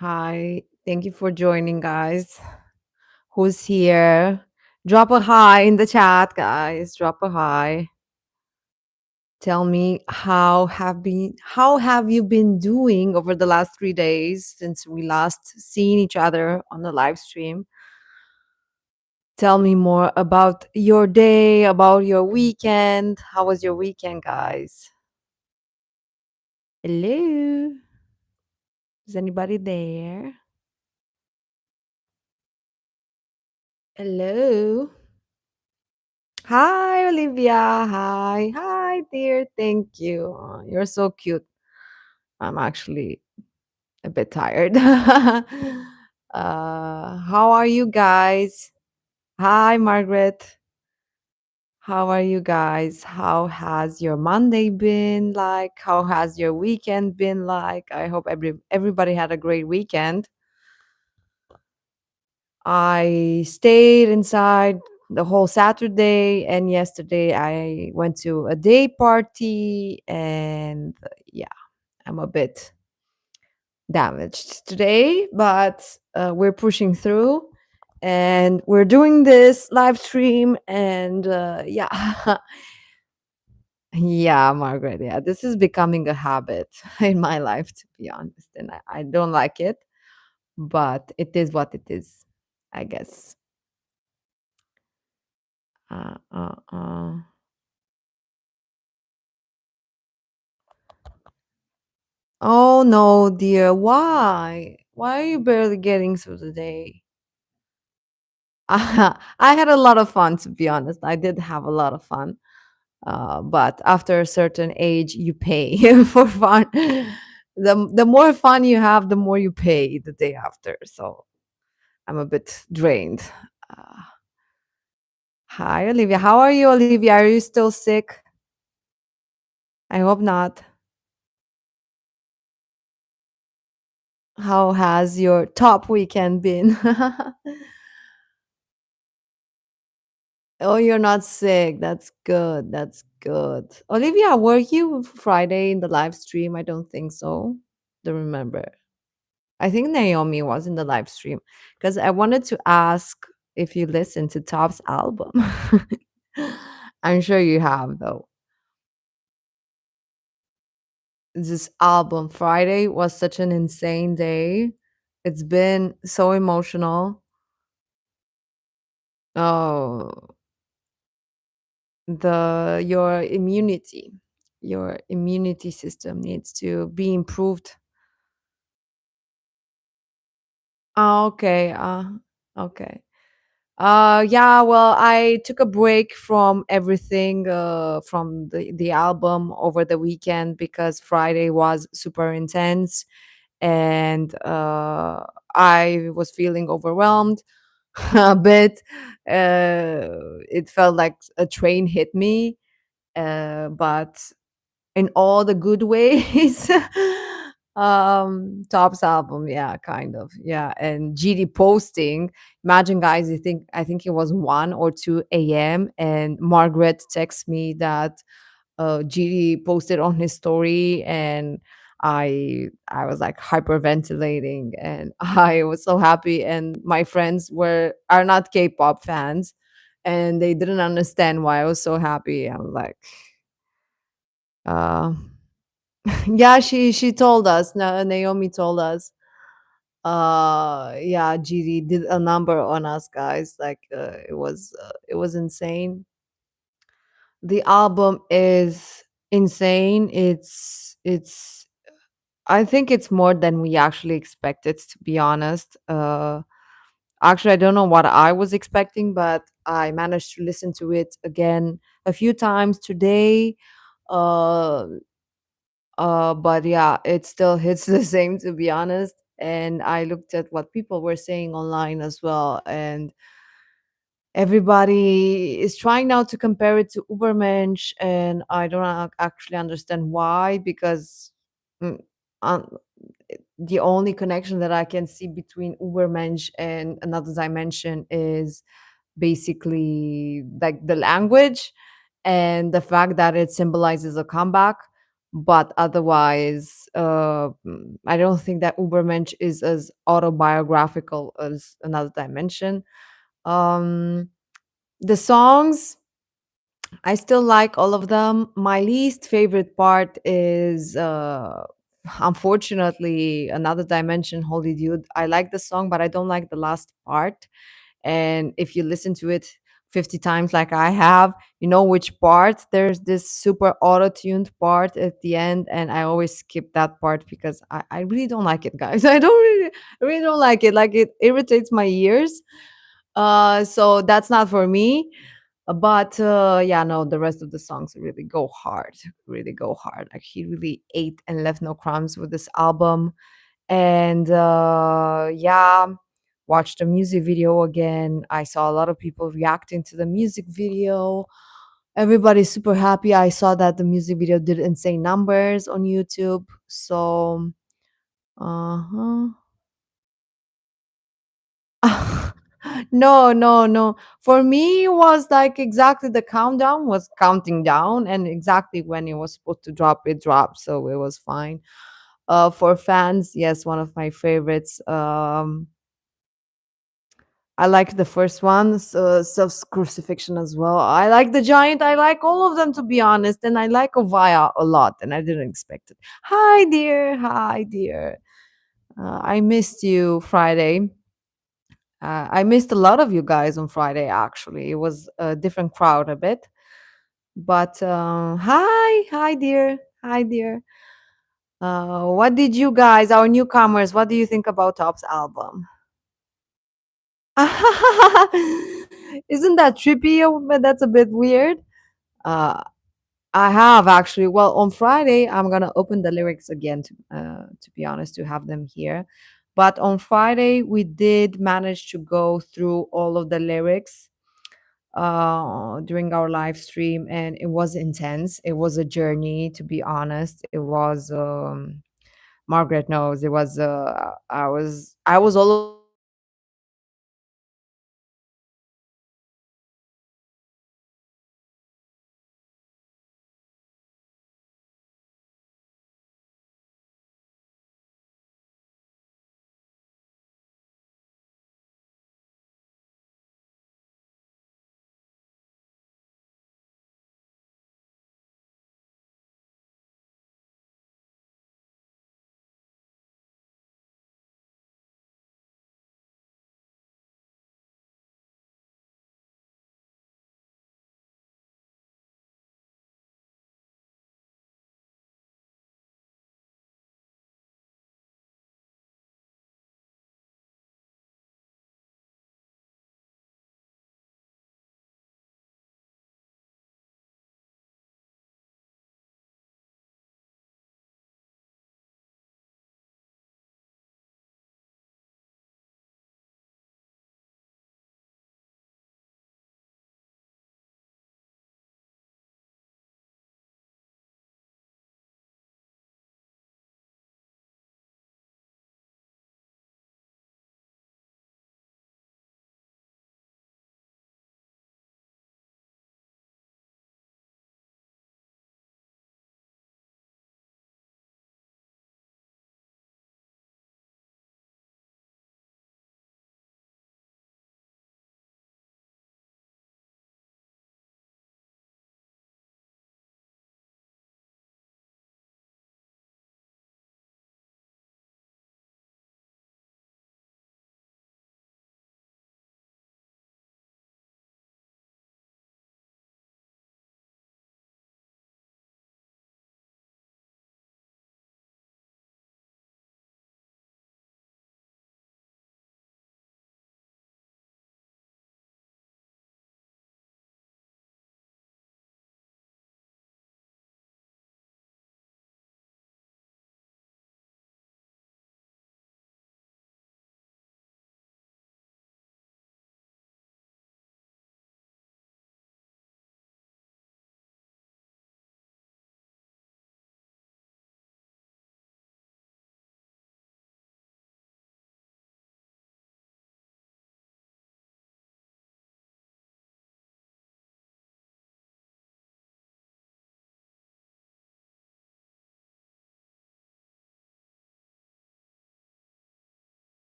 Hi, thank you for joining, guys. Who's here? Drop a hi in the chat, guys. Drop a hi. Tell me how have you been doing over the last 3 days since we last seen each other on the live stream? Tell me more about your day, about your weekend. How was your weekend, guys? Hello? Is anybody there? Hello? Hi, Olivia. Hi. Hi, dear. Thank you. You're so cute. I'm actually a bit tired. How are you guys? Hi, Margaret. How are you guys? How has your Monday been like? How has your weekend been like? I hope everybody had a great weekend. I stayed inside the whole Saturday, and yesterday I went to a day party, and yeah, I'm a bit damaged today, but we're pushing through and we're doing this live stream. And yeah, yeah, Margaret, yeah, this is becoming a habit in my life, to be honest, and I don't like it, but it is what it is, I guess. Uh, uh, uh. Oh no, dear. Why? Why are you barely getting through the day? I had a lot of fun, to be honest. I did have a lot of fun. But after a certain age, you pay for fun. The more fun you have, the more you pay the day after. So I'm a bit drained. Uh, Hi, Olivia. How are you, Olivia? Are you still sick? I hope not. How has your top weekend been? Oh, you're not sick. That's good. That's good. Olivia, were you Friday in the live stream? I don't think so. Don't remember. I think Naomi was in the live stream because I wanted to ask if you listened to Top's album. I'm sure you have, though. This album, Friday, was such an insane day. It's been so emotional. Oh, your immunity system needs to be improved. Okay, okay. Yeah, well, I took a break from everything, from the album over the weekend because Friday was super intense, and I was feeling overwhelmed a bit. It felt like a train hit me, but in all the good ways. Top's album, yeah, kind of, yeah. And GD posting, imagine, guys, I think it was 1 or 2 a.m. and Margaret texts me that GD posted on his story, and I was like hyperventilating, and I was so happy, and my friends are not K-pop fans, and they didn't understand why I was so happy. I'm like, uh yeah, she told us. Naomi told us. Yeah, GD did a number on us, guys. Like, it was insane. The album is insane. It's I think it's more than we actually expected, to be honest. Actually, I don't know what I was expecting, but I managed to listen to it again a few times today. Uh but yeah, it still hits the same, to be honest. And I looked at what people were saying online as well, and everybody is trying now to compare it to Ubermensch, and I don't actually understand why, because mm, um, the only connection that I can see between Ubermensch and Another Dimension is basically like the language and the fact that it symbolizes a comeback. but otherwise, I don't think that Ubermensch is as autobiographical as Another Dimension. Um, the songs, I still like all of them. My least favorite part is, unfortunately, Another Dimension, Holy Dude. I like the song, but I don't like the last part. And if you listen to it 50 times like I have, you know which part. There's this super auto-tuned part at the end, and I always skip that part because I really don't like it, guys. I really don't like it. Like, it irritates my ears. So that's not for me. But yeah, no, the rest of the songs really go hard. Like, he really ate and left no crumbs with this album. And yeah, watched the music video again. I saw a lot of people reacting to the music video. Everybody's super happy. I saw that the music video did insane numbers on YouTube. So, uh-huh. No, no, no. For me, it was like exactly the countdown was counting down, and exactly when it was supposed to drop, it dropped. So it was fine. For fans, yes, one of my favorites. I like the first one, so self crucifixion as well. I like the giant. I like all of them, to be honest, and I like Ovaya a lot, and I didn't expect it. Hi, dear. Hi, dear. I missed you Friday. I missed a lot of you guys on Friday, actually. It was a different crowd a bit. But hi, dear. Hi, dear. What did you guys, our newcomers, what do you think about Top's album? Isn't that trippy? But that's a bit weird. Uh, I have actually. Well, on Friday, I'm gonna open the lyrics again. To be honest, to have them here. But on Friday, we did manage to go through all of the lyrics during our live stream, and it was intense. It was a journey, to be honest. It was. Margaret knows it was. I was all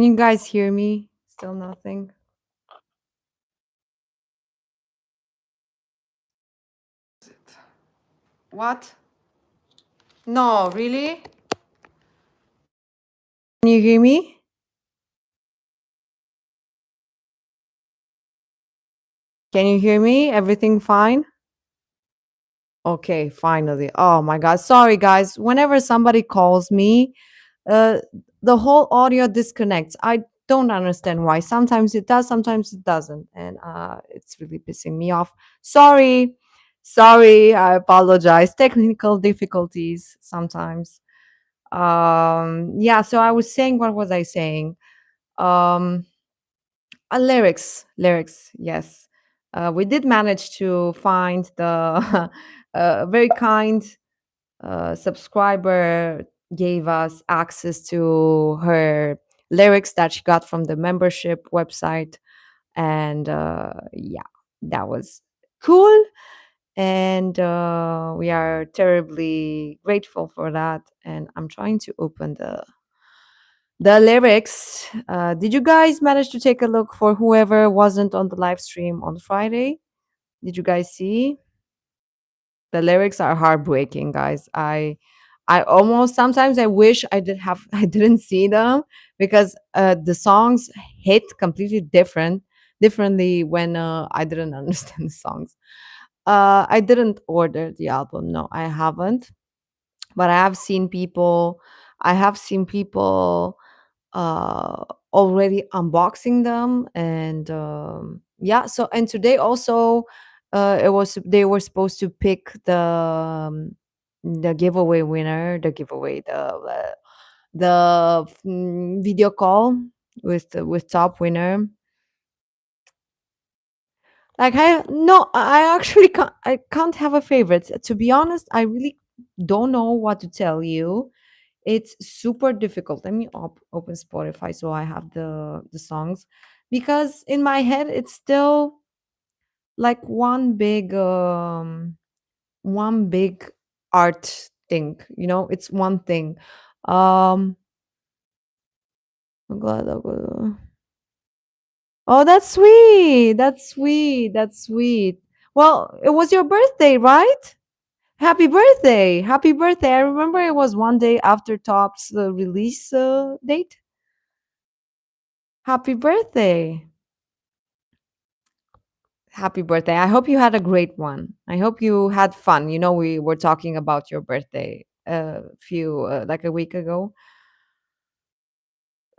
Can you guys hear me? Still nothing. What? No, really? Can you hear me? Can you hear me? Everything fine? Okay, finally. Oh my God. Sorry, guys. Whenever somebody calls me, uh, the whole audio disconnects. I don't understand why. Sometimes it does, sometimes it doesn't. And it's really pissing me off. Sorry. Sorry. I apologize. Technical difficulties sometimes. Yeah, so I was saying, what was I saying? Um, lyrics, yes. We did manage to find the very kind subscriber gave us access to her lyrics that she got from the membership website. And yeah, that was cool. And we are terribly grateful for that. And I'm trying to open the lyrics. Did you guys manage to take a look for whoever wasn't on the live stream on Friday? Did you guys see? The lyrics are heartbreaking, guys. I almost sometimes I wish I did have I didn't see them because the songs hit completely differently when I didn't understand the songs. I didn't order the album. No, I haven't. But I have seen people uh already unboxing them. And yeah, so and today also it was they were supposed to pick the giveaway winner, the video call with top winner. Like, I actually can't have a favorite, to be honest. I really don't know what to tell you. It's super difficult. Let me open Spotify so I have the songs, because in my head it's still like one big art thing. It's one thing. I'm glad Oh, that's sweet. That's sweet. That's sweet. Well, it was your birthday, right? Happy birthday. Happy birthday. I remember it was one day after Top's release date. Happy birthday. Happy birthday. I hope you had a great one. I hope you had fun. We were talking about your birthday like a week ago.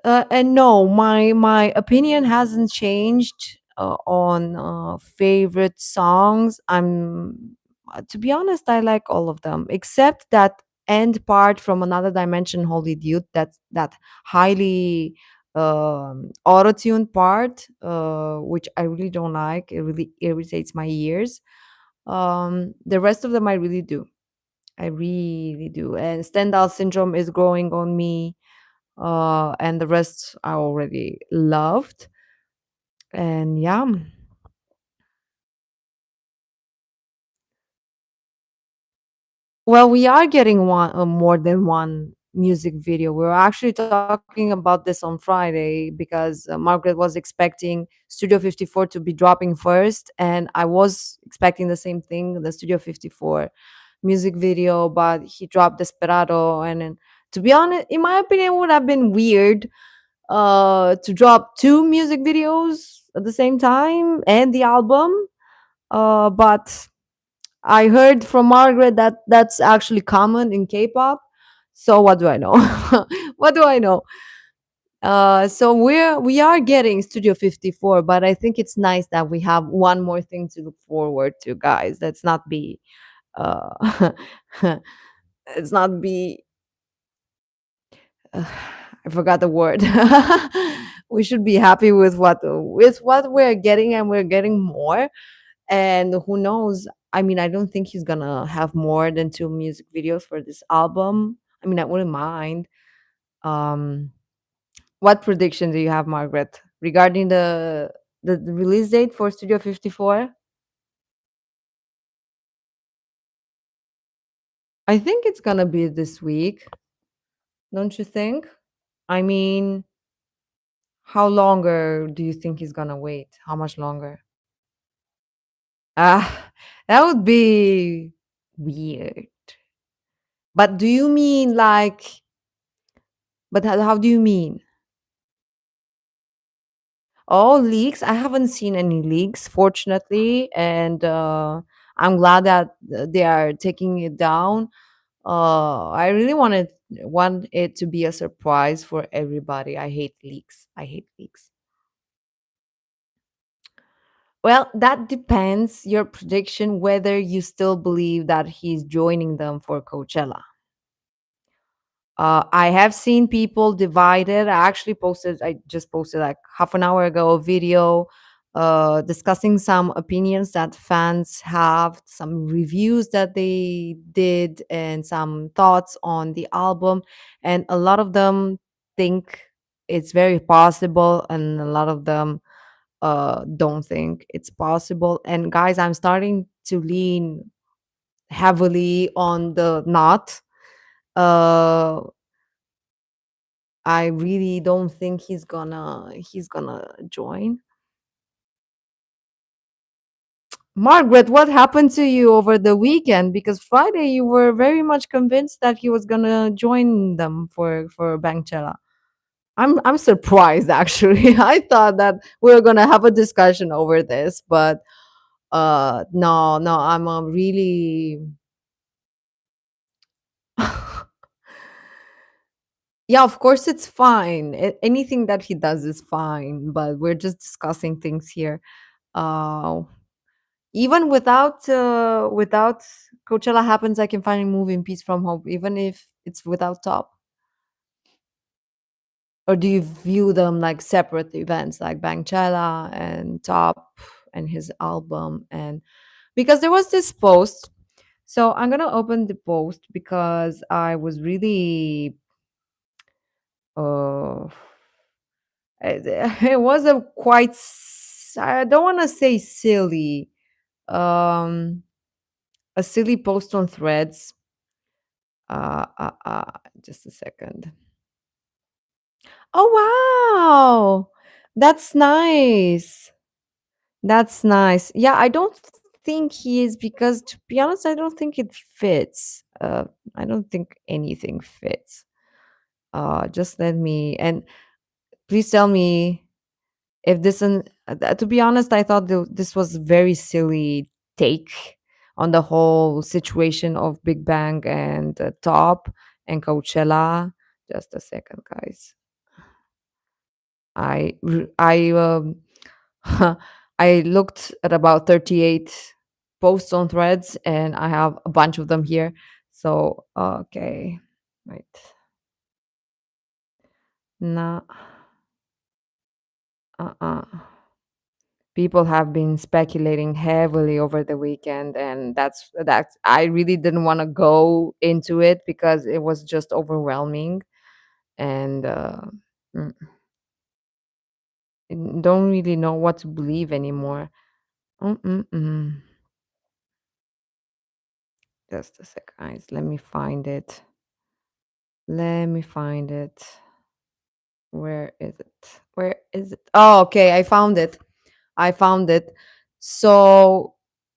And no, my opinion hasn't changed on favorite songs. To be honest, I like all of them except that end part from Another Dimension, Holy Dude. That highly auto-tuned part, which I really don't like. It really irritates my ears. The rest of them I really do. I really do. And Stendhal syndrome is growing on me, and the rest I already loved. And yeah, well, we are getting one more than one music video. We were actually talking about this on Friday because Margaret was expecting Studio 54 to be dropping first, and I was expecting the same thing, the Studio 54 music video, but he dropped Desperado. And then, to be honest, in my opinion, it would have been weird to drop two music videos at the same time and the album. But I heard from Margaret that that's actually common in K-pop. So what do I know? What do I know? So we are getting Studio 54, but I think it's nice that we have one more thing to look forward to, guys. Let's not be uh let's not be I forgot the word. We should be happy with what we're getting, and we're getting more. And who knows? I mean, I don't think he's gonna have more than two music videos for this album. I mean, I wouldn't mind. Um, what prediction do you have, Margaret, regarding the release date for Studio 54? I think it's gonna be this week, don't you think? I mean, How longer do you think he's gonna wait? How much longer? Ah, that would be weird. But do you mean like, but how do you mean? Oh, leaks? I haven't seen any leaks, fortunately, and I'm glad that they are taking it down. I really want it to be a surprise for everybody. I hate leaks. I hate leaks. Well, that depends your prediction whether you still believe that he's joining them for Coachella. I have seen people divided. I just posted like half an hour ago a video discussing some opinions that fans have, some reviews that they did, and some thoughts on the album. And a lot of them think it's very possible, and a lot of them don't think it's possible. And guys, I'm starting to lean heavily on the not. Uh, I really don't think he's gonna join. Margaret, what happened to you over the weekend? Because Friday you were very much convinced that he was gonna join them for Bangchela. I'm surprised actually. I thought that we were gonna have a discussion over this, but no, I'm really yeah, of course it's fine. Anything that he does is fine, but we're just discussing things here. Uh Even without Coachella happens, I can finally move in peace from home, even if it's without Top. Or do you view them like separate events, like Bangchela and Top and his album? And because there was this post, so I'm gonna open the post because I was really uh it, it was a I don't want to say silly, um a silly post on Threads. Uh, uh, uh, just a second. Oh, wow. That's nice. That's nice. Yeah, I don't think he is because to be honest, I don't think it fits. I don't think anything fits. Just let me and please tell me if this and to be honest, I thought this was very silly take on the whole situation of Big Bang and Top and Coachella. Just a second, guys. I I looked at about 38 posts on Threads, and I have a bunch of them here. So okay, wait, no, uh-uh. People have been speculating heavily over the weekend, and that's I really didn't want to go into it because it was just overwhelming, and mm, don't really know what to believe anymore. Mm-mm-mm. Just a sec, guys. Let me find it. Let me find it. Where is it? Where is it? Oh, okay. I found it. I found it. So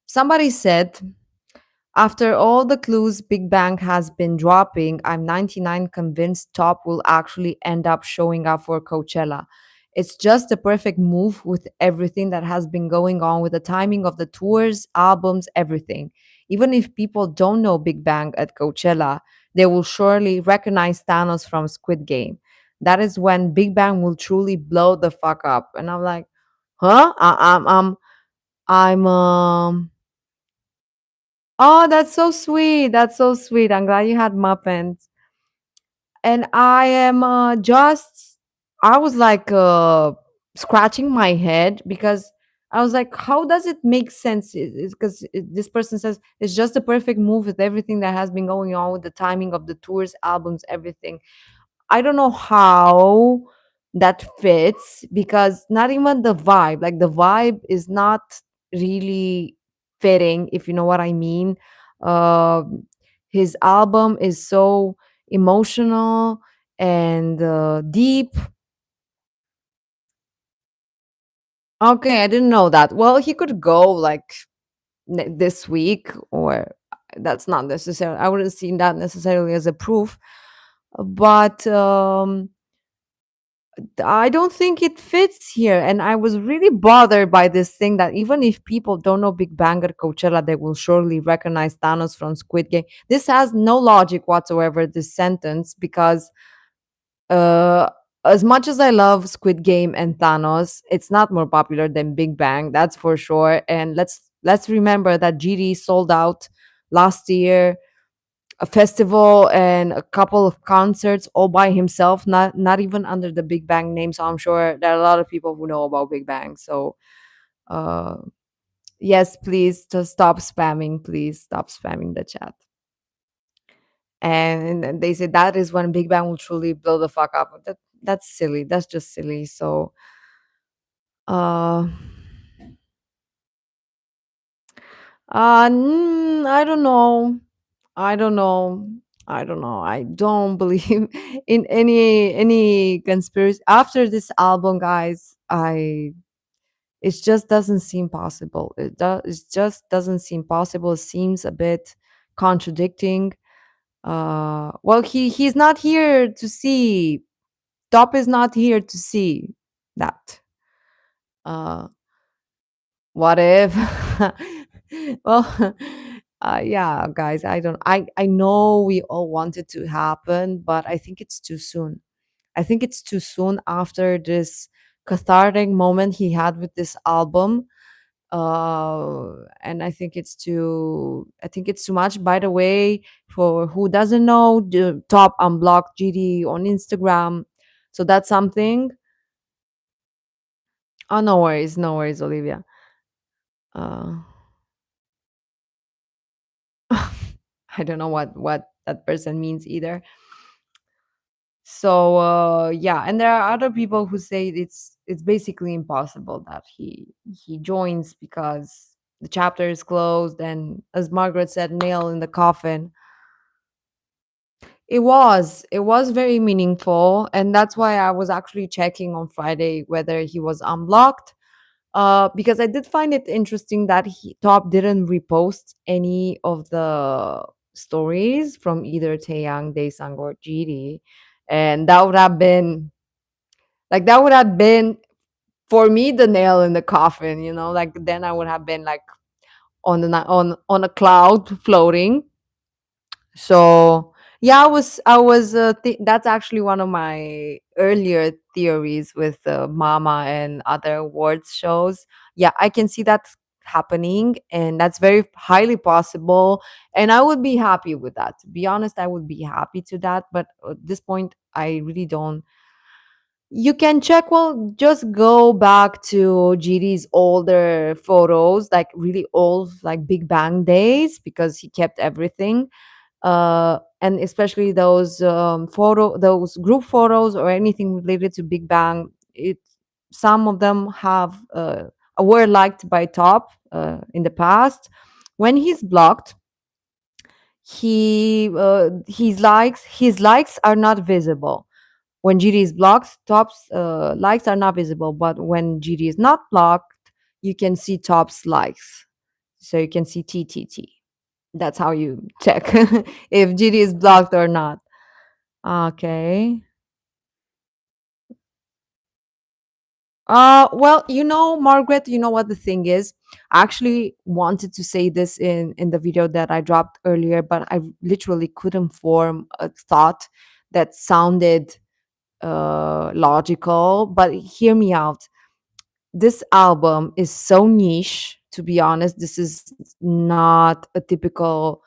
somebody said, after all the clues Big Bang has been dropping, I'm 99 convinced Top will actually end up showing up for Coachella. It's just the perfect move with everything that has been going on with the timing of the tours, albums, everything. Even if people don't know Big Bang at Coachella, they will surely recognize Thanos from Squid Game. That is when Big Bang will truly blow the fuck up. And I'm like, huh? I'm Oh, that's so sweet. That's so sweet. I'm glad you had muffins. And I am just, I was like scratching my head because I was like, how does it make sense? Because this person says it's just the perfect move with everything that has been going on with the timing of the tours, albums, everything. I don't know how that fits because not even the vibe, like the vibe is not really fitting, if you know what I mean. His album is so emotional and deep, Okay, I didn't know that. Well, he could go like this week, or that's not necessary. I wouldn't see that necessarily as a proof, but I don't think it fits here. And I was really bothered by this thing that even if people don't know Big Bang at Coachella, they will surely recognize Thanos from Squid Game. This has no logic whatsoever, this sentence, because uh, as much as I love Squid Game and Thanos, it's not more popular than Big Bang, that's for sure. And let's remember that GD sold out last year, a festival and a couple of concerts all by himself, not even under the Big Bang name. So I'm sure there are a lot of people who know about Big Bang. So uh yes, please just stop spamming. Please stop spamming the chat. And they say that is when Big Bang will truly blow the fuck up. That's silly. That's just silly. So uh I don't know. I don't know. I don't know. I don't believe in any conspiracy after this album, guys. I It just doesn't seem possible. It just doesn't seem possible. It seems a bit contradicting. Well, he's not here to see. Top is not here to see that. Uh, what if? Well, yeah, guys, I don't. I know we all want it to happen, but I think it's too soon. I think it's too soon after this cathartic moment he had with this album. And I think it's too much. By the way, for who doesn't know, the Top unblocked GD on Instagram. So that's something. Oh, no worries, Olivia. Uh, I don't know what that person means either. So yeah, and there are other people who say it's basically impossible that he joins because the chapter is closed, and as Margaret said, nail in the coffin. It was very meaningful, and that's why I was actually checking on Friday whether he was unblocked. Because I did find it interesting that Top didn't repost any of the stories from either Taeyang, Daesung, or GD, and that would have been for me the nail in the coffin. Like then I would have been like on a cloud floating. So yeah, that's actually one of my earlier theories with Mama and other awards shows. Yeah, I can see that happening, and that's very highly possible, and I would be happy with that. To be honest, I would be happy to that, but at this point I really don't. You can check, well, just go back to GD's older photos, like really old, like Big Bang days, because he kept everything, and especially those group photos or anything related to Big Bang. Some of them were liked by Top in the past. When he's blocked, his likes are not visible. When GD is blocked, Top's likes are not visible, but when GD is not blocked, you can see Top's likes, so you can see TTT. That's how you check if GD is blocked or not. Okay. Well, Margaret, you know what the thing is? I actually wanted to say this in the video that I dropped earlier, but I literally couldn't form a thought that sounded logical. But hear me out. This album is so niche, to be honest. This is not a typical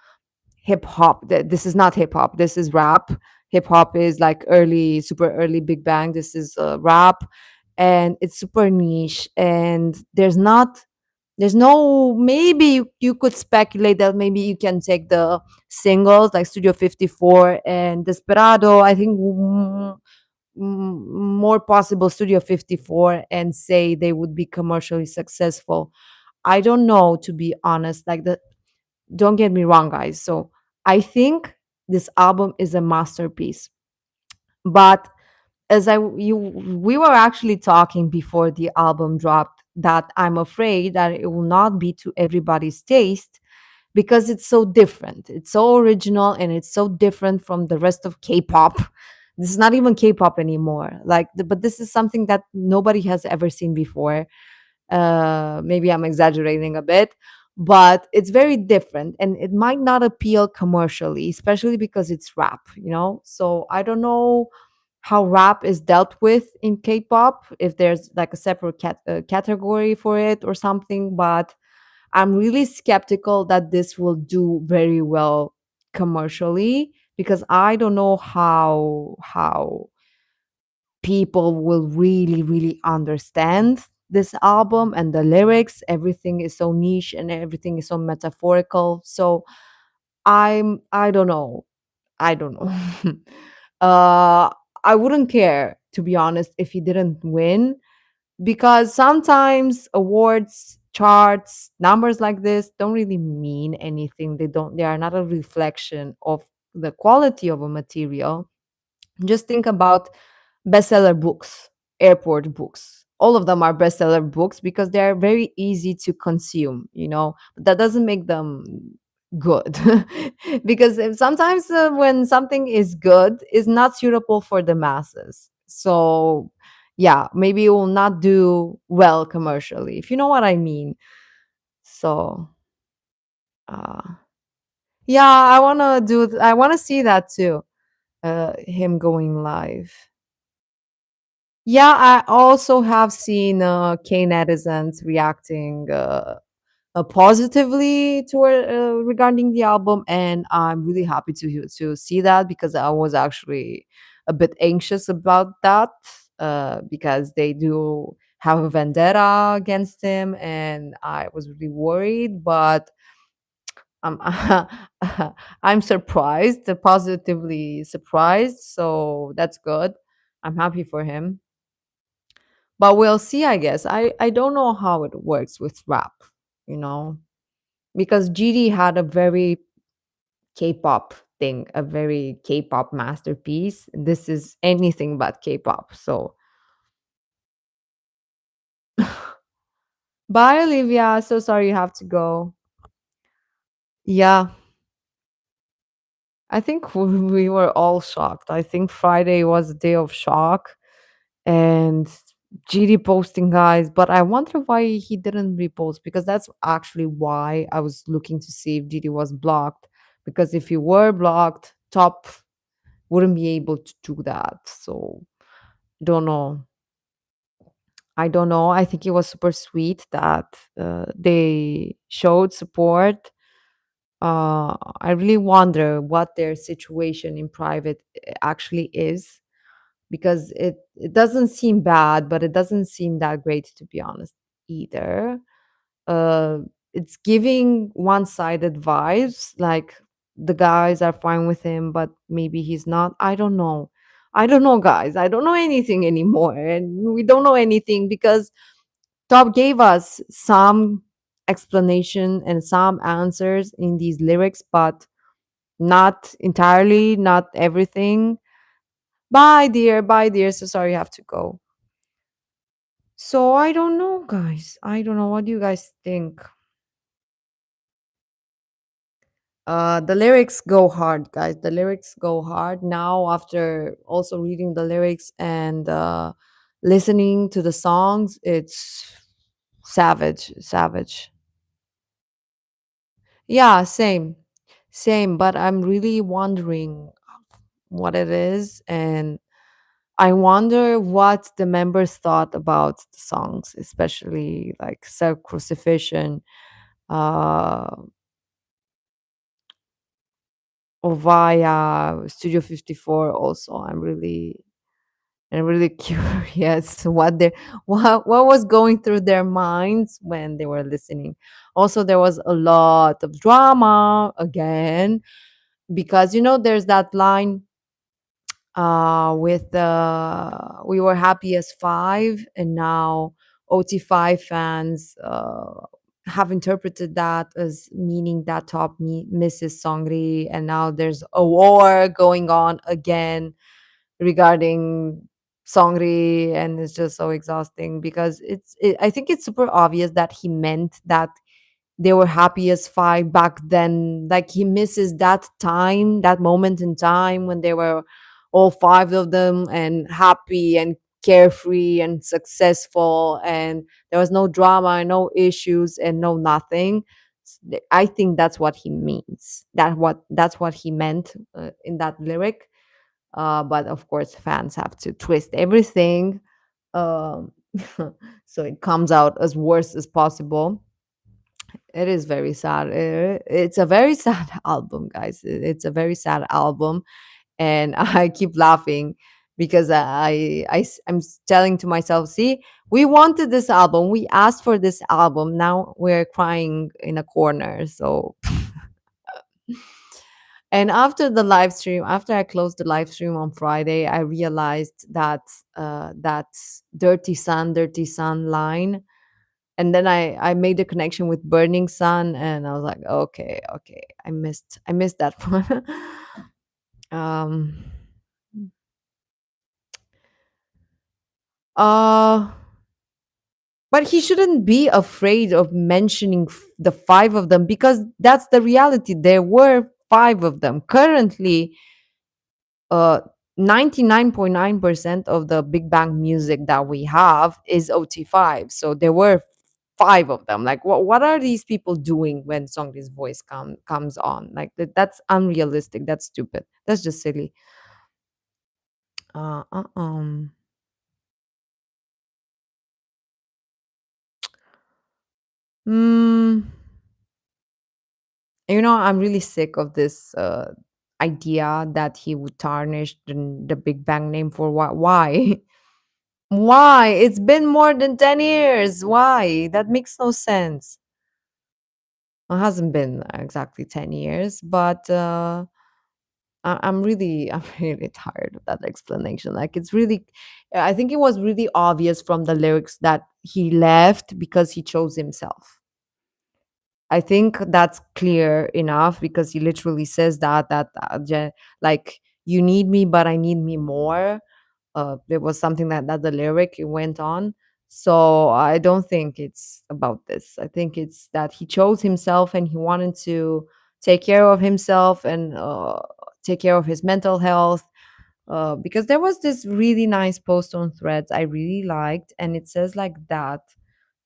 hip hop. This is not hip hop. This is rap. Hip hop is like early, super early Big Bang. This is rap, and it's super niche. And there's no. Maybe you could speculate that maybe you can take the singles like Studio 54 and Desperado. I think more possible Studio 54, and say they would be commercially successful. I don't know, to be honest. Like the Don't get me wrong, guys. So I think this album is a masterpiece. But as I you we were actually talking before the album dropped that I'm afraid that it will not be to everybody's taste because it's so different. It's so original and it's so different from the rest of K-pop. This is not even K-pop anymore. But this is something that nobody has ever seen before. Maybe I'm exaggerating a bit, but it's very different and it might not appeal commercially, especially because it's rap, you know? So I don't know how rap is dealt with in K-pop, if there's like a separate category for it or something, but I'm really skeptical that this will do very well commercially because I don't know how people will really understand this album and the lyrics. Everything is so niche and everything is so metaphorical. So I don't know. I don't know. uh I wouldn't care, to be honest, if he didn't win, because sometimes awards charts numbers like this don't really mean anything. They are not a reflection of the quality of a material. Just think about bestseller books, airport books. All of them are bestseller books because they're very easy to consume, you know. But that doesn't make them good. Because sometimes when something is good, is not suitable for the masses. So, yeah, maybe it will not do well commercially, if you know what I mean. So, uh, yeah, I want to see that too. Him going live. Yeah, I also have seen K netizens reacting positively toward regarding the album, and I'm really happy to see that because I was actually a bit anxious about that because they do have a vendetta against him, and I was really worried. But I'm I'm surprised, positively surprised, so that's good. I'm happy for him. But we'll see, I guess. I don't know how it works with rap, you know, because GD had a very K-pop thing, a very K-pop masterpiece. This is anything but K-pop. So, bye, Olivia. So sorry you have to go. Yeah, I think we were all shocked. I think Friday was a day of shock and GD posting, guys. But I wonder why he didn't repost, because that's actually why I was looking to see if GD was blocked. Because if he were blocked, Top wouldn't be able to do that. So don't know. I don't know. I think it was super sweet that they showed support. I really wonder what their situation in private actually is, because it doesn't seem bad, but it doesn't seem that great, to be honest, either. Uh, it's giving one-sided vibes, like the guys are fine with him, but maybe he's not. I don't know. I don't know, guys. I don't know anything anymore, and we don't know anything because Top gave us some explanation and some answers in these lyrics, but not entirely, not everything. Bye, dear. Bye, dear. So sorry you have to go. So I don't know, guys. I don't know. What do you guys think? The lyrics go hard, guys. The lyrics go hard now after also reading the lyrics and listening to the songs. It's savage, savage. Yeah, same, same. But I'm really wondering what it is, and I wonder what the members thought about the songs, especially like Self Crucifixion, uh, Ovaya, Studio 54. Also, I'm really curious what was going through their minds when they were listening. Also, there was a lot of drama again because there's that line with the we were happy as five, and now OT5 fans have interpreted that as meaning that misses Songri, and now there's a war going on again regarding Songri, and it's just so exhausting because I think it's super obvious that he meant that they were happy as five back then. Like he misses that time, that moment in time when they were all five of them and happy and carefree and successful, and there was no drama and no issues and no nothing. I think that's what he means. That's what he meant in that lyric. But of course, fans have to twist everything, um, so it comes out as worse as possible. It is very sad. It's a very sad album, guys. It's a very sad album, and I keep laughing because I'm telling to myself, "See, we wanted this album. We asked for this album. Now we're crying in a corner." So, and after the live stream, after I closed the live stream on Friday, I realized that that dirty sun" line, and then I made the connection with Burning Sun, and I was like, okay, okay, I missed that one. um uh but he shouldn't be afraid of mentioning the five of them, because that's the reality. There were five of them. Currently, uh 99.9% of the Big Bang music that we have is OT5. So there were five of them. Like what are these people doing when Songri's voice comes on? Like that's unrealistic. That's stupid. That's just silly. Uh, uh um mm, I'm really sick of this idea that he would tarnish the Big Bang name. For what? Why? Why? It's been more than 10 years. Why? That makes no sense. It hasn't been exactly 10 years, but I'm really tired of that explanation. Like it's really, I think it was really obvious from the lyrics that he left because he chose himself. I think that's clear enough because he literally says like you need me, but I need me more. There was something that the lyric it went on. So I don't think it's about this. I think it's that he chose himself and he wanted to take care of himself and take care of his mental health. Because there was this really nice post on Threads I really liked, and it says like that.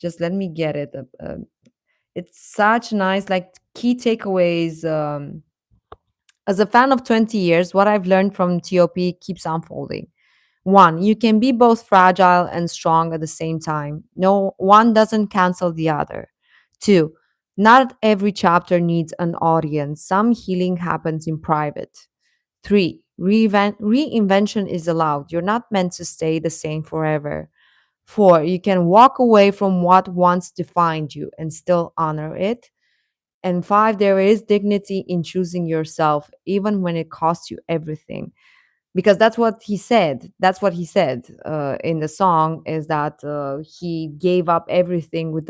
Just let me get it. It's such nice, like key takeaways. As a fan of 20 years, what I've learned from T.O.P keeps unfolding. One, you can be both fragile and strong at the same time. No, one doesn't cancel the other. Two, not every chapter needs an audience. Some healing happens in private. Three, reinvention is allowed. You're not meant to stay the same forever. Four, you can walk away from what once defined you and still honor it. And five, there is dignity in choosing yourself, even when it costs you everything. Because that's what he said. That's what he said in the song, is that he gave up everything with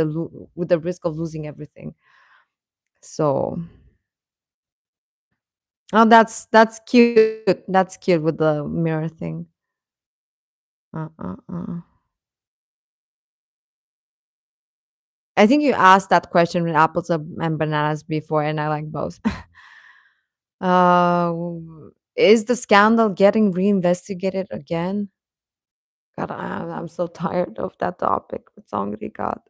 with the risk of losing everything. So, oh, that's cute. That's cute with the mirror thing. Uh. I think you asked that question with apples and bananas before, and I like both. Is the scandal getting reinvestigated again? God, I'm so tired of that topic with Songri. God,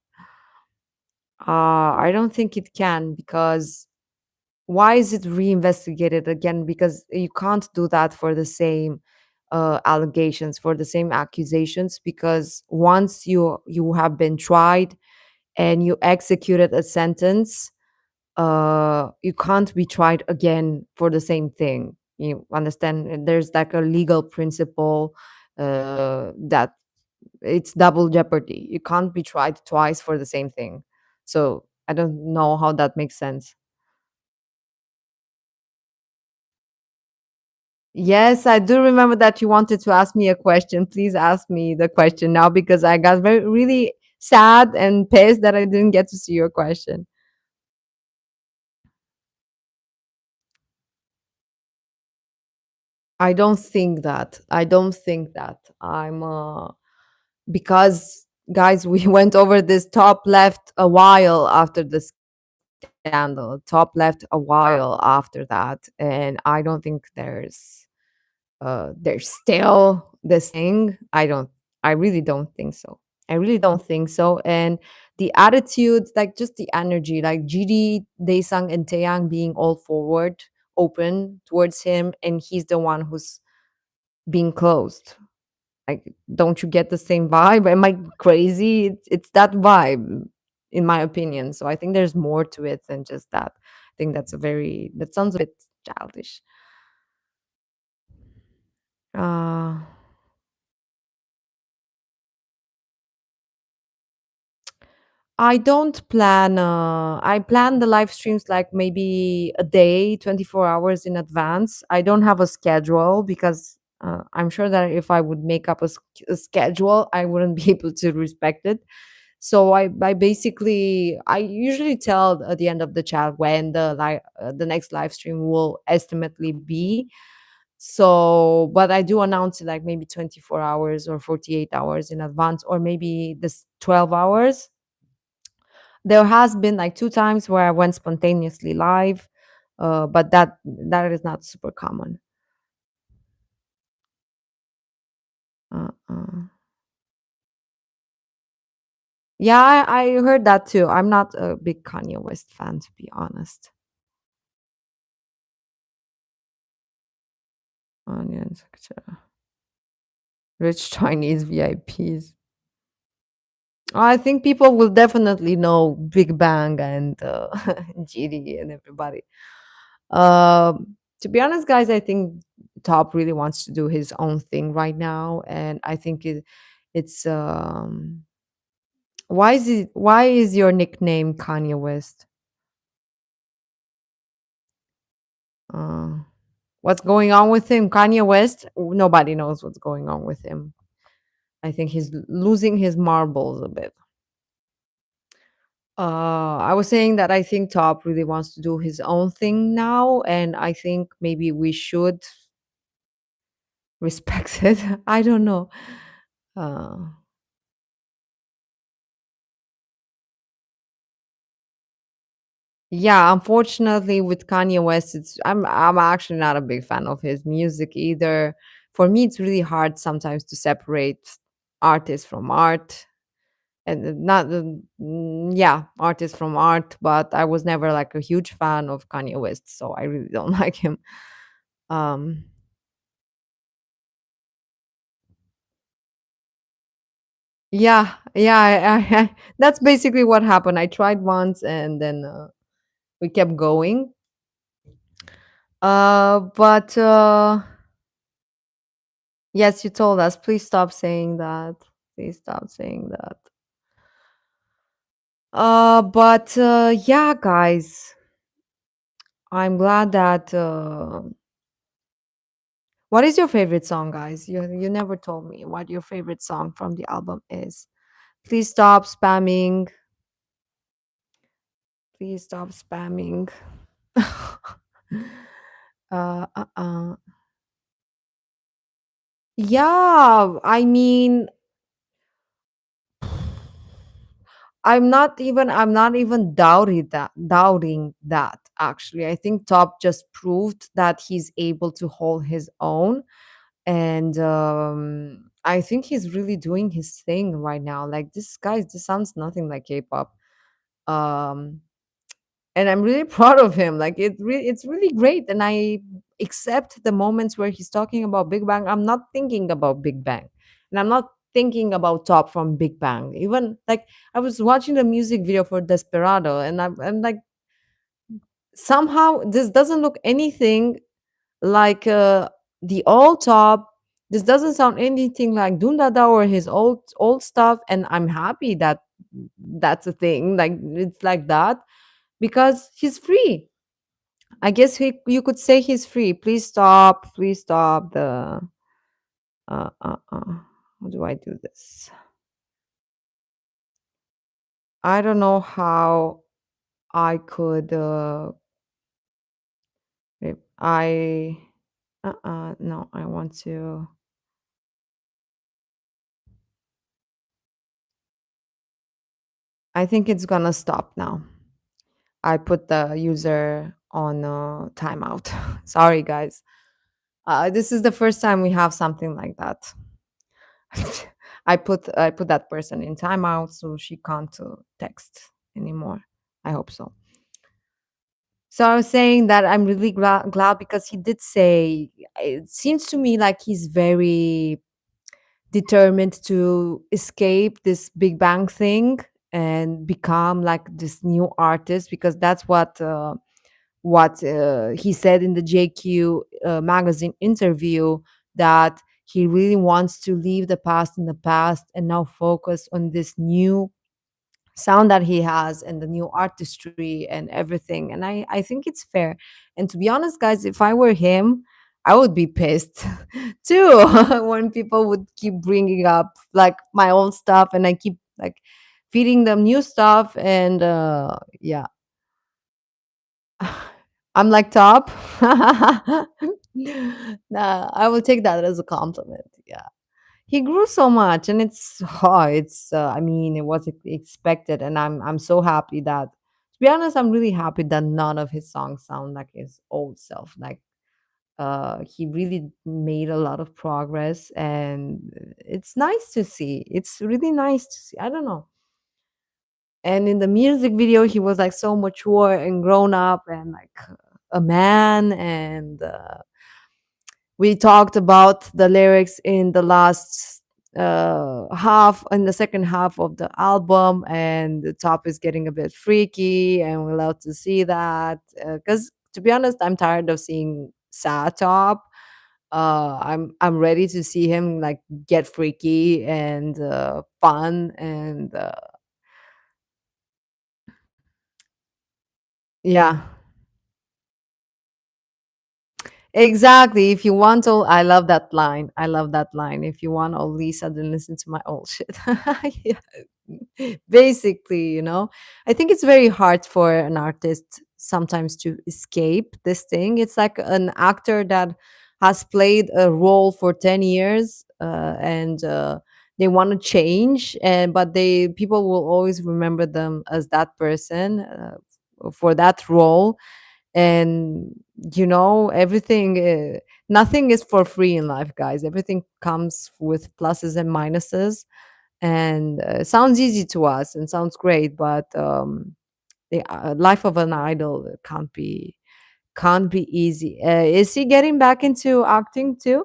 I don't think it can, because why is it reinvestigated again? Because you can't do that for the same allegations, for the same accusations. Because once you have been tried and you executed a sentence, you can't be tried again for the same thing. You understand? There's like a legal principle that it's double jeopardy. You can't be tried twice for the same thing. So I don't know how that makes sense. Yes, I do remember that you wanted to ask me a question. Please ask me the question now, because I got very really sad and pissed that I didn't get to see your question. I don't think that. I don't think that. Because guys, we went over this. Top left a while after the scandal. Top left a while after that, and I don't think there's still this thing. I really don't think so. I really don't think so. And the attitude, like just the energy, like GD, Daesung, and Taeyang being all forward, open towards him, and he's the one who's being closed. Like, don't you get the same vibe? Am I crazy? It's that vibe, in my opinion. So I think there's more to it than just that. I think that sounds a bit childish. Uh, I don't plan. I plan the live streams like maybe a day, 24 hours in advance. I don't have a schedule because I'm sure that if I would make up a schedule, I wouldn't be able to respect it. So I basically I usually tell at the end of the chat when the next live stream will estimately be. So, but I do announce it like maybe 24 hours or 48 hours in advance, or maybe this 12 hours. There has been like 2 times where I went spontaneously live, but that is not super common. Uh. Yeah, I heard that too. I'm not a big Kanye West fan, to be honest. Onions, etc. Rich Chinese VIPs. I think people will definitely know Big Bang and GD and everybody. To be honest, guys, I think Top really wants to do his own thing right now, and I think it's why is your nickname Kanye West? Uh, what's going on with him? Kanye West? Nobody knows what's going on with him. I think he's losing his marbles a bit. I was saying that I think Top really wants to do his own thing now, and I think maybe we should respect it. I don't know. Uh, yeah, unfortunately, with Kanye West, I'm actually not a big fan of his music either. For me, it's really hard sometimes to separate artist from art, and not yeah, artist from art. But I was never like a huge fan of Kanye West, so I really don't like him. Um, Yeah, yeah, that's basically what happened. I tried once and then we kept going. But yes, you told us. Please stop saying that. Please stop saying that. But yeah, guys, I'm glad that. What is your favorite song, guys? You never told me what your favorite song from the album is. Please stop spamming. Please stop spamming. Uh. Yeah, I mean, I'm not even doubting that actually. I think Top just proved that he's able to hold his own, and I think he's really doing his thing right now. Like this sounds nothing like K-pop. Um and I'm really proud of him. Like it's really great, and I accept the moments where he's talking about Big Bang. I'm not thinking about Big Bang, and I'm not thinking about Top from Big Bang. Even like I was watching the music video for Desperado, and I'm like, somehow this doesn't look anything like the old Top. This doesn't sound anything like Dundada or his old stuff, and I'm happy that that's a thing. Like it's like that because he's free. I guess you could say he's free. Please stop. Please stop the. Uh, uh, uh. How do I do this? I don't know how I could. I No, I want to. I think it's gonna stop now. I put the user on timeout. Sorry, guys. This is the first time we have something like that. I put that person in timeout so she can't text anymore. I hope so. So I was saying that I'm really glad because he did say it seems to me like he's very determined to escape this Big Bang thing and become like this new artist because that's what he said in the JQ magazine interview, that he really wants to leave the past in the past and now focus on this new sound that he has and the new artistry and everything. And I think it's fair. And to be honest, guys, if I were him, I would be pissed too when people would keep bringing up like my old stuff and I keep like feeding them new stuff. And yeah, I'm like top. Nah, I will take that as a compliment. Yeah. He grew so much and I mean, it was expected and I'm so happy that to be honest, I'm really happy that none of his songs sound like his old self. Like he really made a lot of progress and it's nice to see. It's really nice to see. I don't know. And in the music video, he was like so mature and grown up and like a man. And we talked about the lyrics in the last half, in the second half of the album, and the top is getting a bit freaky, and we love to see that. Because to be honest, I'm tired of seeing sad top. I'm ready to see him like get freaky and fun and yeah. Exactly. If you want all, I love that line. I love that line. If you want all Lisa, then listen to my old shit. Yeah. Basically, I think it's very hard for an artist sometimes to escape this thing. It's like an actor that has played a role for 10 years and they want to change, and but they people will always remember them as that person for that role. And everything nothing is for free in life, guys. Everything comes with pluses and minuses, and sounds easy to us and sounds great, but the life of an idol can't be easy. Is he getting back into acting too,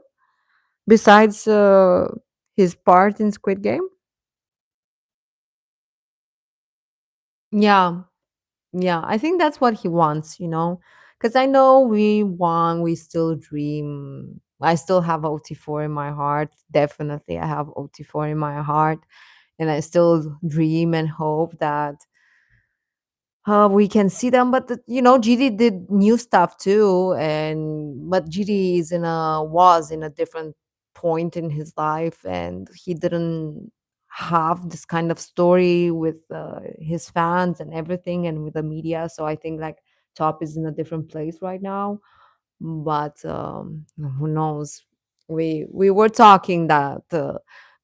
besides his part in Squid Game? Yeah. Yeah, I think that's what he wants. Because I know we want, we still dream. I still have OT4 in my heart. Definitely, I have OT4 in my heart. And I still dream and hope that we can see them. But, GD did new stuff too. But GD was in a different point in his life. And he didn't have this kind of story with his fans and everything and with the media. So I think like Top is in a different place right now. But who knows? We were talking that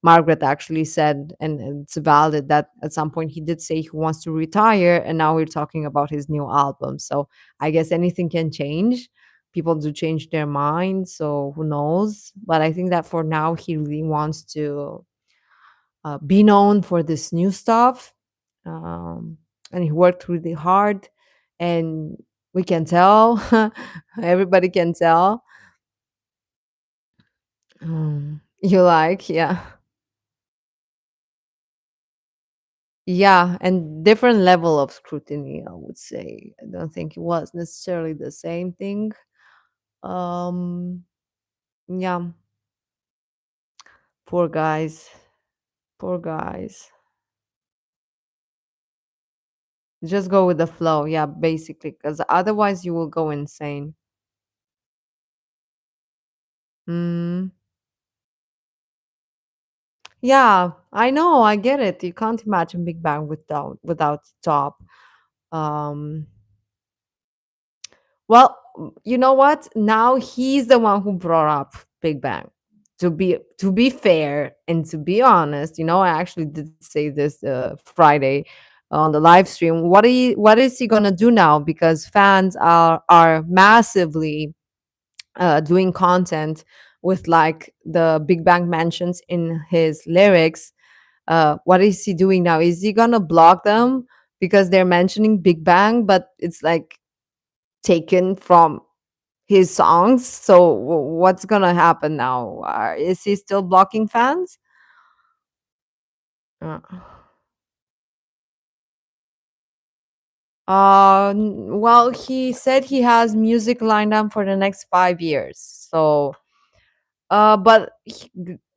Margaret actually said, and it's valid, that at some point he did say he wants to retire, and now we're talking about his new album. So I guess anything can change. People do change their minds, so who knows? But I think that for now he really wants to be known for this new stuff. Um, and he worked really hard, and we can tell, everybody can tell. You like, yeah. Yeah, and different level of scrutiny, I would say. I don't think it was necessarily the same thing. Um, yeah, poor guys. Poor guys. Just go with the flow, yeah, basically, because otherwise you will go insane. Mm. Yeah, I know, I get it. You can't imagine Big Bang without Top. Um, well, you know what? Now he's the one who brought up Big Bang. To be fair and to be honest, I actually did say this Friday on the live stream. What is he gonna do now? Because fans are massively doing content with like the Big Bang mentions in his lyrics. What is he doing now? Is he gonna block them because they're mentioning Big Bang, but it's like taken from his songs? So what's gonna happen now? Is he still blocking fans? Uh, well, he said he has music lined up for the next 5 years. So, but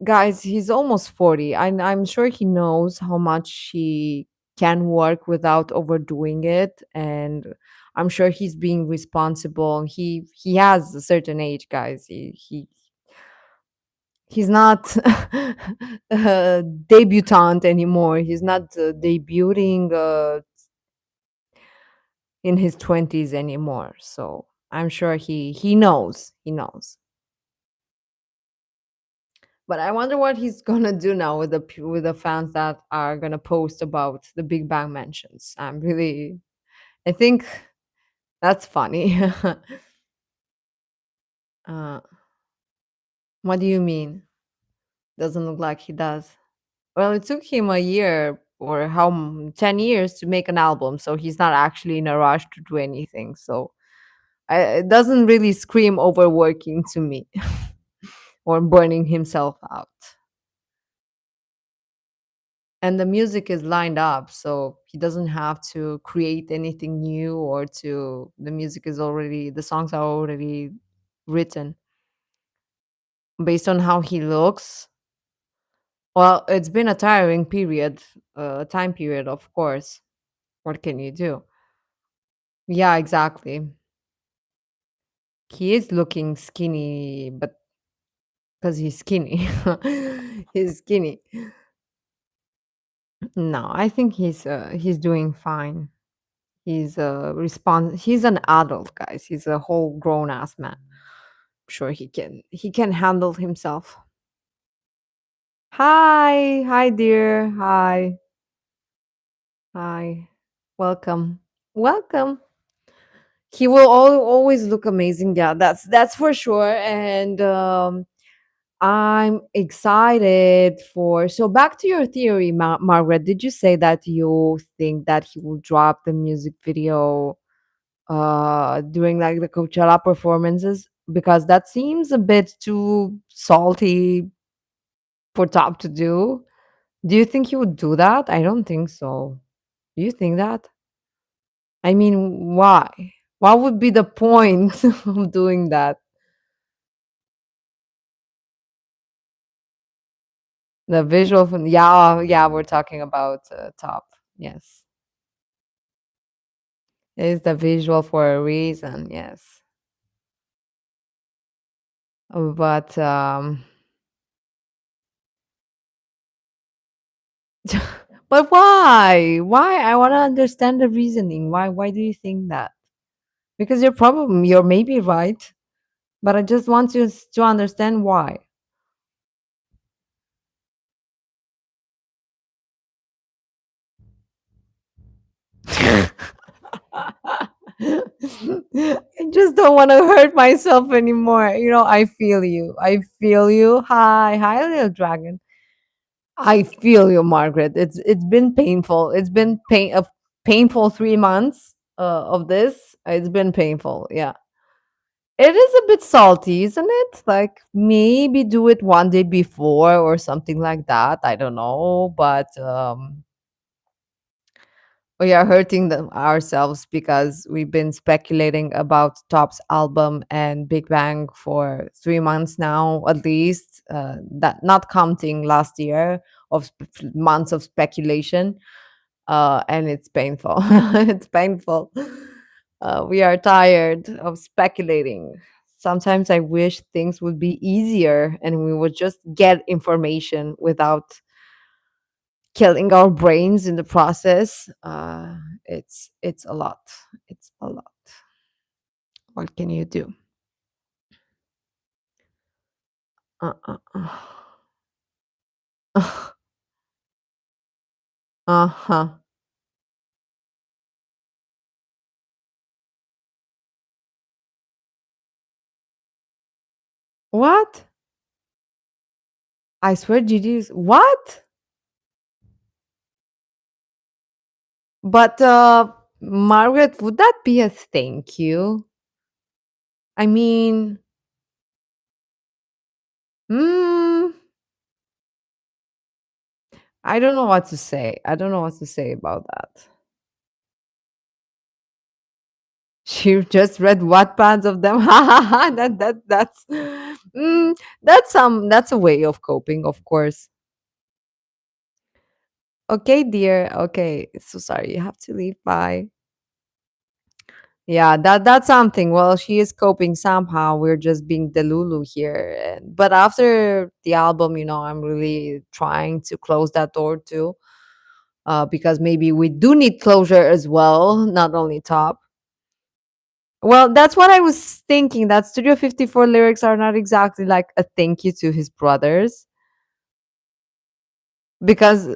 guys, he's almost 40. I'm sure he knows how much he can work without overdoing it, and I'm sure he's being responsible. He has a certain age, guys. He's not a debutant anymore. He's not debuting in his 20s anymore. So I'm sure he knows. He knows. But I wonder what he's gonna do now with the fans that are gonna post about the Big Bang mentions. I think that's funny. uh, what do you mean? Doesn't look like he does. Well, it took him a year or 10 years to make an album, so he's not actually in a rush to do anything. So it doesn't really scream overworking to me or burning himself out. And the music is lined up, so he doesn't have to create anything new or the songs are already written based on how he looks. Well, it's been a tiring time period, of course. What can you do? Yeah, exactly. He is looking skinny, but because he's skinny. He's skinny. No, I think he's doing fine. He's an adult, guys. He's a whole grown ass man. I'm sure he can handle himself. Hi, hi dear. Hi. Hi. Welcome. Welcome. He will always look amazing. Yeah, that's for sure. And I'm excited for. So back to your theory, Margaret. Did you say that you think that he will drop the music video during like the Coachella performances? Because that seems a bit too salty for Top to do. Do you think he would do that? I don't think so. Do you think that? I mean, why? What would be the point of doing that? The visual from, yeah, yeah, we're talking about Top. Yes. It's the visual for a reason, yes. But but why? Why? I want to understand the reasoning. Why do you think that? Because you're maybe right, but I just want to understand why. I just don't want to hurt myself anymore. I feel you. I feel you. Hi, little dragon. I feel you, Margaret. It's been painful. It's been a painful 3 months of this. It's been painful. Yeah, it is a bit salty, isn't it? Like maybe do it one day before or something like that. I don't know, but we are hurting ourselves because we've been speculating about Top's album and Big Bang for 3 months now, at least. That not counting last year of months of speculation, and it's painful. It's painful. We are tired of speculating. Sometimes I wish things would be easier and we would just get information without killing our brains in the process. It's a lot. It's a lot. What can you do? Uh. Uh-huh. What? I swear GG's what? But Margaret, would that be a thank you? I mean, mm, I don't know what to say. I don't know what to say about that. She just read Wattpads of them. That's a way of coping, of course. Okay, dear. Okay, so sorry you have to leave. Bye. Yeah, that's something. Well, she is coping somehow. We're just being Delulu here. But after the album, I'm really trying to close that door too, because maybe we do need closure as well, not only top. Well, that's what I was thinking. That Studio 54 lyrics are not exactly like a thank you to his brothers, because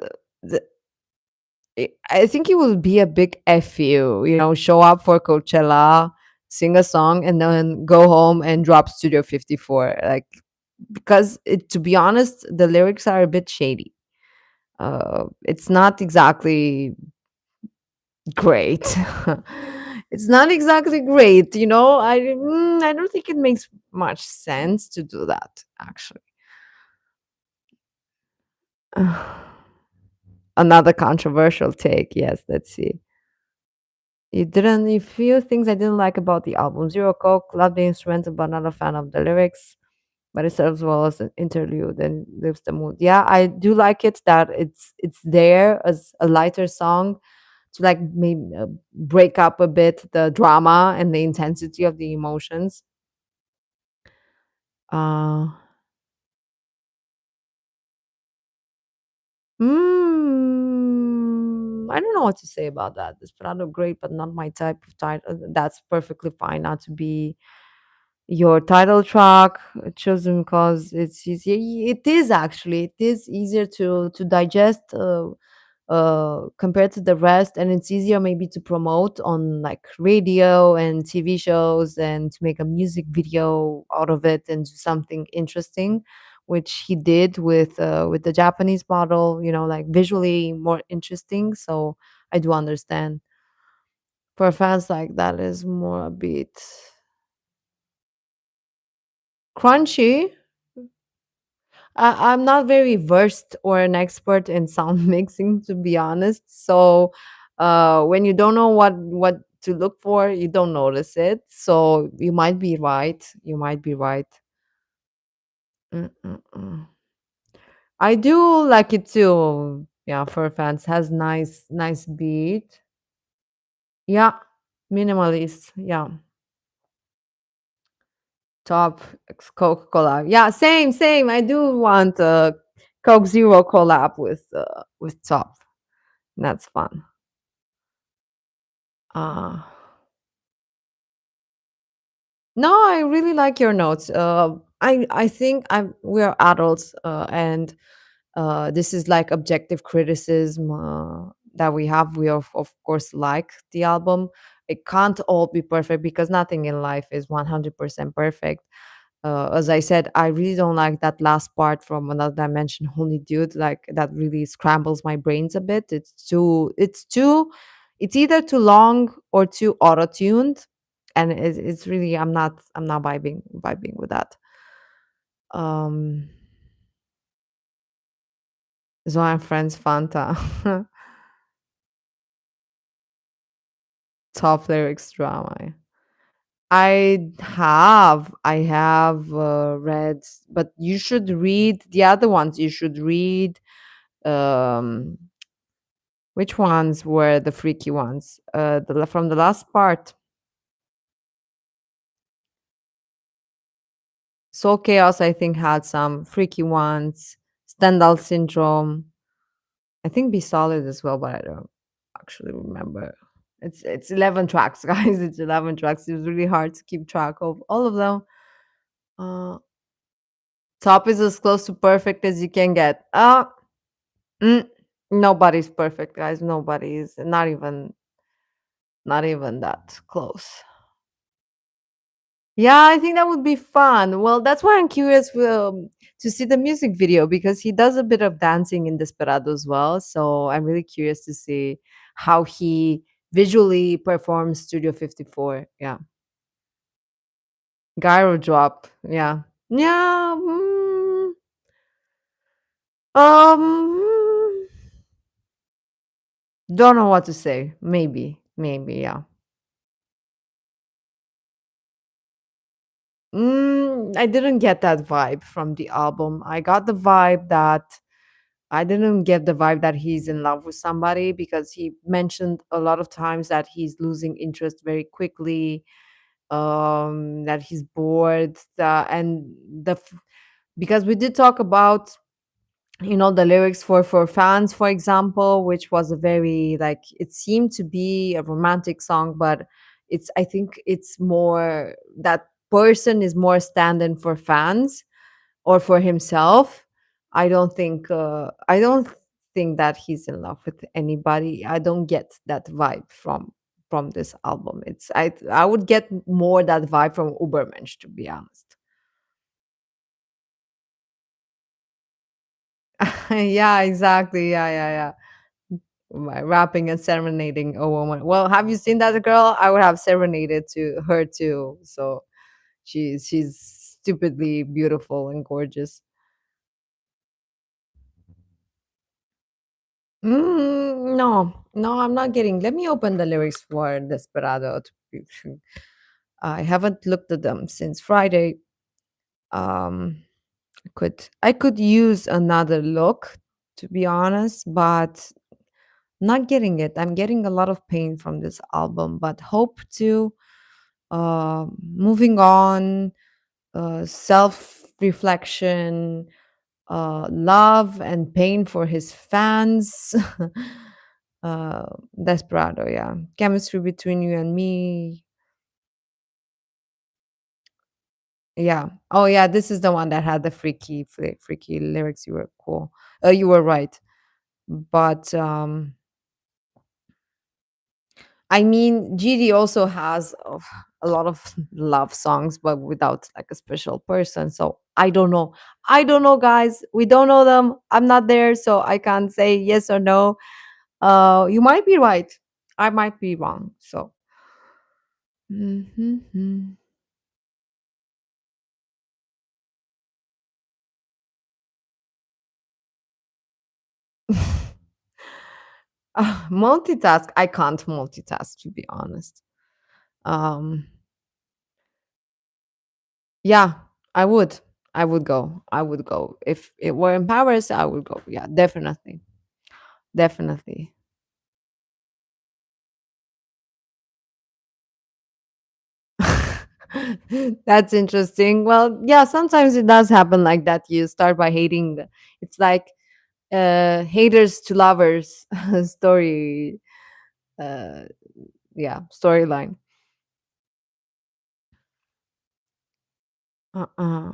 I think it will be a big fu. Show up for Coachella, sing a song, and then go home and drop Studio 54. Like, because to be honest, the lyrics are a bit shady. It's not exactly great. It's not exactly great. I don't think it makes much sense to do that. Actually, another controversial take. Yes, let's see. You didn't. A few things I didn't like about the album: Zero Coke, love the instrumental, but not a fan of the lyrics. But it serves well as an interlude and lifts the mood. Yeah, I do like it that it's there as a lighter song to like maybe break up a bit the drama and the intensity of the emotions. Uh, I don't know what to say about that. Desperado, great, but not my type of title. That's perfectly fine not to be your title track, chosen because it's easy. It is actually. It is easier to digest. Compared to the rest, and it's easier maybe to promote on like radio and TV shows, and to make a music video out of it and do something interesting, which he did with the Japanese model, like visually more interesting. So I do understand for fans like that is more a bit crunchy. I'm not very versed or an expert in sound mixing, to be honest. So, when you don't know what to look for, you don't notice it. So you might be right. You might be right. Mm-mm-mm. I do like it too. Yeah, for fans has nice beat. Yeah, minimalist. Yeah, top Coke collab. Yeah, same. I do want a Coke Zero collab with Top. That's fun. Uh, no, I really like your notes. I think we're adults, and this is like objective criticism that we have. We of course like the album. It can't all be perfect because nothing in life is 100% perfect. As I said, I really don't like that last part from Another Dimension, Holy Dude. Like that really scrambles my brains a bit. It's either too long or too auto-tuned. And it's really I'm not vibing with that. Um Zoe and Friends Fanta. Top lyrics drama. I have read, but you should read the other ones. You should read um which ones were the freaky ones? From the last part. Soul Chaos, I think, had some freaky ones. Stendhal Syndrome. I think Be Solid as well, but I don't actually remember. It's 11 tracks, guys. It's 11 tracks. It's really hard to keep track of all of them. Uh, Top is as close to perfect as you can get. Mm, nobody's perfect, guys. Nobody is. Not even that close. Yeah, I think that would be fun. Well, that's why I'm curious to see the music video because he does a bit of dancing in Desperado as well. So I'm really curious to see how he visually performs Studio 54. Yeah. Gyro drop. Yeah. Yeah. Um, don't know what to say. Maybe. Maybe. Yeah. I didn't get that vibe from the album. I didn't get the vibe that he's in love with somebody because he mentioned a lot of times that he's losing interest very quickly, that he's bored, because we did talk about the lyrics for fans, for example, which was a very like it seemed to be a romantic song, but I think it's more that person is more standing for fans or for himself. I don't think that he's in love with anybody. I don't get that vibe from this album. I would get more that vibe from Ubermensch, to be honest. Yeah, exactly. Yeah, yeah, yeah. Rapping and serenading a woman. Well, have you seen that girl? I would have serenaded to her too. So she's stupidly beautiful and gorgeous. No, no, I'm not getting. Let me open the lyrics for Desperado. I haven't looked at them since Friday. Um, I could use another look, to be honest, but not getting it. I'm getting a lot of pain from this album, but hope to. Moving on, self reflection, love and pain for his fans. uh, Desperado, yeah. Chemistry between you and me. Yeah. Oh, yeah. This is the one that had the freaky lyrics. You were cool. You were right. But I mean, GD also has a lot of love songs, but without like a special person. So I don't know. I don't know, guys. We don't know them. I'm not there, so I can't say yes or no. You might be right. I might be wrong. So. Mhm. Multitask. I can't multitask, to be honest. Um, yeah, I would. I would go. I would go. If it were in Paris, I would go. Yeah, definitely. Definitely. That's interesting. Well, yeah, sometimes it does happen like that. You start by hating it's like haters to lovers story uh yeah, storyline. Uh-uh.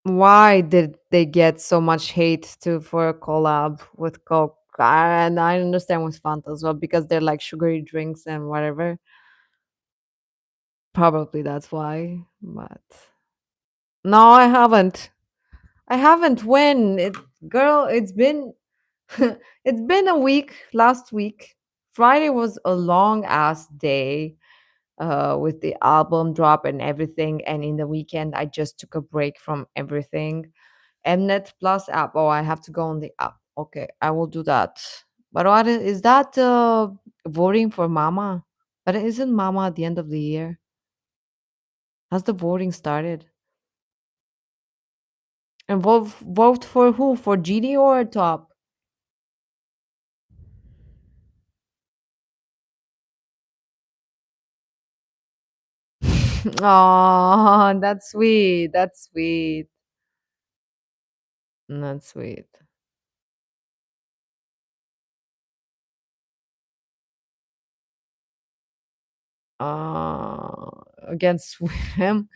Why did they get so much hate to for a collab with Coke? And I understand with Fanta as well because they're like sugary drinks and whatever. Probably that's why. But no, I haven't. I haven't. When it girl, it's been a week. Last week, Friday was a long ass day with the album drop and everything. And in the weekend, I just took a break from everything. Mnet Plus app. Oh, I have to go on the app. Okay, I will do that. But what is that? Voting for Mama? But isn't Mama at the end of the year? Has the voting started? And vote for who? For GD or Top? Oh, that's sweet. That's sweet. That's sweet. Against Swim,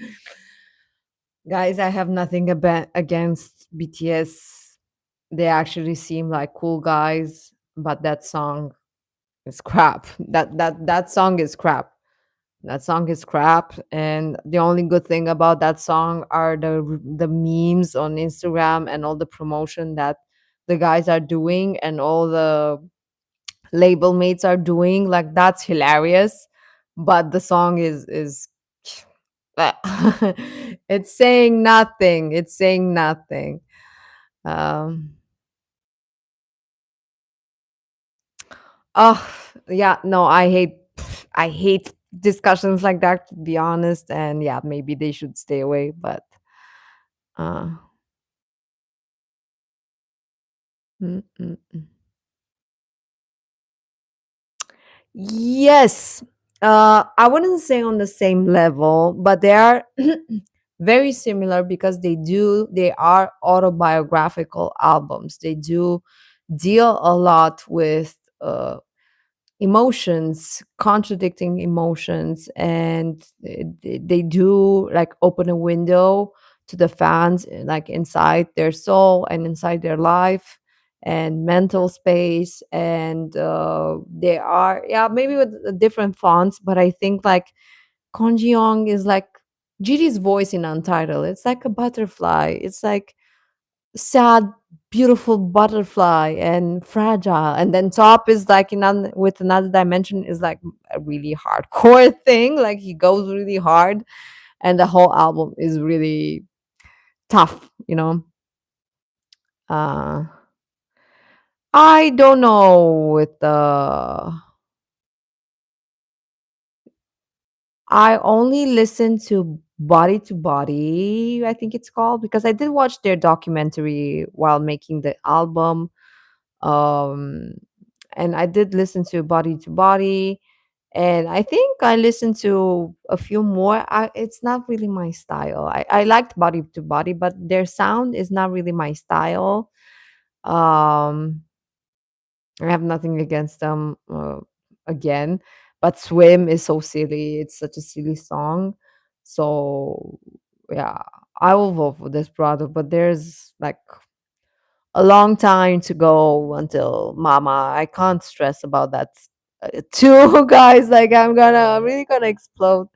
guys, I have nothing against BTS. They actually seem like cool guys, but that song is crap. That song is crap. That song is crap, and the only good thing about that song are the memes on Instagram and all the promotion that the guys are doing and all the label mates are doing. Like that's hilarious, but the song is it's saying nothing. It's saying nothing. Um, oh yeah, no, I hate discussions like that, to be honest. And yeah, maybe they should stay away. But uh, mm, mm, mm. Yes, I wouldn't say on the same level, but they are very similar because they are autobiographical albums. They do deal a lot with emotions, contradicting emotions, and they do like open a window to the fans, like inside their soul and inside their life and mental space. And they are, yeah, maybe with different fonts, but I think like Kon Ji-young is like Gigi's voice in Untitled. It's like a butterfly. It's like sad, beautiful butterfly and fragile. And then Top is like with another dimension is like a really hardcore thing. Like he goes really hard, and the whole album is really tough. Uh, I don't know with the. I only listen to Body to Body, I think it's called, because I did watch their documentary while making the album. Um, and I did listen to Body to Body, and I think I listened to a few more. It's not really my style. I liked Body to Body, but their sound is not really my style. Um, I have nothing against them again, but Swim is so silly. It's such a silly song. So yeah, I will vote for this product, but there's like a long time to go until Mama. I can't stress about that too, guys. Like I'm really gonna explode.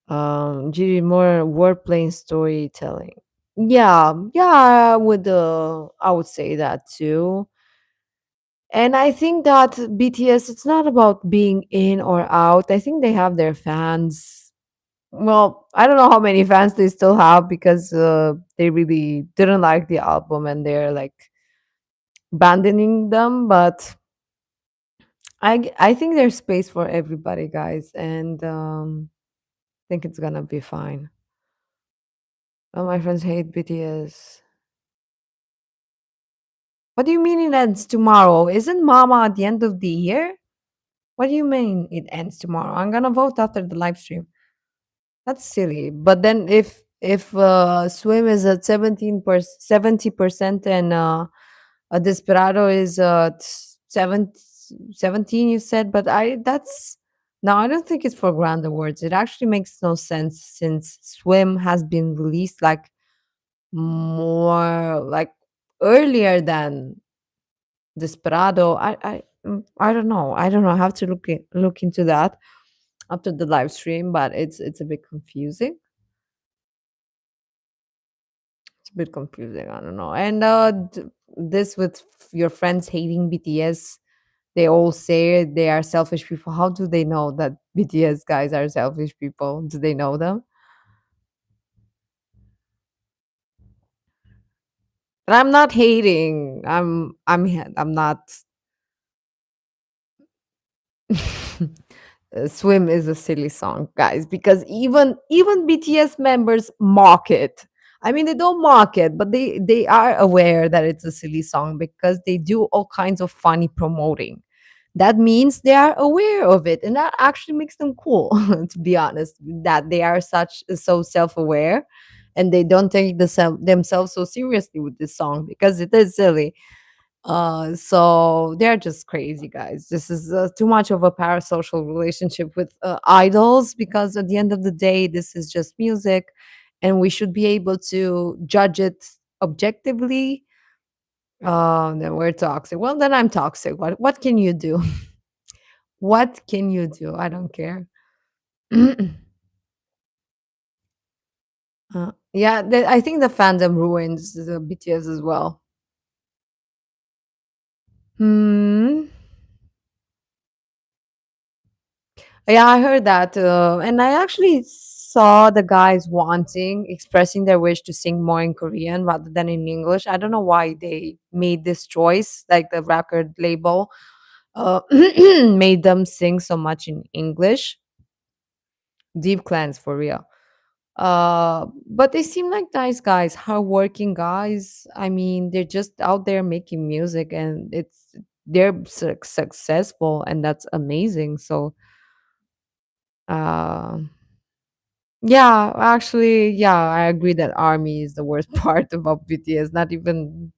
Gigi, more wordplay and storytelling. Yeah, yeah, I would say that too. And I think that BTS, it's not about being in or out. I think they have their fans. Well, I don't know how many fans they still have because they really didn't like the album and they're like abandoning them. But I think there's space for everybody, guys, and I think it's gonna be fine. Oh, my friends hate BTS. What do you mean it ends tomorrow? Isn't Mama at the end of the year? What do you mean it ends tomorrow? I'm gonna vote after the live stream. That's silly. But then if Swim is at 70% and a Desperado is at 17, you said, but I that's no, I don't think it's for Grand Awards. It actually makes no sense since Swim has been released like more like earlier than Desperado. I don't know. I don't know. I have to look into that after the live stream, but it's a bit confusing. It's a bit confusing. I don't know. And this with your friends hating BTS, they all say they are selfish people. How do they know that BTS guys are selfish people? Do they know them? And I'm not hating. I'm not. Swim is a silly song, guys, because even BTS members mock it. I mean, they don't mock it, but they are aware that it's a silly song because they do all kinds of funny promoting. That means they are aware of it, and that actually makes them cool. To be honest, that they are so self-aware, and they don't take themselves so seriously with this song because it is silly. So they're just crazy guys. This is too much of a parasocial relationship with idols, because at the end of the day, this is just music, and we should be able to judge it objectively. Then we're toxic. Well, then I'm toxic. What can you do? What can you do? I don't care. Yeah, I think the fandom ruins the BTS as well. Hmm. Yeah, I heard that, and I actually saw the guys expressing their wish to sing more in Korean rather than in English. I don't know why they made this choice, like the record label made them sing so much in English. Deep Clans for real. But they seem like nice guys, hardworking guys. I mean, they're just out there making music, and they're successful, and that's amazing. So, uh, yeah, actually, yeah, I agree that Army is the worst part about BTS. Not even,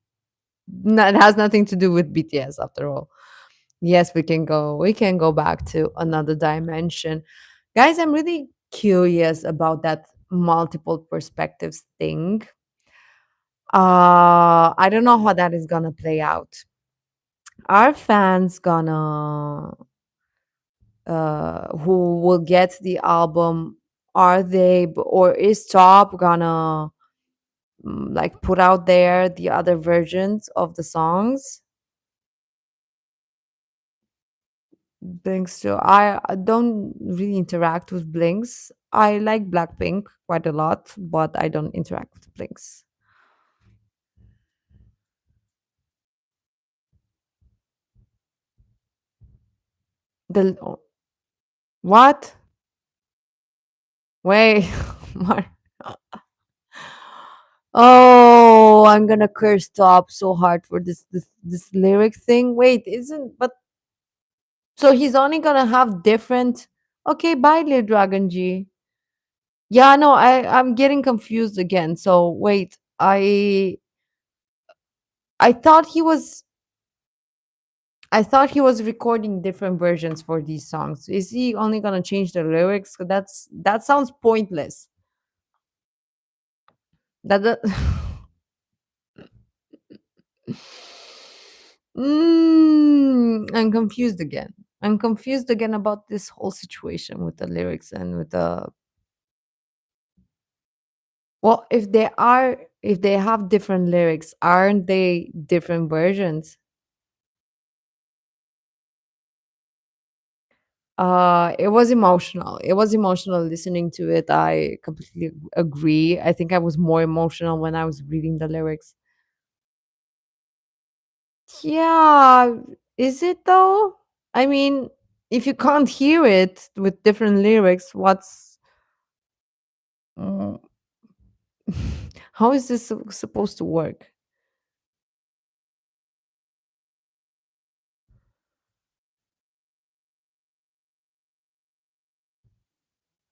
it has nothing to do with BTS after all. Yes, we can go back to another dimension. Guys, I'm really curious about that multiple perspectives thing. I don't know how that is gonna play out. Are fans gonna who will get the album, are or is Top gonna like put out there the other versions of the songs? Blinks too. I don't really interact with Blinks. I like Blackpink quite a lot, but I don't interact with Blinks. The what? Wait, Mar- oh, I'm gonna curse Top so hard for this lyric thing. Wait, isn't but so he's only gonna have different. Okay, bye, Lil Dragon G. Yeah, no, I'm getting confused again. So wait, I thought he was recording different versions for these songs. Is he only gonna change the lyrics? 'Cause that sounds pointless. That I'm confused again. I'm confused again about this whole situation with the lyrics and with the well, if they have different lyrics, aren't they different versions? It was emotional. It was emotional listening to it. I completely agree. I think I was more emotional when I was reading the lyrics. Yeah, is it though? I mean, if you can't hear it with different lyrics, mm, how is this supposed to work?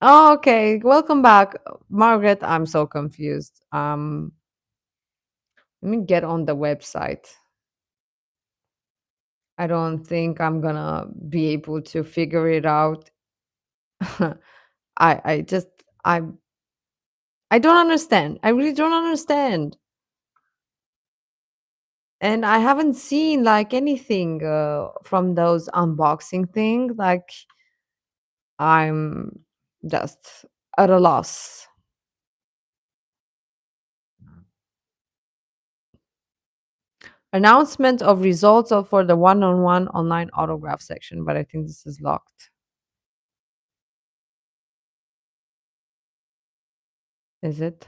Oh, okay. Welcome back, Margaret. I'm so confused. Let me get on the website. I don't think I'm gonna be able to figure it out. I just I don't understand. I really don't understand. And I haven't seen like anything from those unboxing thing. Like I'm just at a loss. Announcement of results for the one-on-one online autograph section, but I think this is locked. Is it?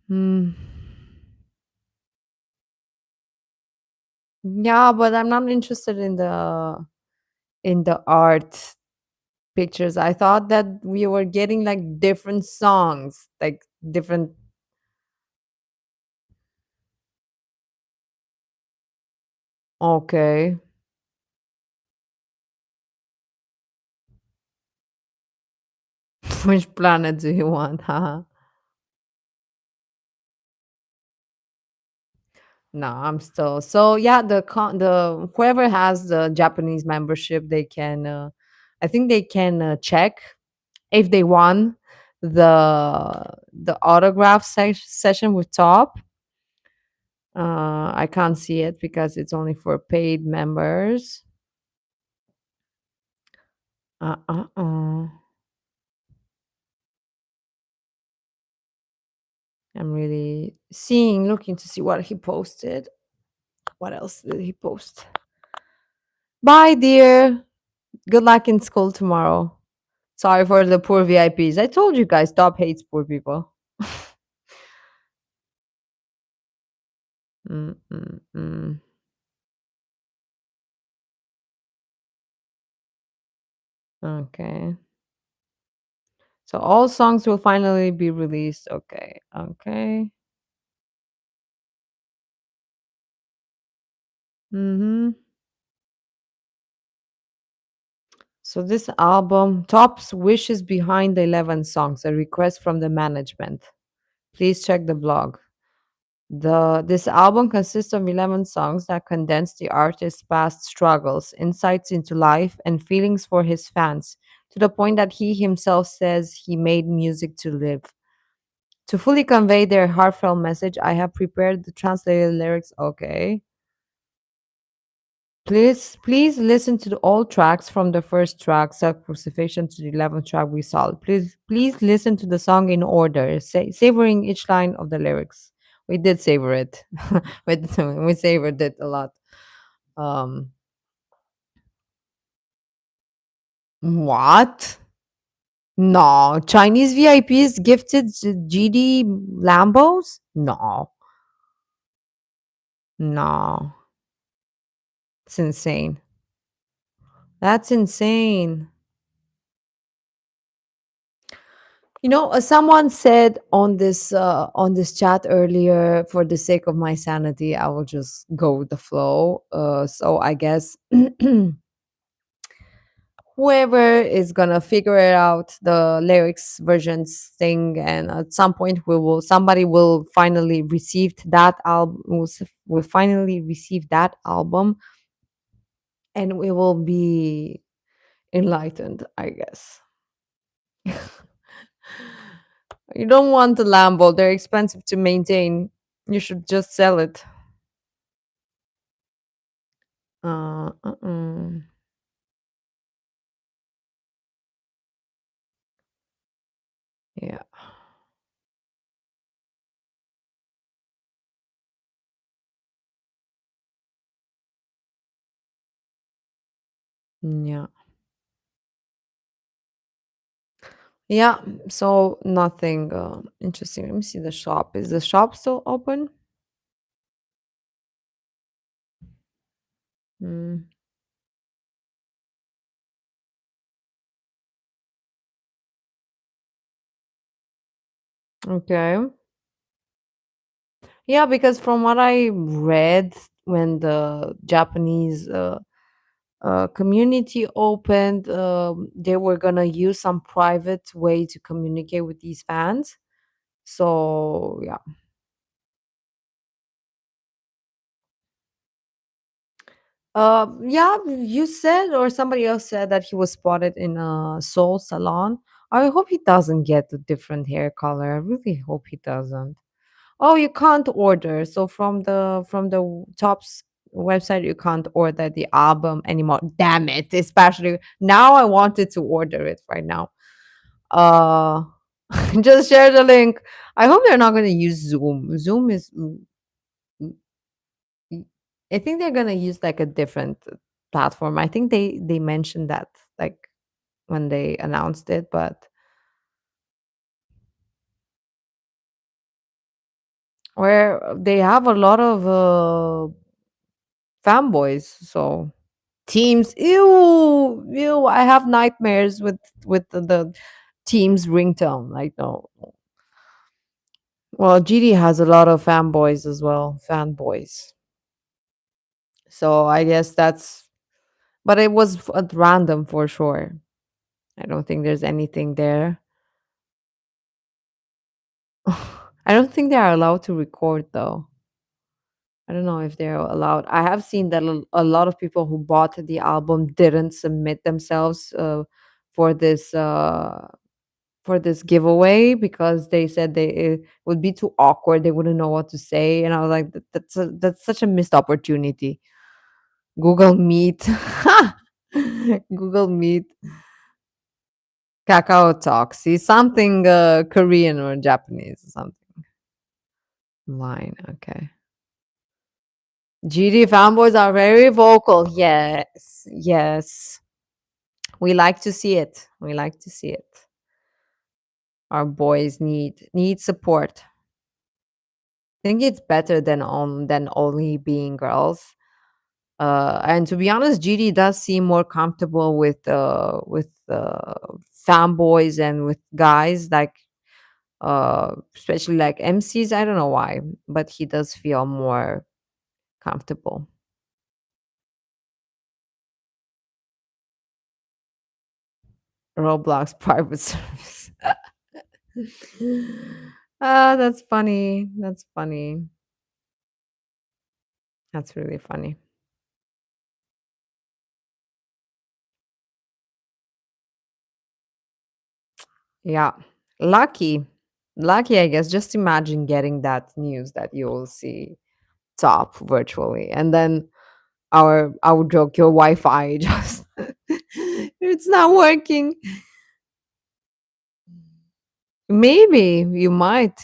Hmm. Yeah, but I'm not interested in the art pictures. I thought that we were getting like different songs, like different. Okay. Which planet do you want? Haha. No, I'm still so yeah. The whoever has the Japanese membership, they can. I think they can check if they won the autograph session with Top. I can't see it because it's only for paid members. Uh uh uh. I'm really looking to see what he posted. What else did he post? Bye, dear. Good luck in school tomorrow. Sorry for the poor VIPs. I told you guys, Top hates poor people. Mm, mm, mm. Okay. So all songs will finally be released. Okay. Okay. Mm-hmm. So this album, Top's wishes behind the 11 songs, a request from the management. Please check the blog. This album consists of 11 songs that condense the artist's past struggles, insights into life, and feelings for his fans, to the point that he himself says he made music to live. To fully convey their heartfelt message, I have prepared the translated lyrics. Okay. Please listen to all tracks from the first track, Self Crucifixion, to the 11th track, Resolve. Please listen to the song in order, savoring each line of the lyrics. We did savor it. We savored it a lot. Um, what? No, Chinese VIPs gifted GD Lambos? No, no, it's insane. That's insane. Someone said on this chat earlier, for the sake of my sanity, I will just go with the flow. So I guess whoever is gonna figure it out, the lyrics versions thing, and at some point somebody will finally receive that album. Will finally receive that album, and we will be enlightened, I guess. You don't want the Lambo; they're expensive to maintain. You should just sell it. Uh-uh. Yeah. Yeah. Yeah. So nothing interesting. Let me see the shop. Is the shop still open? Mm, okay. Yeah, because from what I read, when the Japanese community opened, they were gonna use some private way to communicate with these fans. So yeah. Yeah, you said, or somebody else said that he was spotted in a Seoul salon. I hope he doesn't get a different hair color. I really hope he doesn't. Oh, you can't order. So from the Top's website, you can't order the album anymore. Damn it! Especially now, I wanted to order it right now. Uh, just share the link. I hope they're not going to use Zoom. Zoom is Y I think they're gonna use, like, a different platform. I think they mentioned that, like, when they announced it, but where they have a lot of, fanboys, so Teams, ew, ew, I have nightmares with the Teams ringtone, like, no. Well, GD has a lot of fanboys as well, fanboys. So I guess that's but it was at random for sure. I don't think there's anything there. I don't think they are allowed to record though. I don't know if they're allowed. I have seen that a lot of people who bought the album didn't submit themselves for this uh, for this giveaway because they said it would be too awkward. They wouldn't know what to say, and I was like, That's such a missed opportunity." Google Meet, Google Meet, Kakao Talk. See something Korean or Japanese, something line. Okay. GD fanboys are very vocal. Yes, yes. We like to see it. We like to see it. Our boys need support. I think it's better than only being girls. And to be honest, GD does seem more comfortable with fanboys and with guys like especially like MCs. I don't know why, but he does feel more comfortable. Roblox private service. Ah, that's funny. That's funny. That's really funny. Yeah. Lucky. Lucky, I guess. Just imagine getting that news that you will see top virtually. And then our joke, your Wi-Fi just it's not working. Maybe you might.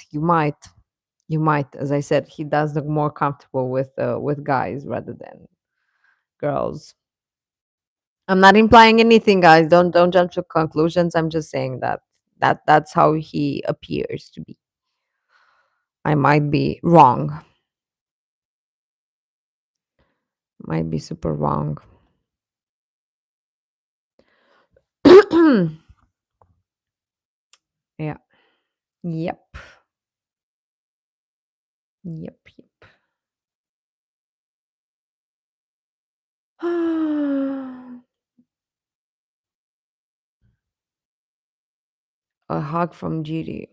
As I said, he does look more comfortable with guys rather than girls. I'm not implying anything, guys. Don't jump to conclusions. I'm just saying that's how he appears to be. I might be wrong. Might be super wrong. Yeah. Yep. Yep. Yep. A hug from GD.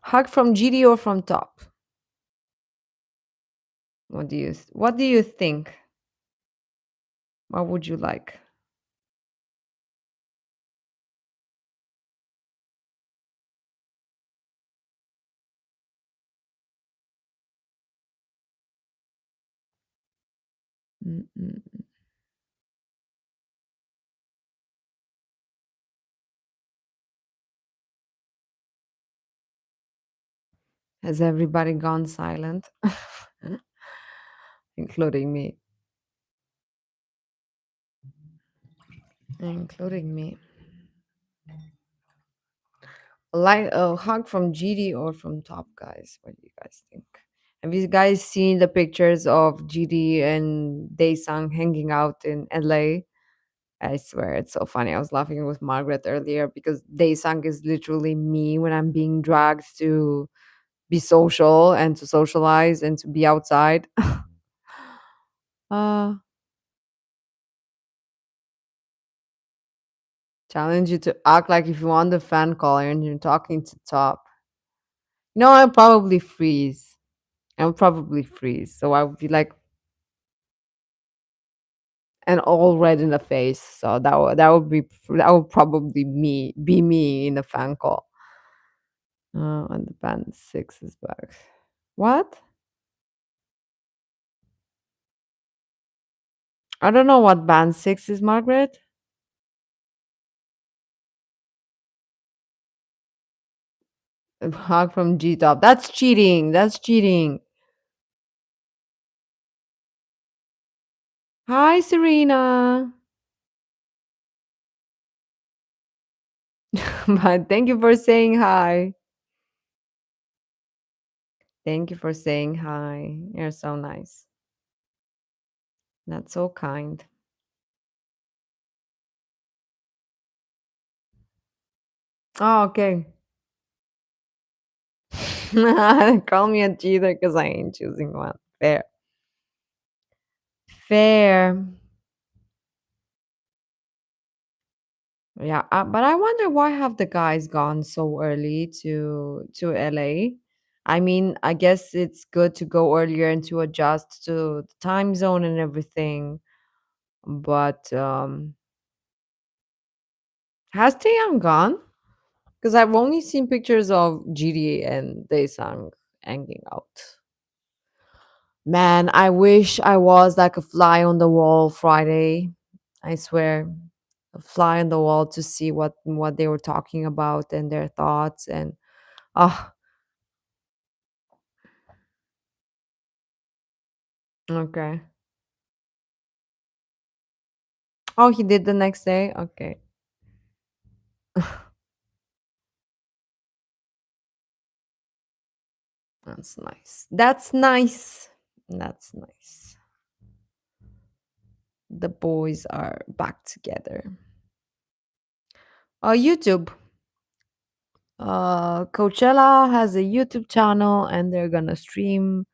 Hug from GD or from top? What do you think? What would you like? Mm-mm. Has everybody gone silent? Including me. Including me. Like a hug from GD or from top, guys. What do you guys think? Have you guys seen the pictures of GD and Daesung hanging out in LA? I swear it's so funny. I was laughing with Margaret earlier because Daesung is literally me when I'm being dragged to be social and to socialize and to be outside. uh Challenge you to act like if you want the fan caller and you're talking to top. No, I'll probably freeze. I'll probably freeze. So I would be like, and all red in the face. So that would probably be me in the fan call. And the band six is back. What? I don't know what band six is, Margaret. Hug from G top. That's cheating. That's cheating. Hi, Serena. But thank you for saying hi. Thank you for saying hi. You're so nice. That's so kind. Oh, okay. Call me a cheater because I ain't choosing one. Fair. Fair. Yeah, but I wonder why have the guys gone so early to LA? I mean, I guess it's good to go earlier and to adjust to the time zone and everything. But has Taeyang gone? Because I've only seen pictures of GD and Daesung hanging out. Man, I wish I was like a fly on the wall Friday. I swear, a fly on the wall to see what they were talking about and their thoughts and oh, okay. Oh, he did the next day. Okay, that's nice. That's nice. That's nice. The boys are back together. YouTube. Coachella has a YouTube channel and they're gonna stream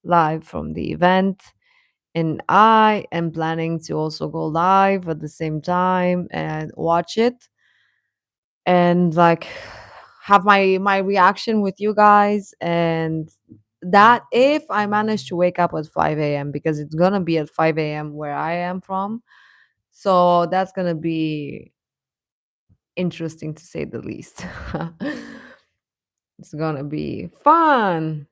live from the event. And I am planning to also go live at the same time and watch it and like have my reaction with you guys. And that if I manage to wake up at 5 a.m. because it's gonna be at 5 a.m. where I am from. So that's gonna be interesting to say the least. It's gonna be fun.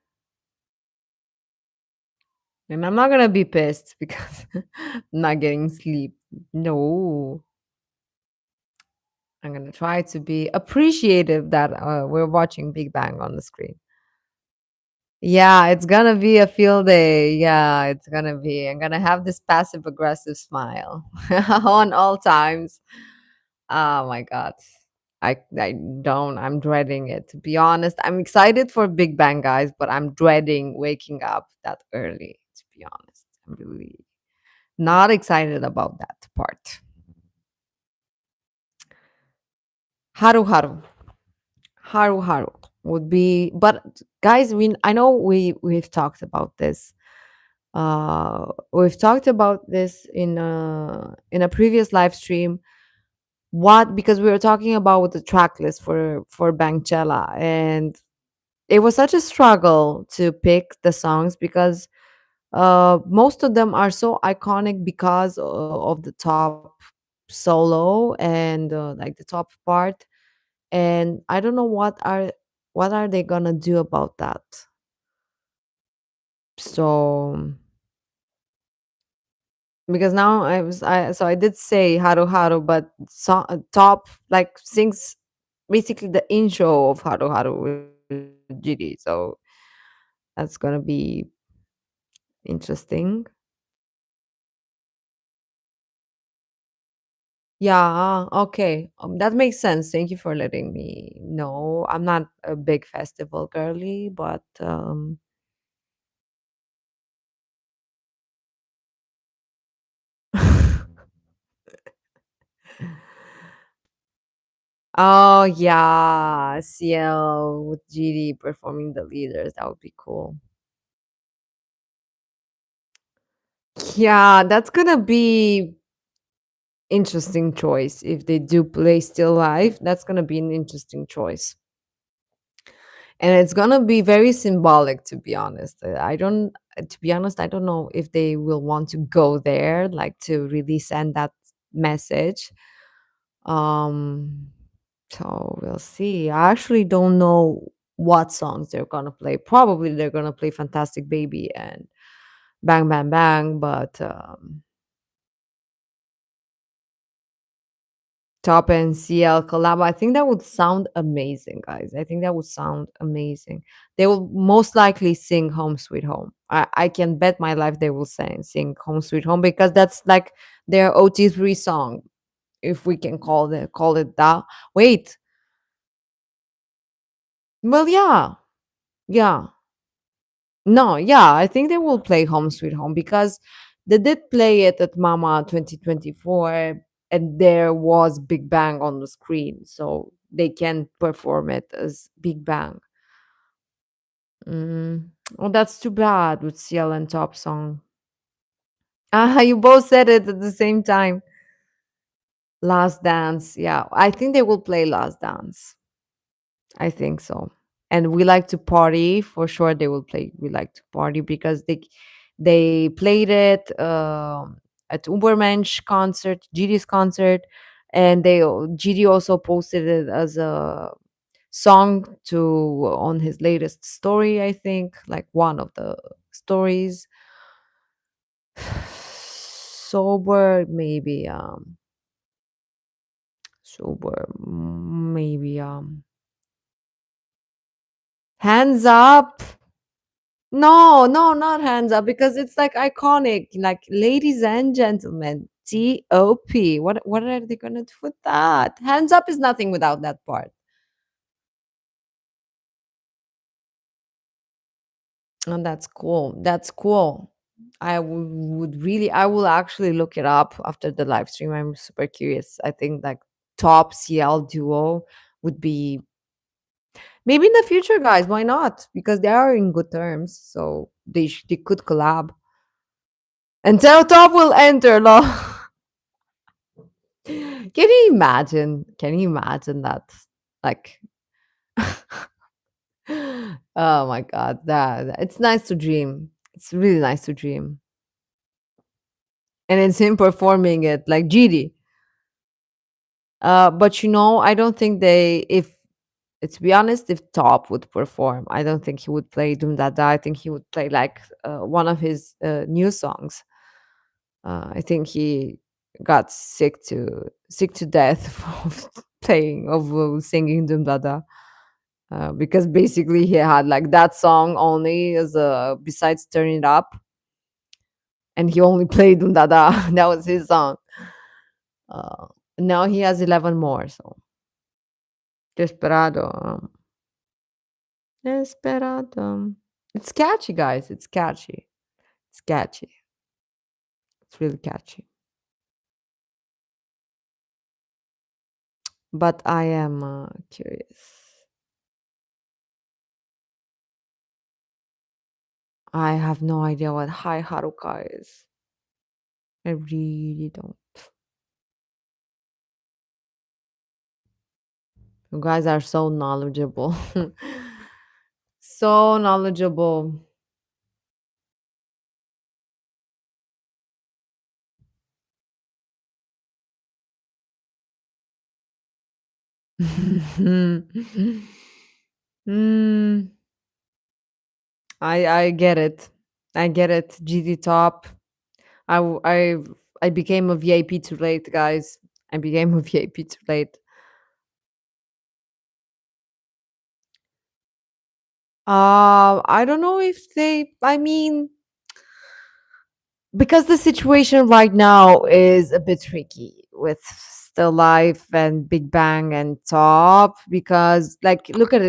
And I'm not gonna be pissed because I'm not getting sleep. No. I'm gonna try to be appreciative that we're watching Big Bang on the screen. Yeah, it's gonna be a field day. Yeah, it's gonna be. I'm gonna have this passive aggressive smile on all times. Oh my god. I don't. I'm dreading it. To be honest, I'm excited for Big Bang, guys, but I'm dreading waking up that early. To be honest, I'm really not excited about that part. Haru Haru. Haru Haru would be, but guys, I know we've talked about this. We've talked about this in a previous live stream. What because we were talking about the track list for Bangchela, and it was such a struggle to pick the songs because most of them are so iconic because of the top solo and like the top part, and I don't know what are they gonna do about that. So because now I did say Haru Haru, but top like sings basically the intro of Haru Haru with GD. So that's gonna be interesting. Yeah, okay. That makes sense. Thank you for letting me know. I'm not a big festival girly, but oh yeah, CL with GD performing the leaders. That would be cool. Yeah, that's gonna be interesting choice. If they do play Still Life, that's gonna be an interesting choice. And it's gonna be very symbolic, to be honest. I don't to be honest, I don't know if they will want to go there, like to really send that message. Um so we'll see. I actually don't know what songs they're gonna play. Probably they're gonna play Fantastic Baby and Bang Bang Bang, but Top and CL collab. I think that would sound amazing, guys. I think that would sound amazing. They will most likely sing Home Sweet Home. I can bet my life they will sing Home Sweet Home because that's like their OT3 song, if we can call it that. Wait. Well, yeah. Yeah. No, yeah, I think they will play Home Sweet Home because they did play it at Mama 2024 and there was Big Bang on the screen. So they can perform it as Big Bang. Mm. Oh, that's too bad with CL and Top song. Ah, you both said it at the same time. Last Dance. Yeah, I think they will play Last Dance. I think so. and We Like to Party, for sure they will play We Like to Party, because they played it at Ubermensch concert, GD's concert, and GD also posted it as a song to on his latest story, I think, like one of the stories. Sober, maybe maybe Hands Up. No, no, not Hands Up, because it's like iconic. Like, ladies and gentlemen, T.O.P. What are they gonna do with that? Hands Up is nothing without that part. And that's cool. That's cool. I will actually look it up after the live stream. I'm super curious. I think like top CL duo would be maybe in the future, guys. Why not? Because they are in good terms, so they could collab. And Top will enter. Can you imagine? Can you imagine that? Like, oh my god, it's nice to dream. It's really nice to dream, and it's him performing it like GD. But I don't think they. If To be honest, if Top would perform, I don't think he would play Doom Dada. I think he would play like one of his new songs. I think he got sick to death of playing of singing Doom Dada. Because basically he had like that song only as a besides Turn It Up, and he only played Doom Dada. That was his song. Uh, Now he has 11 more. So Desperado. Desperado. It's catchy, guys. It's catchy. It's catchy. It's really catchy. But I am curious. I have no idea what Hi Haruka is. I really don't. You guys are so knowledgeable. So knowledgeable. Mm, I get it. I get it. GD Top. I w- I became a VIP too late, guys. I became a VIP too late. I don't know if they. I mean, because the situation right now is a bit tricky with Still Life and Big Bang and Top. Because, like, look at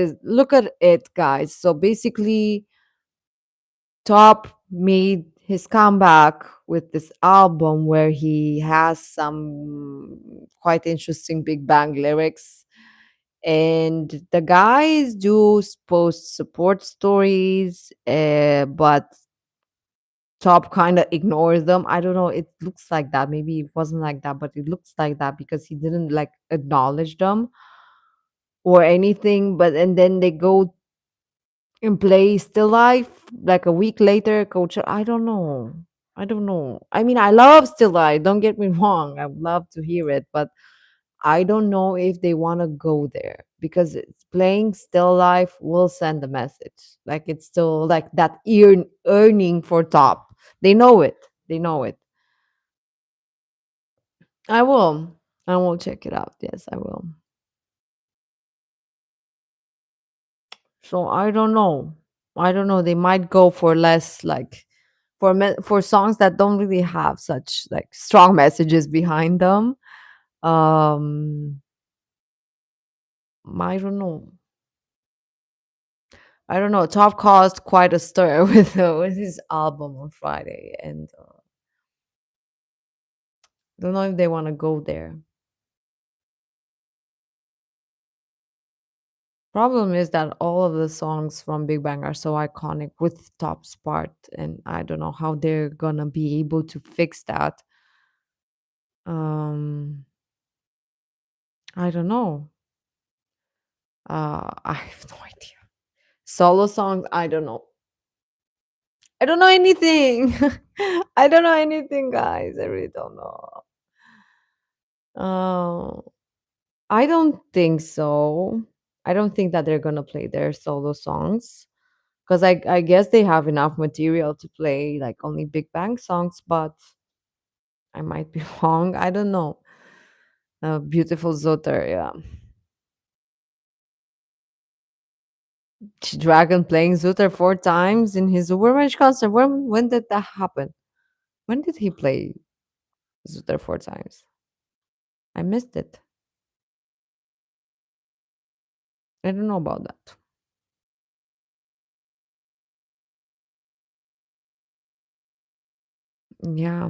it, guys. So basically, Top made his comeback with this album where he has some quite interesting Big Bang lyrics. And the guys do post support stories, but Top kind of ignores them. I don't know. It looks like that. Maybe it wasn't like that, but it looks like that because he didn't like acknowledge them or anything. But and then they go and play Still Life like a week later. Coach, I don't know. I don't know. I mean, I love Still Life. Don't get me wrong. I would love to hear it, but I don't know if they want to go there because it's playing Still Life will send a message. Like it's still like that earning for Top. They know it. They know it. I will. I will check it out. Yes, I will. So I don't know. I don't know. They might go for less like for songs that don't really have such like strong messages behind them. Um I don't know. I don't know. Top caused quite a stir with his album on Friday, and don't know if they want to go there. Problem is that all of the songs from Big Bang are so iconic with Top's part, and I don't know how they're gonna be able to fix that. Um, I don't know. I have no idea. Solo songs, I don't know. I don't know anything. I don't know anything, guys. I really don't know. Oh, I don't think so. I don't think that they're gonna play their solo songs because I guess they have enough material to play like only Big Bang songs, but I might be wrong. I don't know. Beautiful Zoter, yeah. Dragon playing Zoter 4 times in his Overmatch concert. When did that happen? When did he play Zoter 4 times? I missed it. I don't know about that. Yeah.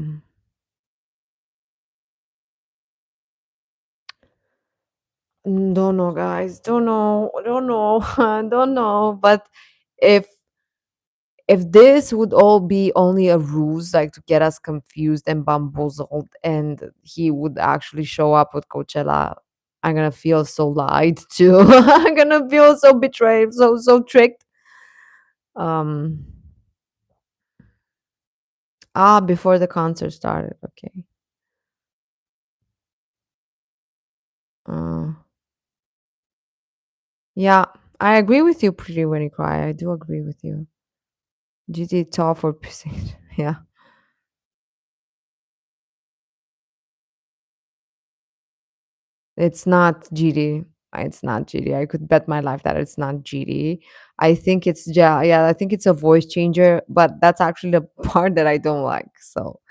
Don't know, guys. Don't know. Don't know. Don't know. But if if this would all be only a ruse, like to get us confused and bamboozled, and he would actually show up with Coachella, I'm gonna feel so lied to. I'm gonna feel so betrayed, so tricked. Um. Before the concert started. Okay. Uh. Yeah, I agree with you. Pretty when you cry. I do agree with you. GT tall for percent. Yeah. It's not GD. It's not GD. I could bet my life that it's not GD. I think it's yeah, I think it's a voice changer, but that's actually the part that I don't like. So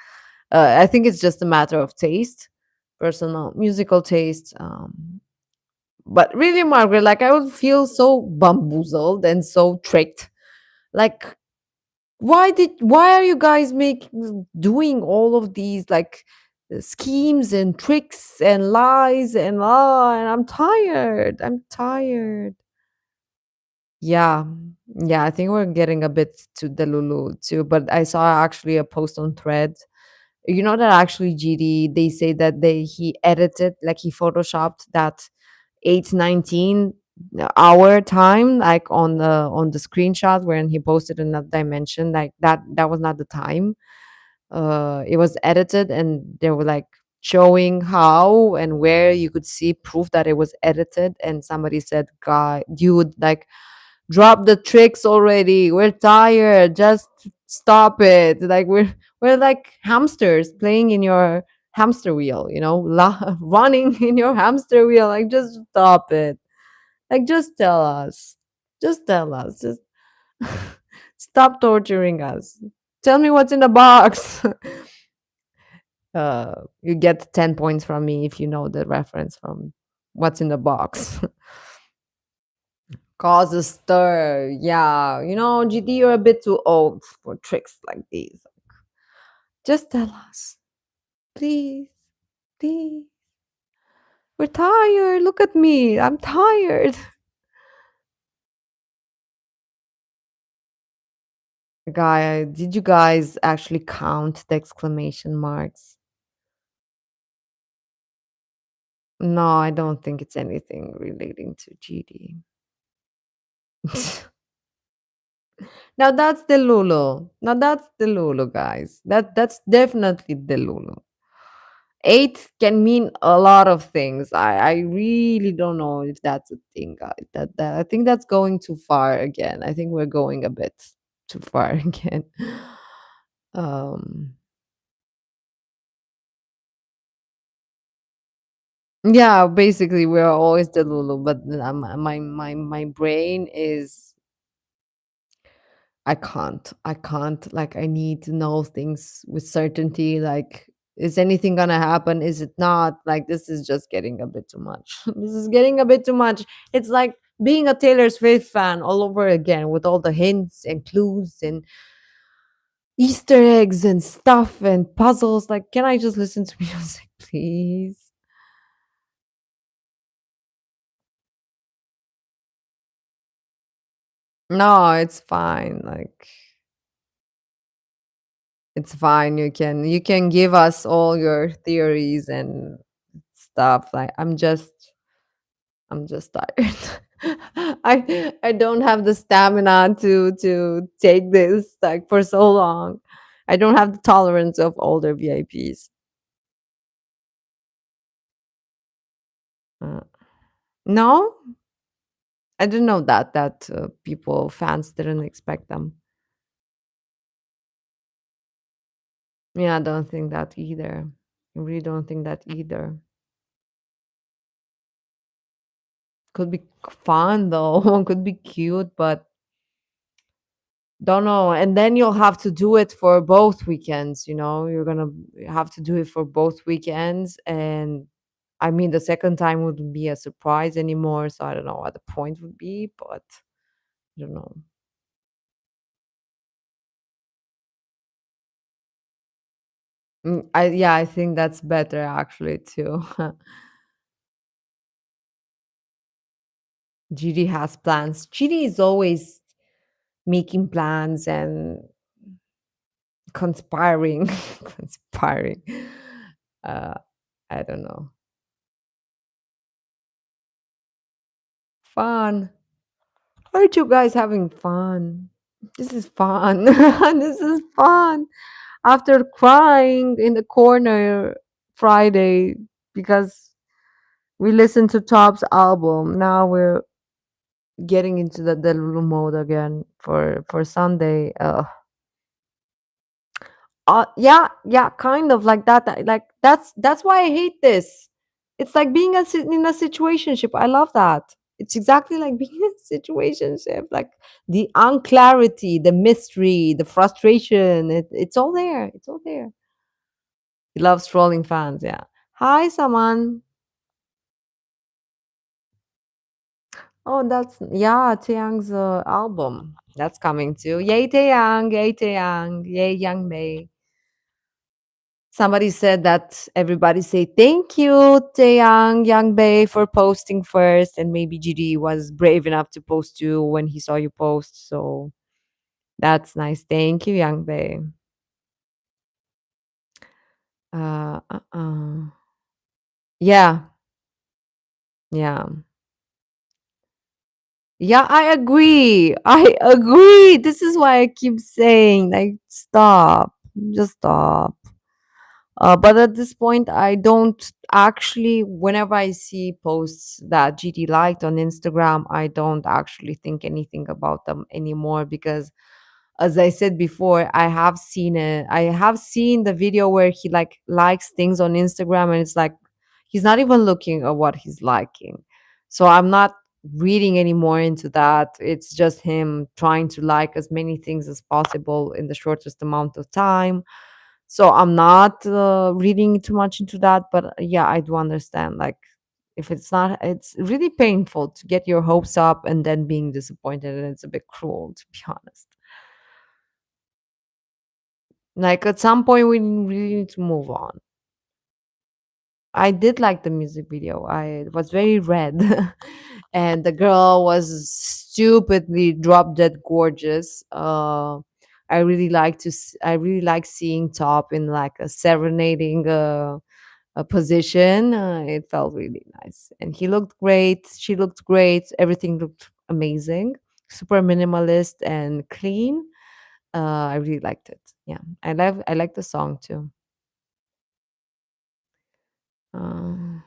I think it's just a matter of taste, personal musical taste. But really, Margaret, like I would feel so bamboozled and so tricked. Like why are you guys making doing all of these like schemes and tricks and lies and I'm tired. I'm tired. Yeah. Yeah, I think we're getting a bit to Delulu too, but I saw actually a post on Threads. You know that actually GD they say that he edited like he photoshopped that 8:19 hour time like on the screenshot when he posted in that dimension like that was not the time. It was edited and they were like showing how and where you could see proof that it was edited, and somebody said, "God, dude, like drop the tricks already. We're tired. Just stop it. Like we're like hamsters playing in your hamster wheel, running in your hamster wheel. Like just stop it. Like just tell us. Just tell us. Just stop torturing us. Tell me what's in the box." You get 10 points from me if you know the reference from what's in the box. Cause a stir. Yeah. GD, you're a bit too old for tricks like these. Just tell us. Please. Please. We're tired. Look at me. I'm tired. Guy, did you guys actually count the exclamation marks? No, I don't think it's anything relating to GD. Now that's the Lulu. Now that's the Lulu, guys. That's definitely the Lulu. Eight can mean a lot of things. I really don't know if that's a thing, guys. That I think that's going too far again. I think we're going a bit too far again. Um, yeah, basically we're always the Lulu, but my brain is I can't. Like, I need to know things with certainty. Like, is anything gonna happen? Is it not? Like, this is just getting a bit too much. This is getting a bit too much. It's like being a Taylor Swift fan all over again with all the hints and clues and Easter eggs and stuff and puzzles. Like, can I just listen to music, please? No, it's fine. Like, it's fine. You can give us all your theories and stuff. Like, I'm just tired. I don't have the stamina to take this like for so long. I don't have the tolerance of older VIPs. Uh, no, I didn't know that people fans didn't expect them. Yeah, I don't think that either. I really don't think that either. Could be fun though. Could be cute, but don't know. And then you'll have to do it for both weekends, you know? You're gonna have to do it for both weekends. And I mean, the second time wouldn't be a surprise anymore. So I don't know what the point would be, but I don't know. Yeah, I think that's better actually too. GD has plans. GD is always making plans and conspiring, conspiring. Uh, I don't know. Fun. Aren't you guys having fun? This is fun. This is fun. After crying in the corner Friday because we listened to Top's album, now we're getting into the Delulu mode again for Sunday. Yeah, yeah, kind of like that. Like that's why I hate this. It's like being in a situationship. I love that. It's exactly like being in a situationship. Like the unclarity, the mystery, the frustration. It's all there. It's all there. He loves trolling fans. Yeah. Hi, someone. Oh, that's yeah, Taeyang's album. That's coming too. Yay, Taeyang! Yay, Taeyang! Yay, Young May. Somebody said that everybody say thank you, Taeyang, Young Bae, for posting first, and maybe GD was brave enough to post you when he saw you post. So that's nice. Thank you, Young Bae. Uh. Yeah, yeah, yeah. I agree. I agree. This is why I keep saying, like, stop, just stop. But at this point, I don't actually, whenever I see posts that GT liked on Instagram, I don't actually think anything about them anymore because, as I said before, I have seen it. I have seen the video where he like likes things on Instagram and it's like he's not even looking at what he's liking. So I'm not reading any more into that. It's just him trying to like as many things as possible in the shortest amount of time, so I'm not reading too much into that, but yeah, I do understand. Like, if it's not, it's really painful to get your hopes up and then being disappointed, and it's a bit cruel, to be honest. Like, at some point, we really need to move on. I did like the music video. It was very red, and the girl was stupidly drop dead gorgeous. I really like seeing Top in like a serenading a position. It felt really nice, and he looked great. She looked great. Everything looked amazing, super minimalist and clean. I really liked it. Yeah, I like the song too. Uh,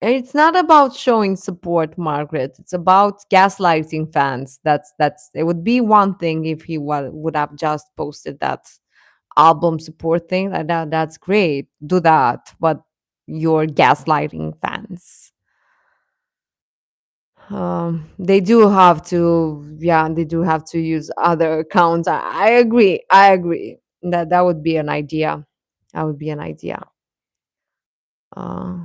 it's not about showing support, Margaret. It's about gaslighting fans. That's it would be one thing if he would have just posted that album support thing. That's great. Do that, but you're gaslighting fans. They do have to, yeah, they do have to use other accounts. I agree. I agree. That would be an idea. That would be an idea. Uh,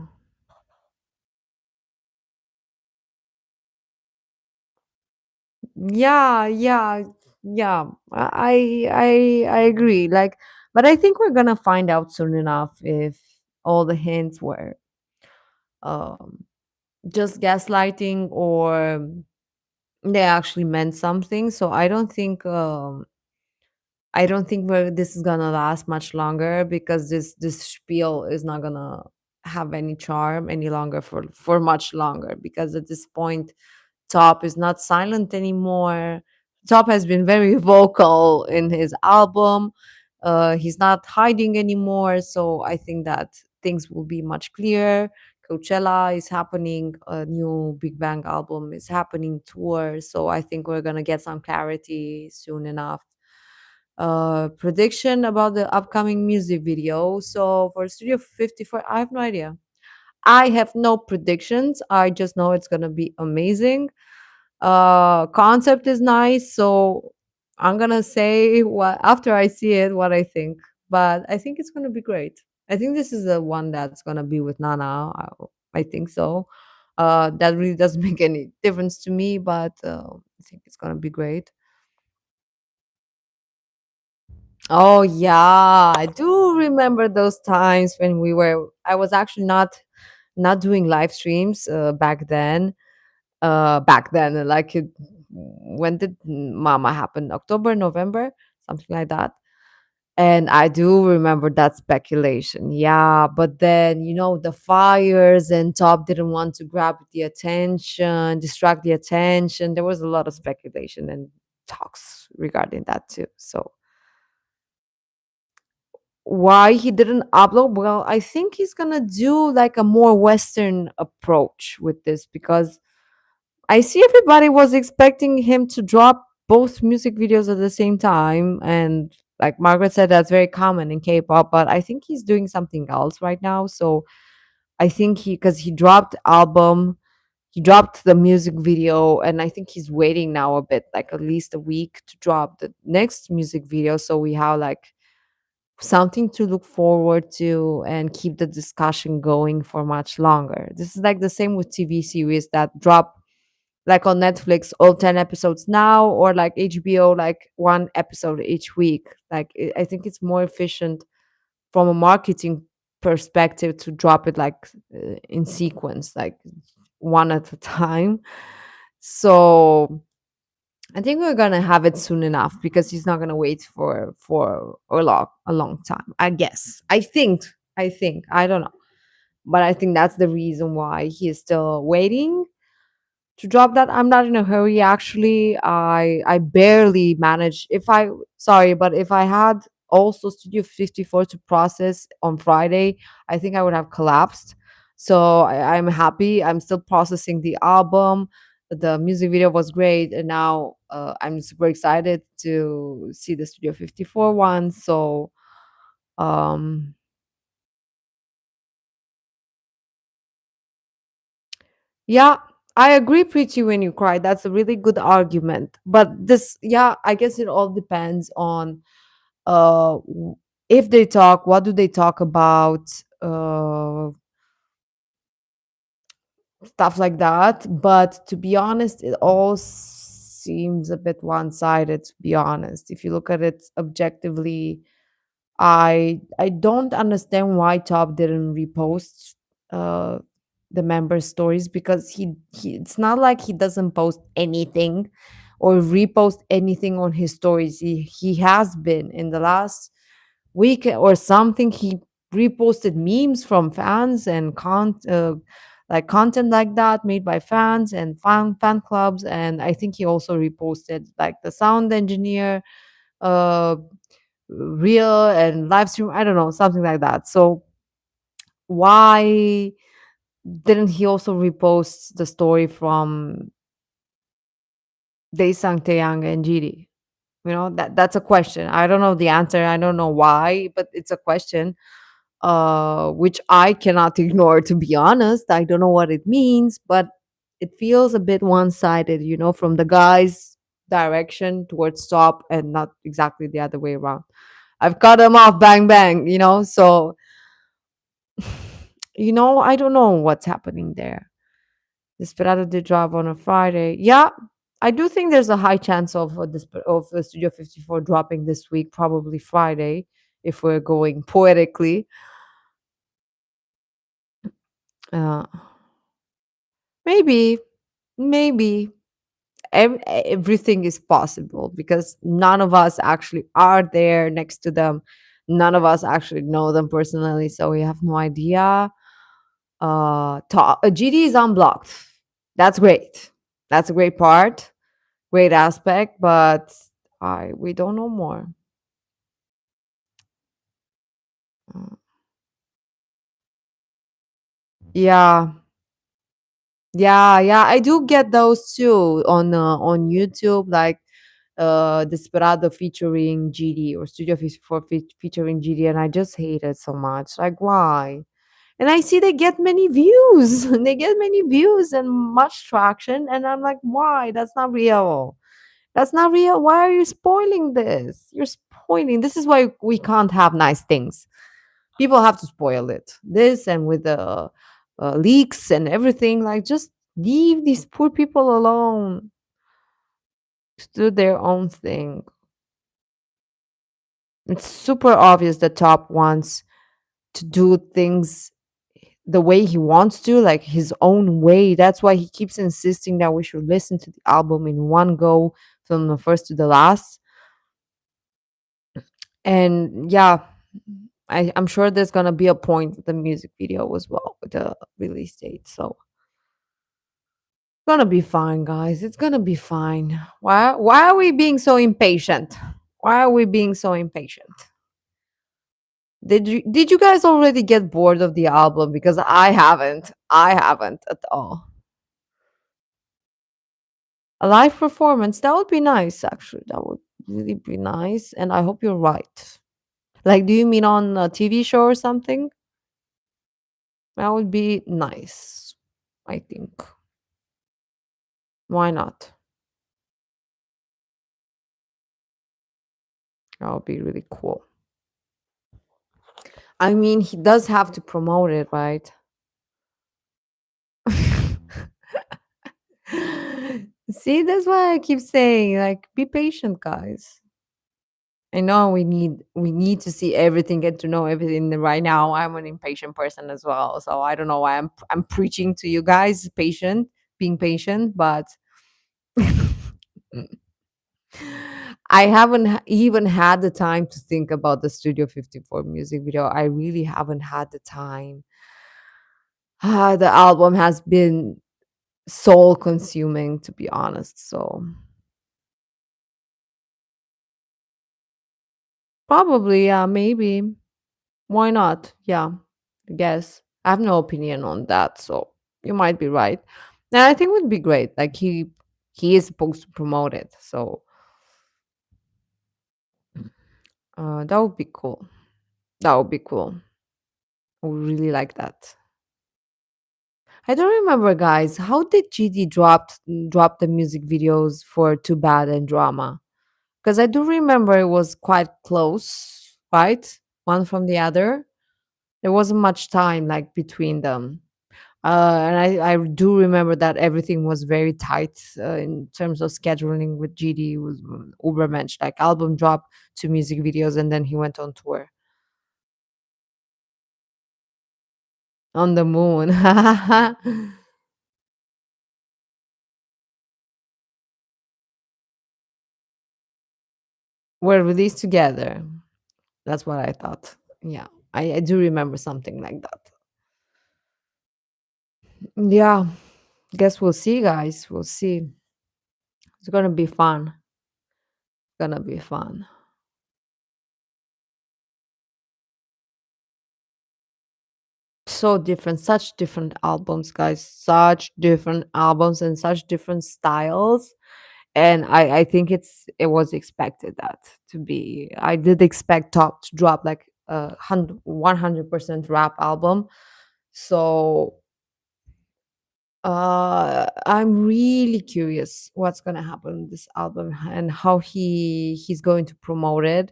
yeah, yeah, yeah. I agree. Like, but I think we're gonna find out soon enough if all the hints were um just gaslighting or they actually meant something. So I don't think this is gonna last much longer because this spiel is not gonna. have any charm any longer for much longer, because at this point Top is not silent anymore. Top has been very vocal in his album. He's not hiding anymore. So I think that things will be much clearer. Coachella is happening. A new Big Bang album is happening, tour. So I think we're going to get some clarity soon enough. Prediction about the upcoming music video. So for Studio 54, I have no idea. I have no predictions. I just know it's going to be amazing. Concept is nice, so I'm gonna say what after I see it what I think. But I think it's gonna be great. I think this is the one that's gonna be with Nana. I think so. That really doesn't make any difference to me, but I think it's gonna be great. Oh yeah, I do remember those times when we were. I was actually not doing live streams back then, like when did Mama happen? October, November, something like that. And I do remember that speculation. Yeah, but then the fires and Top didn't want to grab the attention, distract the attention. There was a lot of speculation and talks regarding that too. So why he didn't upload? Well, I think he's gonna do like a more Western approach with this, because I see everybody was expecting him to drop both music videos at the same time. And like Margaret said, that's very common in K-pop, but I think he's doing something else right now. So I think because he dropped the music video, and I think he's waiting now a bit, like at least a week to drop the next music video. So we have like something to look forward to and keep the discussion going for much longer. This is like the same with TV series that drop like on Netflix, all 10 episodes now, or like HBO, like one episode each week. Like, I think it's more efficient from a marketing perspective to drop it like in sequence, like one at a time. So I think we're gonna have it soon enough, because he's not gonna wait for a long time. I guess. I think. I don't know. But I think that's the reason why he is still waiting to drop that. I'm not in a hurry actually. I barely manage. If I Sorry, but if I had also Studio 54 to process on Friday, I think I would have collapsed. So I'm happy. I'm still processing the album. The music video was great, and now I'm super excited to see the Studio 54 one. So um yeah, I agree, Preachy, when you cry. That's a really good argument. But this, yeah, I guess it all depends on if they talk, what do they talk about, stuff like that. But to be honest, it all seems a bit one-sided, to be honest. If you look at it objectively, I don't understand why Top didn't repost uh the member stories, because he it's not like he doesn't post anything or repost anything on his stories. He has been in the last week or something. He reposted memes from fans and like content like that made by fans and fan clubs. And I think he also reposted like the sound engineer uh real and live stream, I don't know, something like that. So why didn't he also repost the story from Daesang, Taeyang and Jiri? That's a question. I don't know the answer. I don't know why, but it's a question which I cannot ignore, to be honest. I don't know what it means, but it feels a bit one-sided, from the guy's direction towards Top, and not exactly the other way around. I've cut him off, bang bang, so I don't know what's happening there. Desperado did drop on a Friday. Yeah, I do think there's a high chance of Studio 54 dropping this week, probably Friday, if we're going poetically. Uh, maybe, maybe everything is possible, because none of us actually are there next to them. None of us actually know them personally, so we have no idea. GD is unblocked. That's great. That's a great part, great aspect, but I we don't know more. Uh, Yeah, yeah. I do get those too on YouTube, like Desperado featuring GD or featuring GD, and I just hate it so much. Like, why? And I see they get many views. They get many views and much traction, and I'm like, why? That's not real. That's not real. Why are you spoiling this? You're spoiling. This is why we can't have nice things. People have to spoil it. This and with the leaks and everything, like just leave these poor people alone to do their own thing. It's super obvious that Top wants to do things the way he wants to, like his own way. That's why he keeps insisting that we should listen to the album in one go from the first to the last. And yeah, I'm sure there's gonna be a point with the music video as well with the release date. So gonna be fine, guys. It's gonna be fine. Why are we being so impatient? Why are we being so impatient? Did you guys already get bored of the album? Because I haven't. I haven't at all. A live performance, that would be nice actually. That would really be nice. And I hope you're right. Like, do you mean on a TV show or something? That would be nice, I think. Why not? That would be really cool. I mean, he does have to promote it, right? See, that's why I keep saying, like, be patient, guys. I know we need to see everything, get to know everything. Right now, I'm an impatient person as well, so I don't know why I'm preaching to you guys being patient, but I haven't even had the time to think about the Studio 54 music video. I really haven't had the time. The album has been soul consuming, to be honest. So probably, yeah, maybe. Why not? Yeah, I guess. I have no opinion on that, so you might be right. And I think it would be great. Like he is supposed to promote it. So that would be cool. That would be cool. I would really like that. I don't remember, guys. How did GD drop the music videos for Too Bad and Drama? Because I do remember it was quite close, right? One from the other. There wasn't much time like between them. And I do remember that everything was very tight in terms of scheduling with GD was Ubermensch, like album drop to music videos, and then he went on tour on the moon. Were released together. That's what I thought. Yeah, I do remember something like that. Yeah, guess we'll see, guys. We'll see. It's gonna be fun. Gonna be fun. So different, such different albums, guys. Such different albums and such different styles. And I think it was expected that to be. I did expect Top to drop like a 100% rap album. So I'm really curious what's gonna happen with this album and how he's going to promote it.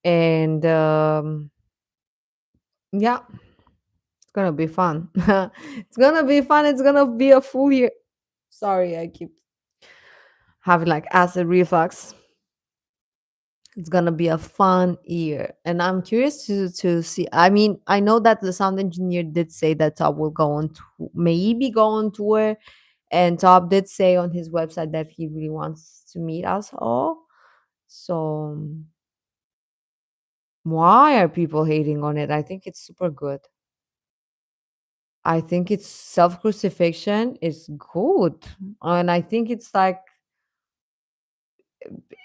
And yeah, it's gonna be fun. It's gonna be fun. It's gonna be a full year. Sorry, I keep having like acid reflux. It's gonna be a fun year, and I'm curious to see. I mean, I know that the sound engineer did say that Top will go on to maybe go on tour, and Top did say on his website that he really wants to meet us all. So why are people hating on it? I think it's super good. I think it's self crucifixion is good. And I think it's like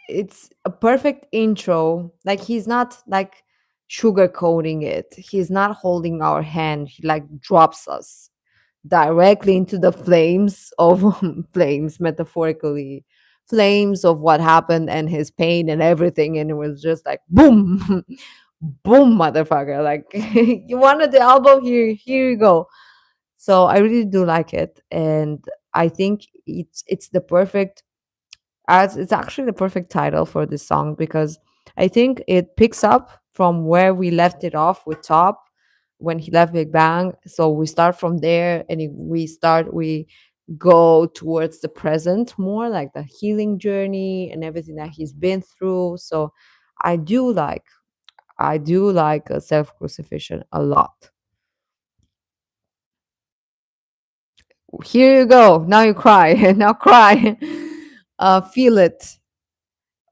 it's a perfect intro. Like he's not like sugarcoating it. He's not holding our hand. He like drops us directly into the flames of flames, metaphorically, flames of what happened and his pain and everything. And it was just like boom, boom, motherfucker. Like you wanted the album here you go. So I really do like it. And I think it's the perfect as it's actually the perfect title for this song because I think it picks up from where we left it off with Top when he left Big Bang. So we start from there and we go towards the present more like the healing journey and everything that he's been through. So I do like I do like self crucifixion a lot. Here you go. Now you cry. Now cry. Feel it.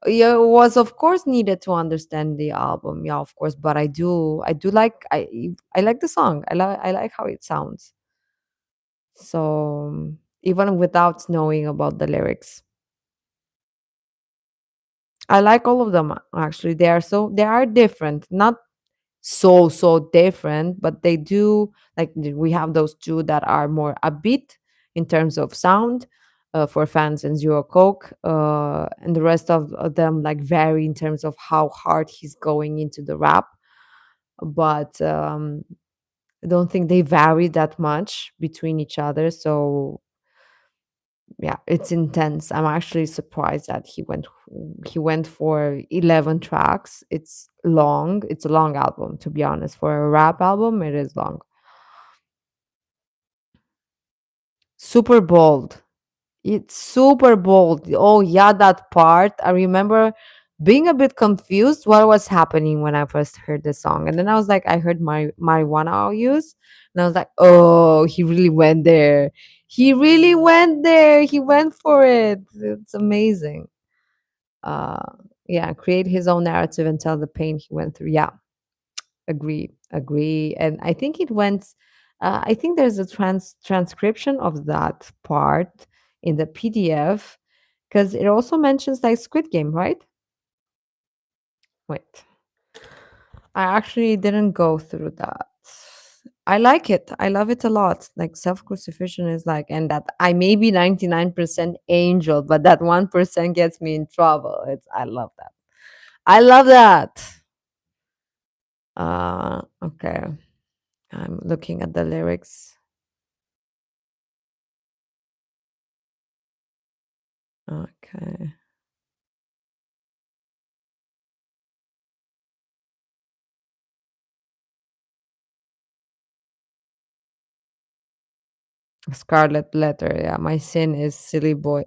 Yeah, it was of course needed to understand the album. Yeah, of course, but I do like I like the song. I like how it sounds. So even without knowing about the lyrics, I like all of them actually. They are different, not so different, but they do like we have those two that are more upbeat in terms of sound for fans and Zero Coke, and the rest of them like vary in terms of how hard he's going into the rap. But I don't think they vary that much between each other. So yeah, it's intense. I'm actually surprised that he went for 11 tracks. It's long. It's a long album, to be honest. For a rap album, it is long. Super bold. It's super bold. Oh yeah, that part. I remember being a bit confused what was happening when I first heard the song. And then I was like, I heard my marijuana I'll use. And I was like, oh, he really went there. He really went there. He went for it. It's amazing. uh yeah, create his own narrative and tell the pain he went through. Yeah, agree. And I think it went I think there's a transcription of that part in the PDF because it also mentions like Squid Game, right? Wait, I actually didn't go through that. I like it. I love it a lot. Like self crucifixion is like, and that I may be 99% angel, but that 1% gets me in trouble. I love that. I love that. Okay. I'm looking at the lyrics. Okay. Scarlet letter. Yeah, my sin is silly boy.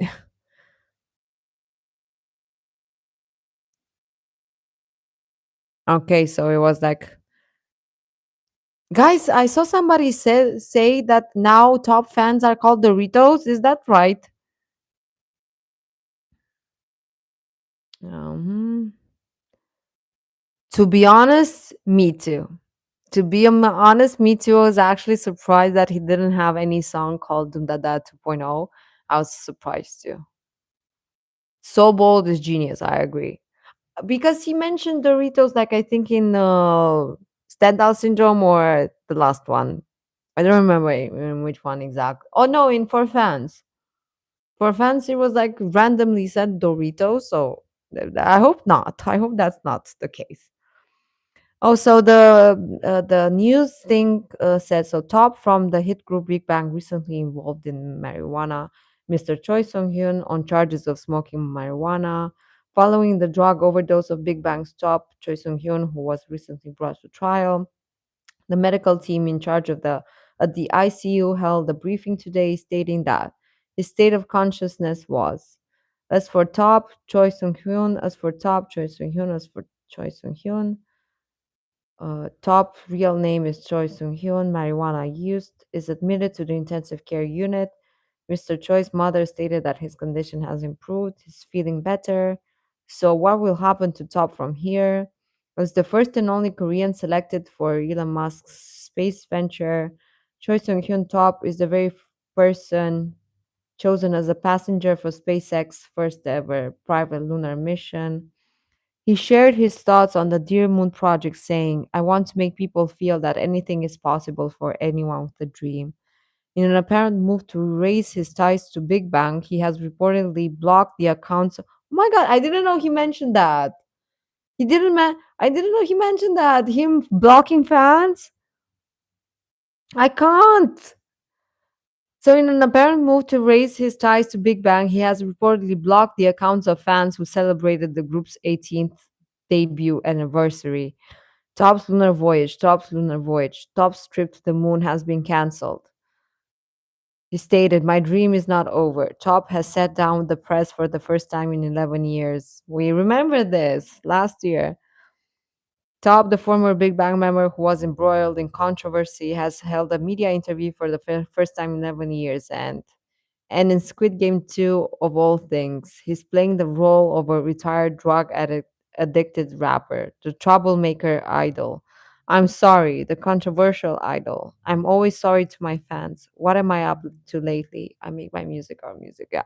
Okay, so it was like, guys, I saw somebody say that now top fans are called Doritos. Is that right? Um, to be honest, me too. To be honest, me too. I was actually surprised that he didn't have any song called Dundada 2.0. I was surprised too. So bold is genius. I agree. Because he mentioned Doritos, like I think in Standout Syndrome or the last one. I don't remember in which one exact. Oh no, in For Fans. For Fans, it was like randomly said Doritos. So I hope not. I hope that's not the case. Oh, so the news thing said so. Top from the hit group Big Bang recently involved in marijuana. Mr. Choi Sung Hyun on charges of smoking marijuana. Following the drug overdose of Big Bang's top, Choi Sung Hyun, who was recently brought to trial, the medical team in charge of the at the ICU held a briefing today stating that his state of consciousness was as for top Choi Sung Hyun, as for top Choi Sung Hyun, as for Choi Sung Hyun. Top real name is Choi Sung Hyun. Marijuana used is admitted to the intensive care unit. Mr. Choi's mother stated that his condition has improved. He's feeling better. So, what will happen to Top from here? Was the first and only Korean selected for Elon Musk's space venture. Choi Sung Hyun Top is the very person chosen as a passenger for SpaceX first ever private lunar mission. He shared his thoughts on the Dear Moon project, saying, I want to make people feel that anything is possible for anyone with a dream. In an apparent move to raise his ties to Big Bang, he has reportedly blocked the accounts. Oh my god, I didn't know he mentioned that. I didn't know he mentioned that. Him blocking fans? I can't. So, in an apparent move to raise his ties to Big Bang, he has reportedly blocked the accounts of fans who celebrated the group's 18th debut anniversary. Top's lunar voyage, Top's trip to the moon has been cancelled. He stated, My dream is not over. Top has sat down with the press for the first time in 11 years. We remember this last year. Top, the former Big Bang member who was embroiled in controversy, has held a media interview for the first time in 11 years. And in Squid Game 2, of all things, he's playing the role of a retired addicted rapper, the troublemaker idol. I'm sorry, the controversial idol. I'm always sorry to my fans. What am I up to lately? I make my music our music. Yeah.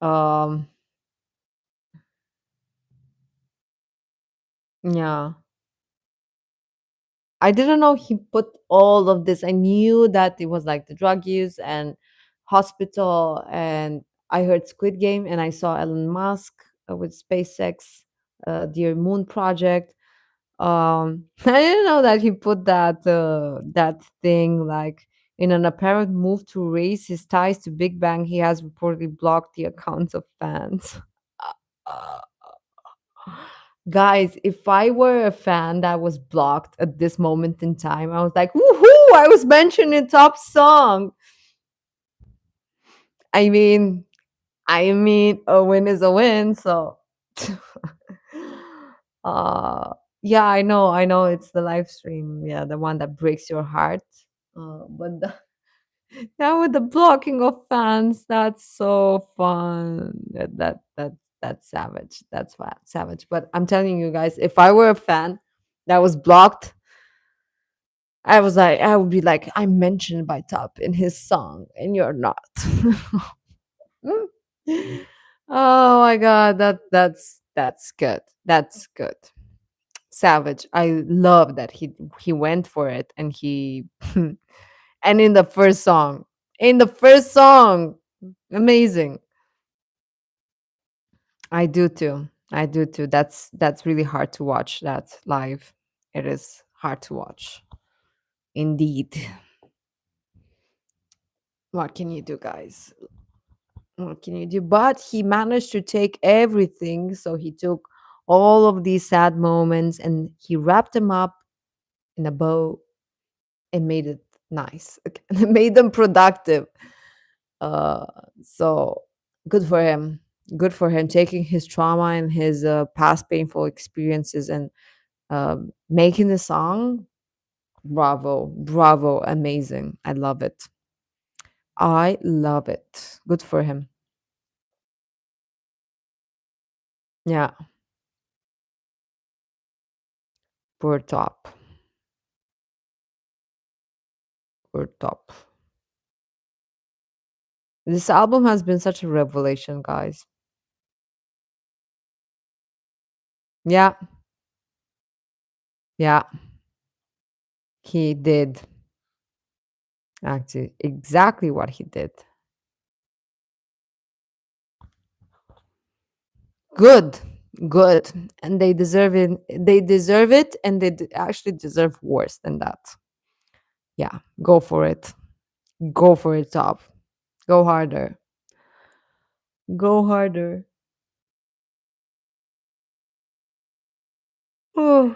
Um. Yeah. I didn't know he put all of this. I knew that it was like the drug use and hospital, and I heard Squid Game, and I saw Elon Musk with SpaceX, Dear Moon project. I didn't know that he put that thing like in an apparent move to raise his ties to Big Bang. He has reportedly blocked the accounts of fans. Guys, if I were a fan that was blocked at this moment in time, I was like, woohoo! I was mentioning top song. I mean, a win is a win. So, yeah, I know, it's the live stream. Yeah, the one that breaks your heart. But yeah, with the blocking of fans, that's so fun. That's savage. That's savage. But I'm telling you guys, if I were a fan that was blocked, I would be like, I'm mentioned by Top in his song, and you're not. Oh my god, that's good. That's good. Savage. I love that he went for it, and he and in the first song, amazing. I do too. I do too. That's really hard to watch that live. It is hard to watch. Indeed. What can you do, guys? What can you do? But he managed to take everything. So he took all of these sad moments and he wrapped them up in a bow and made it nice. Okay, made them productive. Uh, so good for him. Good for him taking his trauma and his past painful experiences and making the song. Bravo, bravo, amazing. I love it. I love it. Good for him. Yeah, poor Top. Poor Top. This album has been such a revelation, guys. Yeah, yeah, he did actually exactly what he did. Good, good, and they deserve it. They deserve it, and they actually deserve worse than that. Yeah, go for it. Go for it, Top. Go harder. Go harder. Oh,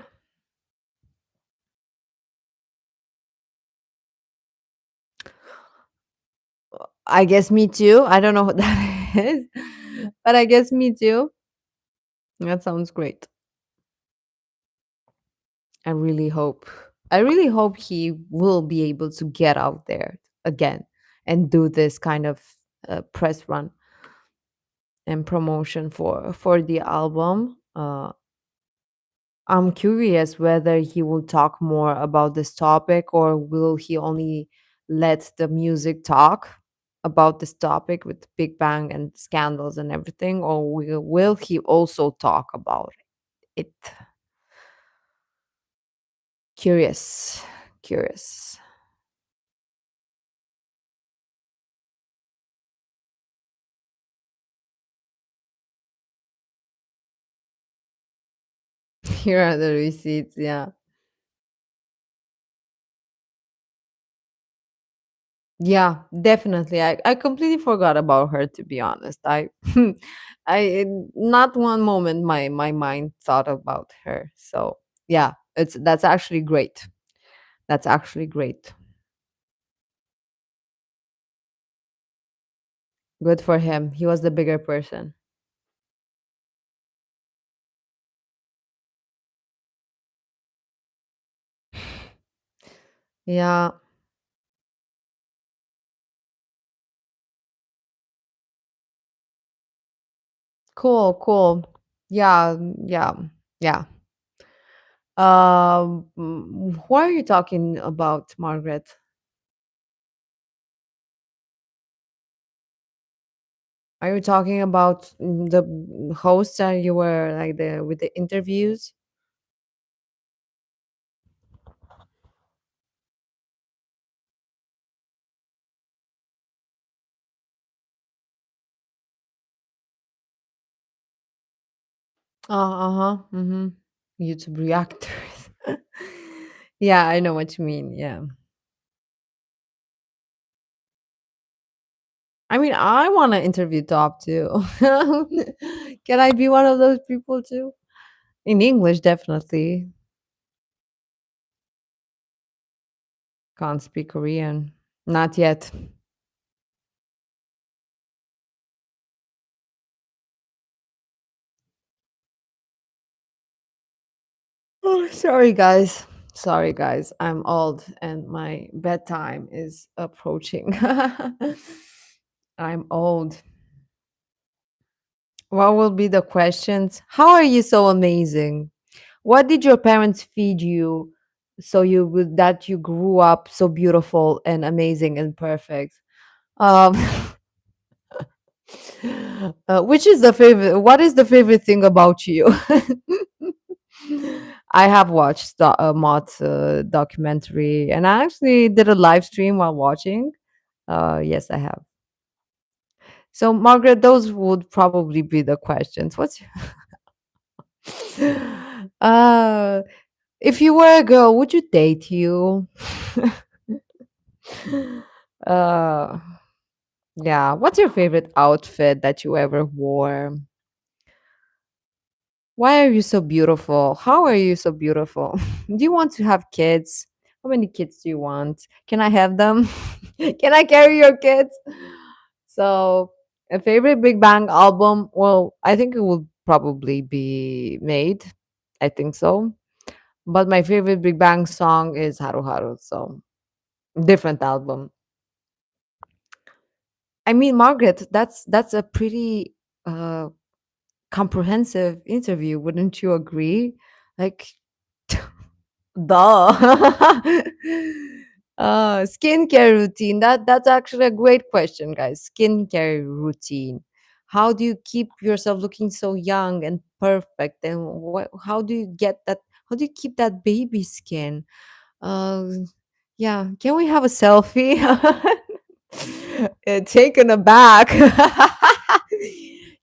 I guess me too. I don't know what that is, but I guess me too. That sounds great. I really hope he will be able to get out there again and do this kind of press run and promotion for the album. I'm curious whether he will talk more about this topic or will he only let the music talk about this topic with Big Bang and scandals and everything, or will he also talk about it? Curious, curious. Here are the receipts. Yeah. Yeah, definitely. I completely forgot about her, to be honest. I not one moment my mind thought about her. So yeah, that's actually great. That's actually great. Good for him. He was the bigger person. Yeah, cool, cool. Yeah, yeah, yeah. Why are you talking about, Margaret? Are you talking about the host that you were like the with the interviews? Uh-huh. Mm-hmm. YouTube reactors. Yeah, I know what you mean. Yeah. I mean, I want to interview Top too. Can I be one of those people too? In English, definitely. Can't speak Korean. Not yet. Oh, sorry, guys. Sorry, guys. I'm old and my bedtime is approaching. I'm old. What will be the questions? How are you so amazing? What did your parents feed you so that you grew up so beautiful and amazing and perfect? Um, which is the favorite? What is the favorite thing about you? I have watched Mott's documentary, and I actually did a live stream while watching. Yes, I have. So, Margaret, those would probably be the questions. What's uh, if you were a girl, would you date you? uh, yeah. What's your favorite outfit that you ever wore? Why are you so beautiful? How are you so beautiful? Do you want to have kids? How many kids do you want? Can I have them? Can I carry your kids? So, a favorite Big Bang album? Well, I think it will probably be made. I think so. But my favorite Big Bang song is Haru Haru. So, different album. I mean, Margaret, that's a pretty uh comprehensive interview, wouldn't you agree? Like, duh. Skincare routine. That's actually a great question, guys. Skincare routine. How do you keep yourself looking so young and perfect? And how do you get that? How do you keep that baby skin? Uh, yeah. Can we have a selfie? Taken aback.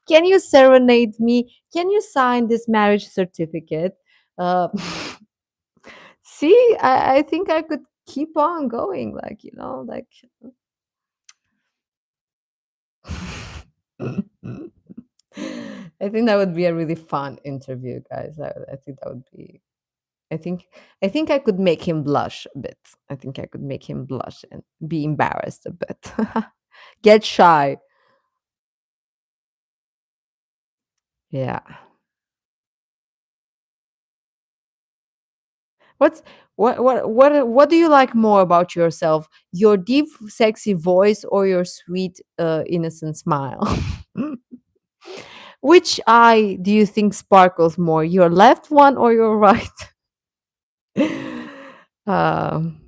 Can you serenade me? Can you sign this marriage certificate? Uh, see, I think I could keep on going, like, like. I think that would be a really fun interview, guys. I think that would be. I think I think I could make him blush a bit. I think I could make him blush and be embarrassed a bit. Get shy. Yeah. What's what do you like more about yourself? Your deep, sexy voice or your sweet, innocent smile? Which eye do you think sparkles more, your left one or your right? um,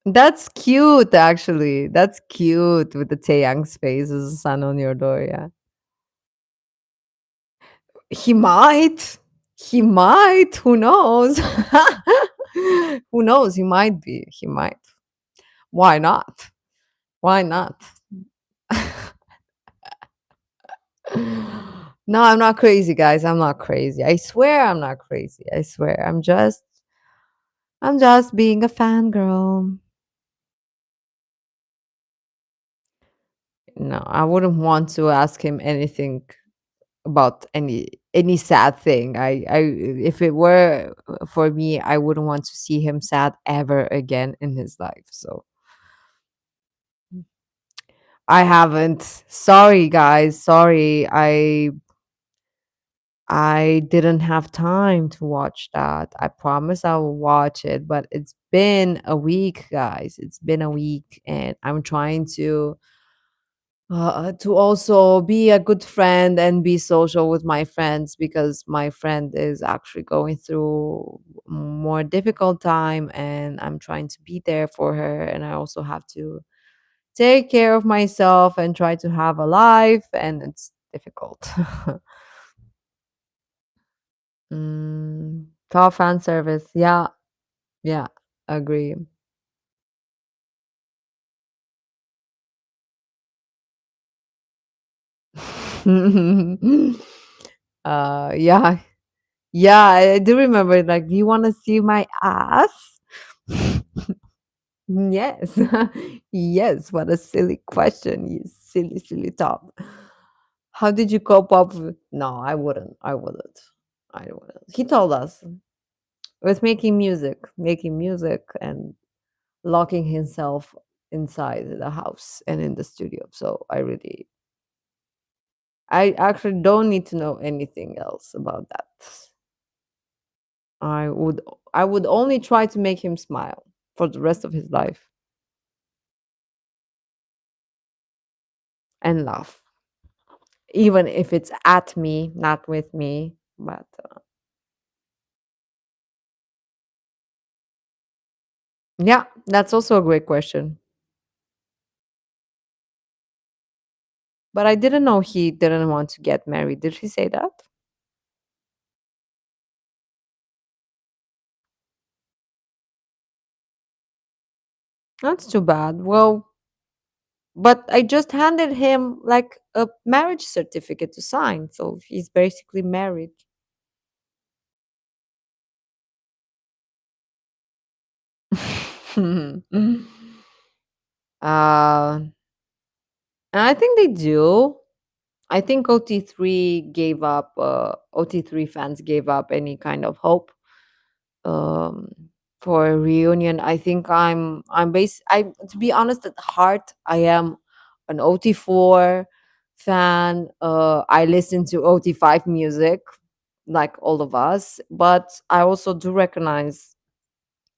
that's cute, actually. That's cute with the Taeyang's face as a sun on your door. Yeah, he might. He might. Who knows? Who knows? He might be. He might. Why not? Why not? No, I'm not crazy, guys. I'm not crazy. I swear I'm not crazy. I swear. I'm just being a fangirl. No, I wouldn't want to ask him anything about any sad thing. I if it were for me, I wouldn't want to see him sad ever again in his life. So I haven't. Sorry, guys. Sorry. I didn't have time to watch that. I promise I will watch it, but it's been a week, guys. It's been a week, and I'm trying to also be a good friend and be social with my friends because my friend is actually going through more difficult time, and I'm trying to be there for her, and I also have to take care of myself and try to have a life, and it's difficult. Top fan service. Yeah, yeah, agree. Yeah, yeah, I do remember. Like, do you want to see my ass? Yes, yes. What a silly question, you silly, silly top. How did you cope up with? No, I wouldn't. I wouldn't. I wouldn't. He told us with making music, and locking himself inside the house and in the studio. So I actually don't need to know anything else about that. I would I would only try to make him smile for the rest of his life and laugh. Even if it's at me, not with me. But yeah, that's also a great question. But I didn't know he didn't want to get married. Did he say that? That's too bad. Well, but I just handed him like a marriage certificate to sign. So he's basically married. uh, and I think they do. I think OT3 gave up, OT3 fans gave up any kind of hope um, for a reunion. I think to be honest, at heart, I am an OT4 fan. I listen to OT5 music like all of us, but I also do recognize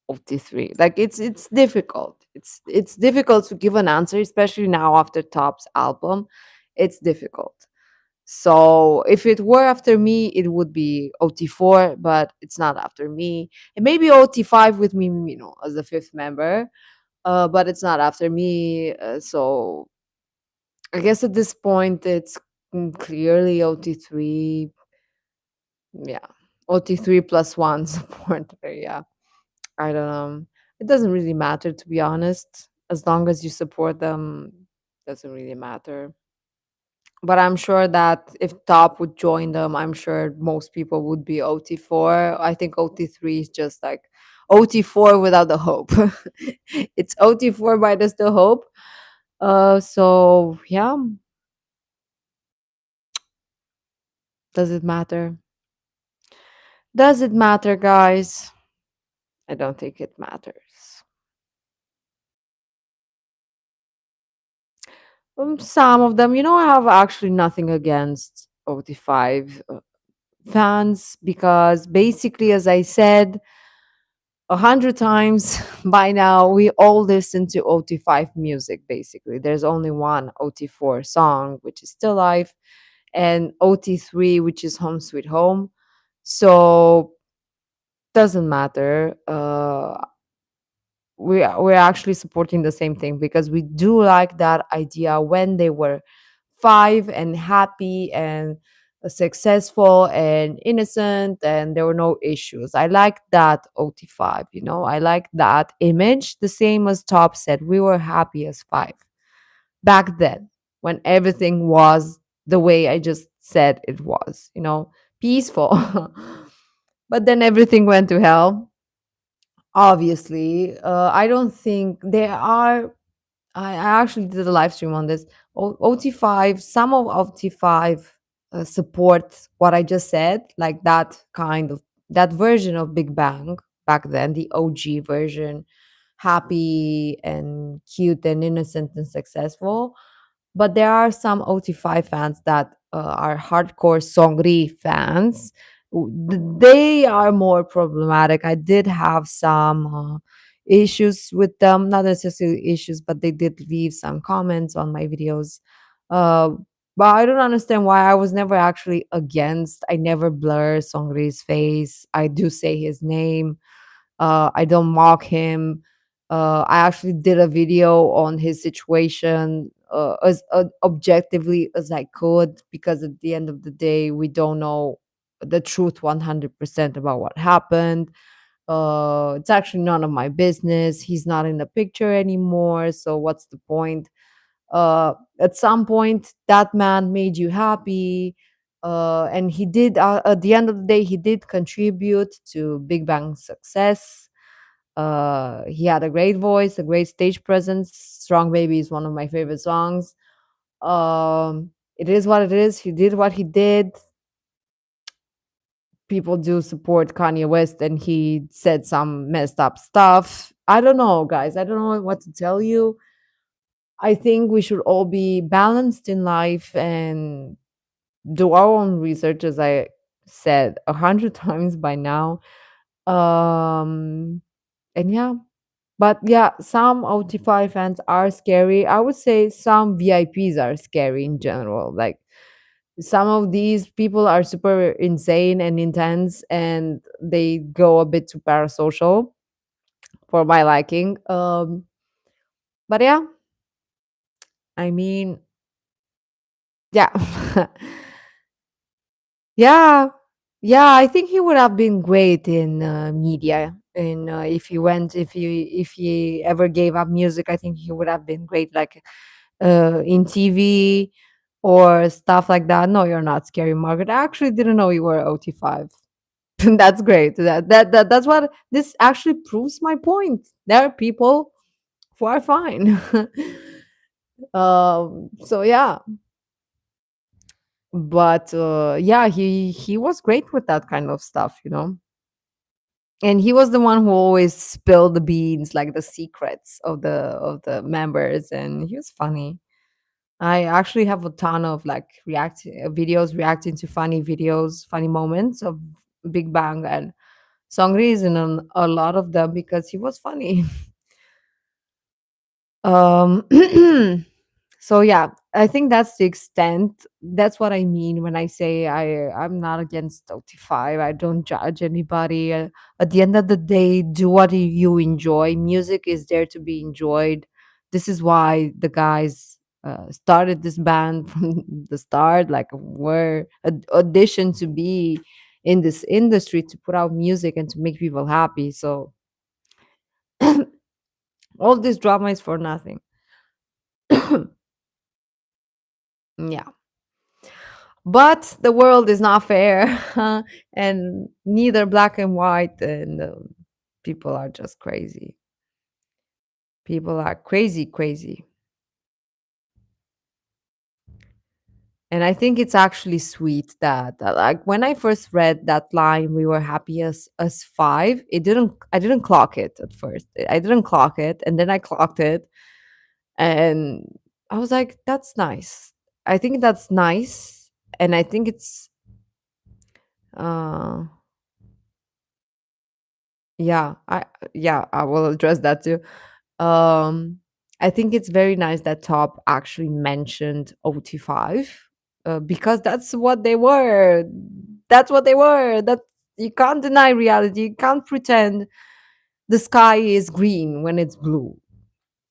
OT3. Like it's difficult. It's difficult to give an answer, especially now after Top's album. It's difficult. So if it were after me, it would be OT4, but it's not after me. And maybe OT5 with me, as the fifth member, but it's not after me. So I guess at this point, it's clearly OT3. Yeah, OT3 plus one support. Yeah, I don't know. It doesn't really matter, to be honest. As long as you support them, doesn't really matter. But I'm sure that if Top would join them, I'm sure most people would be OT4. I think OT3 is just like OT4 without the hope. It's OT4 minus the hope. So yeah, does it matter? Does it matter, guys? I don't think it matters. Some of them, I have actually nothing against OT5 fans because basically, as I said, 100 times by now. We all listen to OT5 music. Basically, there's only one OT4 song which is Still Life, and OT3 which is Home Sweet Home. So doesn't matter. We're actually supporting the same thing because we do like that idea when they were five and happy and successful and innocent and there were no issues. I like that OT5, I like that image. The same as Top said, we were happy as five back then when everything was the way I just said it was, peaceful. But then everything went to hell. Obviously, I don't think there are. I actually did a live stream on this. OT5, some of OT5 support what I just said, like that version of Big Bang back then, the OG version, happy and cute and innocent and successful. But there are some OT5 fans that are hardcore Songri fans. They are more problematic. I did have some issues with them, not necessarily issues, but they did leave some comments on my videos. Uh, but I don't understand why I was never actually against. I never blur Songri's face. I do say his name. I don't mock him. I actually did a video on his situation as objectively as I could because at the end of the day, we don't know the truth 100% about what happened. It's actually none of my business. He's not in the picture anymore. So, what's the point? At some point, that man made you happy. And he did, at the end of the day, he did contribute to Big Bang's success. He had a great voice, a great stage presence. Strong Baby is one of my favorite songs. It is what it is. He did what he did. People do support Kanye West, and he said some messed up stuff. I don't know, guys. I don't know what to tell you. I think we should all be balanced in life and do our own research, as I said 100 times by now. And yeah, but yeah, some OT5 fans are scary. I would say some VIPs are scary in general. Like some of these people are super insane and intense, and they go a bit too parasocial for my liking. But yeah, I mean, yeah. Yeah, yeah, I think he would have been great in media. And if he ever gave up music, I think he would have been great, like in TV or stuff like that. No, you're not scary, Margaret. I actually didn't know you were OT5. That's great. That's what this actually proves my point. There are people who are fine. So yeah, but yeah, he was great with that kind of stuff. And he was the one who always spilled the beans, like the secrets of the members, and he was funny. I actually have a ton of like react videos reacting to funny videos, funny moments of Big Bang, and Songri is in a lot of them because he was funny. um So yeah, I think that's the extent. That's what I mean when I say I'm not against OT5. I don't judge anybody. At the end of the day, do what you enjoy. Music is there to be enjoyed. This is why the guys started this band from the start. Like we're auditioned to be in this industry to put out music and to make people happy. So all this drama is for nothing. Yeah. But the world is not fair, and neither black and white, and people are just crazy. People are crazy, crazy. And I think it's actually sweet that like when I first read that line, we were happy as five. I didn't clock it at first. I didn't clock it, and then I clocked it, and I was like, "That's nice." I think that's nice, and I think it's uh Yeah, I will address that too. Um, I think it's very nice that Top actually mentioned OT5 because that's what they were. That's what they were. That you can't deny reality. You can't pretend the sky is green when it's blue.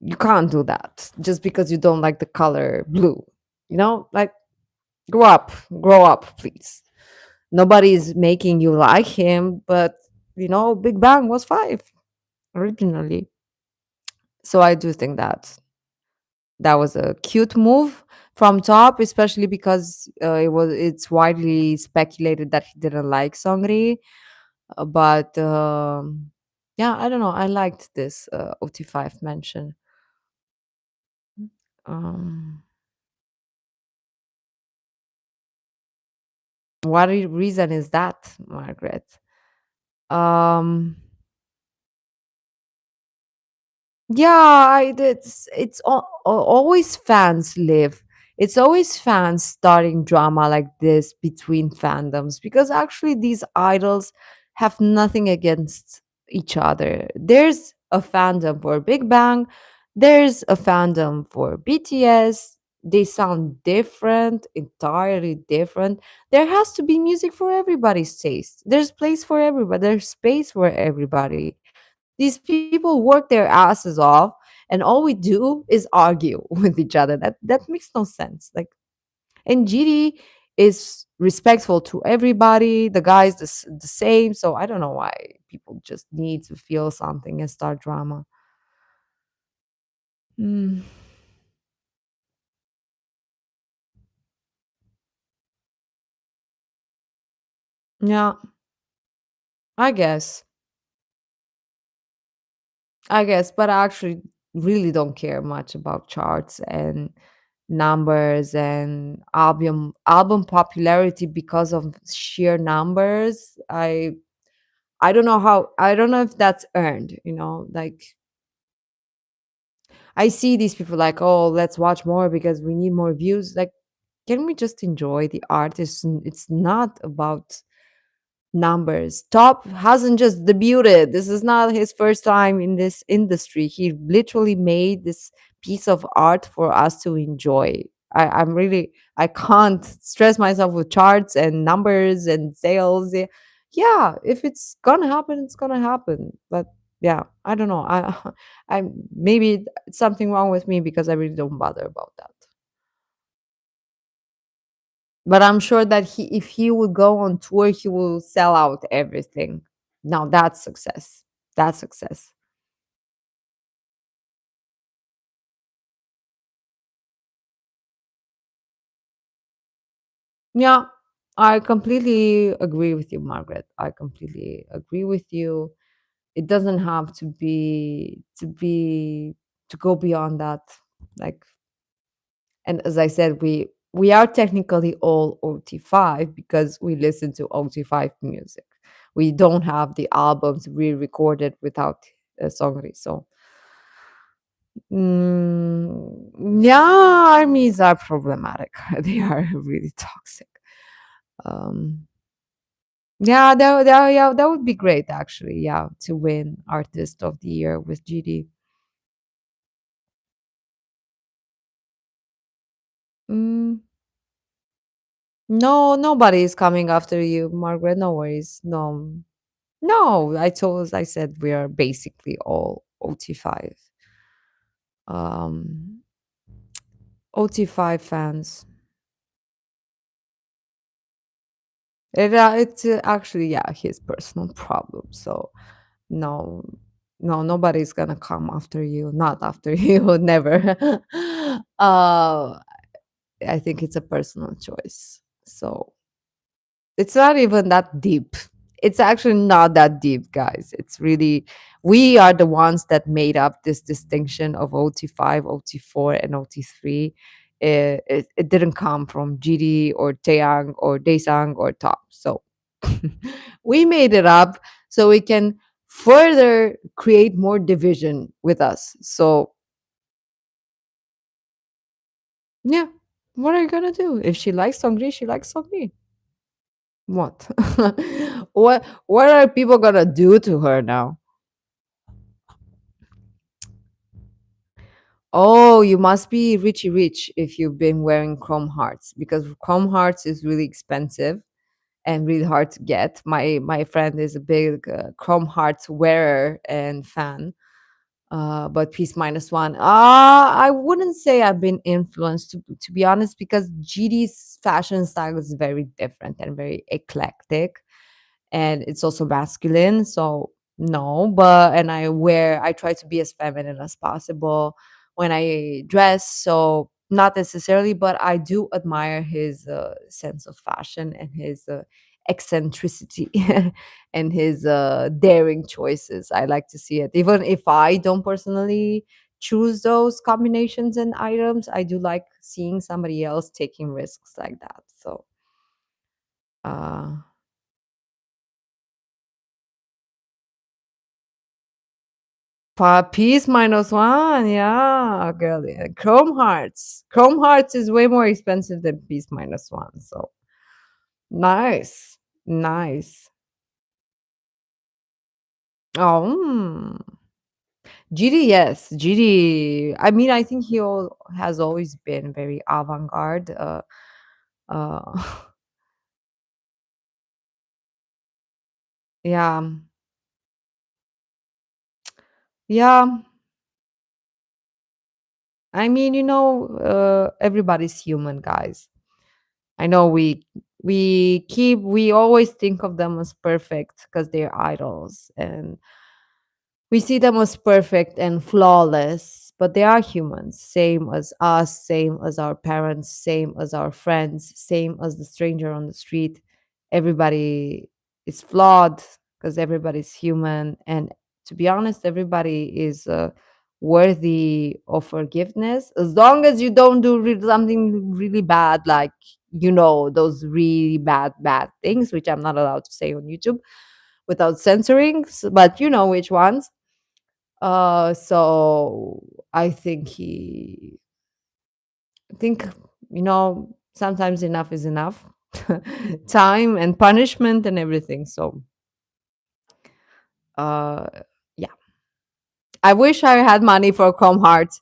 You can't do that just because you don't like the color blue. You know, like grow up, please. Nobody's making you like him, but Big Bang was five originally. So I do think that was a cute move from Top, especially because it's widely speculated that he didn't like Songri. But yeah, I don't know. I liked this OT5 mention. Um, what reason is that, Margaret? Um, Yeah, always fans live. It's always fans starting drama like this between fandoms because actually these idols have nothing against each other. There's a fandom for Big Bang, there's a fandom for BTS. They sound different, entirely different. There has to be music for everybody's taste. There's place for everybody. There's space for everybody. These people work their asses off, and all we do is argue with each other. That makes no sense. Like, and GD is respectful to everybody. The guy's the same. So I don't know why people just need to feel something and start drama. Mm, yeah, I guess. I guess, but I actually really don't care much about charts and numbers and album popularity because of sheer numbers. I don't know if that's earned, like I see these people like, "Oh, let's watch more because we need more views." Like, can we just enjoy the art? It's not about numbers. Top hasn't just debuted. This is not his first time in this industry. He literally made this piece of art for us to enjoy. I can't stress myself with charts and numbers and sales. Yeah, if it's gonna happen, it's gonna happen. But yeah, I don't know. I maybe it's something wrong with me because I really don't bother about that. But I'm sure that if he would go on tour, he will sell out everything. Now that's success. That's success. Yeah, I completely agree with you, Margaret. I completely agree with you. It doesn't have to go beyond that. Like, and as I said, we are technically all OT5 because we listen to OT5 music. We don't have the albums re-recorded without a song. So yeah, armies are problematic. They are really toxic. Um, yeah, that would be great actually. Yeah, to win Artist of the Year with GD. Mm, no, nobody is coming after you, Margaret. No worries. No, no. I said we are basically all OT5. Um, OT5 fans. It's actually yeah his personal problem. So no, no, nobody's gonna come after you. Not after you, never. I think it's a personal choice. So it's not even that deep. It's actually not that deep, guys. It's really, we are the ones that made up this distinction of OT5, OT4, and OT3. It didn't come from GD or Taeyang or Daesang or Top. So we made it up so we can further create more division with us. So yeah, what are you gonna do? If she likes Songri, she likes Songri. What? What are people gonna do to her now? Oh, you must be richy rich if you've been wearing chrome hearts because chrome hearts is really expensive and really hard to get. My friend is a big chrome hearts wearer and fan. But piece minus one. I wouldn't say I've been influenced to be honest, because GD's fashion style is very different and very eclectic, and it's also masculine. So no, but and I try to be as feminine as possible when I dress. So not necessarily, but I do admire his sense of fashion and his eccentricity and his daring choices. I like to see it, even if I don't personally choose those combinations and items. I do like seeing somebody else taking risks like that. So uh piece minus one, yeah, girl. Yeah. Chrome hearts. Chrome hearts is way more expensive than piece minus one. So nice, nice. Oh, GD, yes, GD. I mean, I think has always been very avant-garde. Uh, yeah, yeah. I mean, everybody's human, guys. I know we always think of them as perfect because they're idols, and we see them as perfect and flawless, but they are humans, same as us, same as our parents, same as our friends, same as the stranger on the street. Everybody is flawed because everybody's human. And to be honest, everybody is worthy of forgiveness as long as you don't do something really bad, like, those really bad things, which I'm not allowed to say on YouTube without censoring, but you know which ones. So I think, sometimes enough is enough. Time and punishment and everything. So, uh, yeah. I wish I had money for Chrome Hearts.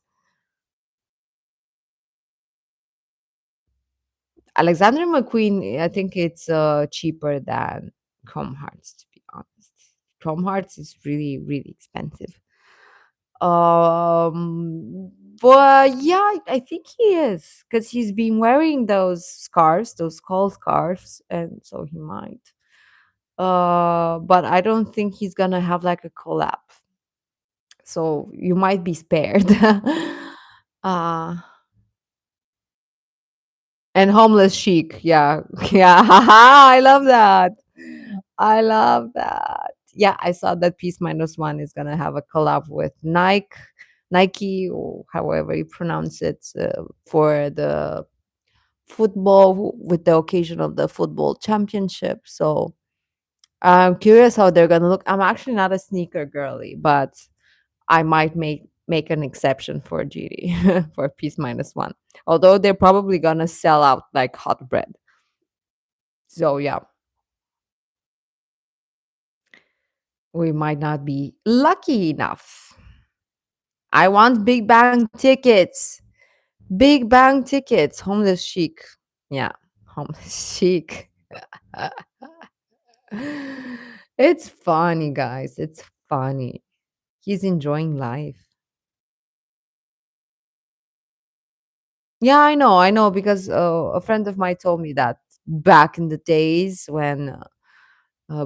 Alexander McQueen, I think it's cheaper than Chrome Hearts, to be honest. Chrome Hearts is really, really expensive. But yeah, I think he is because he's been wearing those scarves, those skull scarves, and so he might. But I don't think he's gonna have like a collab, so you might be spared. uh and homeless chic, yeah, yeah, I love that. I love that. Yeah, I saw that piece minus one is gonna have a collab with Nike, or however you pronounce it, for the football, with the occasion of the football championship. So I'm curious how they're gonna look. I'm actually not a sneaker girly, but I might make an exception for GD for piece minus one. Although they're probably gonna sell out like hot bread. So yeah, we might not be lucky enough. I want Big Bang tickets. Big Bang tickets. Homeless chic. Yeah, homeless chic. It's funny, guys. It's funny. He's enjoying life. Yeah, I know, because a friend of mine told me that back in the days when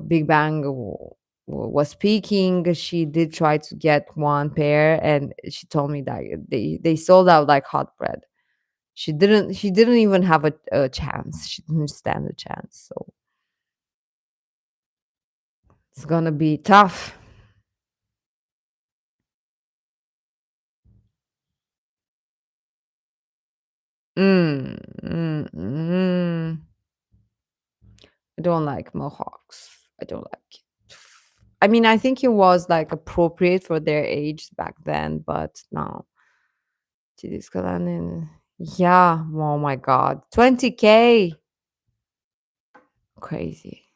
Big Bang was peaking, she did try to get one pair, and she told me that they sold out like hot bread. She didn't even have a chance. She didn't stand a chance. So it's gonna be tough. Mm, mm, mm. I don't like mohawks. I don't like it. I mean, I think it was like appropriate for their age back then, but no. Titties Kalanin. Yeah. Oh my God. 20K. Crazy,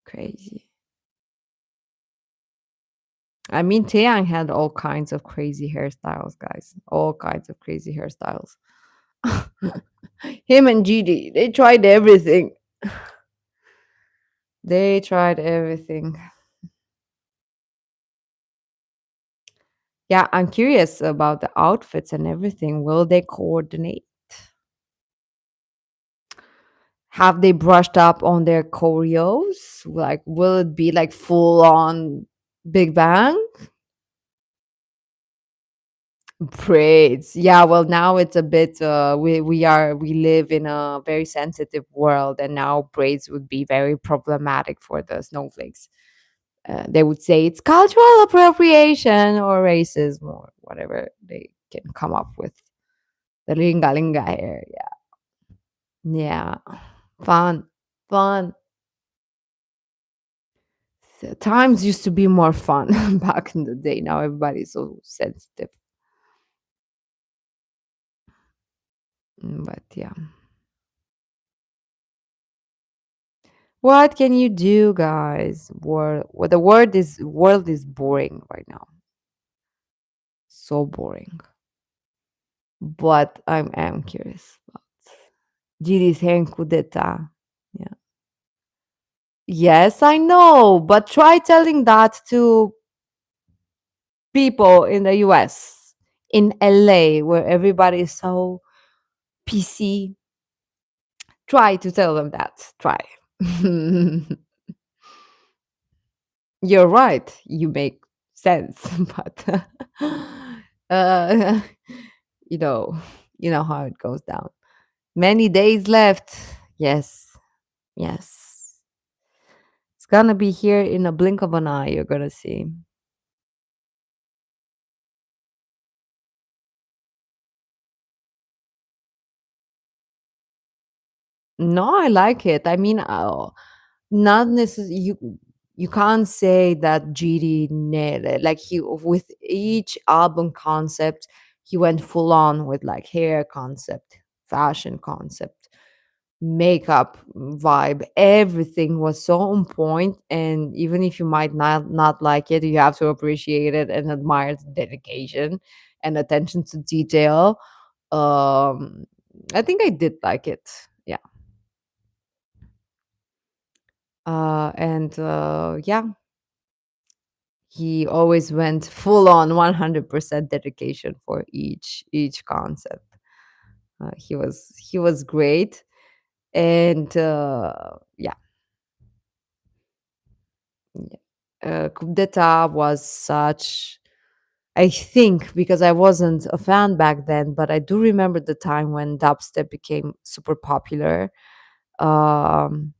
crazy. I mean, Taeyang had all kinds of crazy hairstyles, guys. All kinds of crazy hairstyles. Him and Gigi, they tried everything. They tried everything. Yeah, I'm curious about the outfits and everything. Will they coordinate? Have they brushed up on their choreos? Like, will it be like full on Big Bang? Braids. Yeah, well now it's a bit we live in a very sensitive world, and now braids would be very problematic for the snowflakes. They would say it's cultural appropriation or racism or whatever they can come up with. The linga linga hair. Yeah. Yeah. Fun. Fun. Times used to be more fun back in the day. Now everybody's so sensitive. But yeah. What can you do, guys? The world is boring right now. So boring. But I'm curious about Giri's hair in coup d'etat. Yeah. Yes, I know, but try telling that to people in the US, in LA, where everybody is so PC. Try to tell them that. Try. You're right. You make sense, but uh, you know, you know how it goes down. Many days left. Yes, yes. It's gonna be here in a blink of an eye. You're gonna see. No, I like it. I mean, not necessarily you can't say that GD nailed it. Like he with each album concept, he went full on with like hair concept, fashion concept, makeup vibe. Everything was so on point, and even if you might not like it, you have to appreciate it and admire the dedication and attention to detail. Um, I think I did like it. Yeah. And yeah, he always went full on 100% dedication for each concept. He was great, and yeah, yeah. Coup d'etat was such. I think because I wasn't a fan back then, but I do remember the time when dubstep became super popular. Um,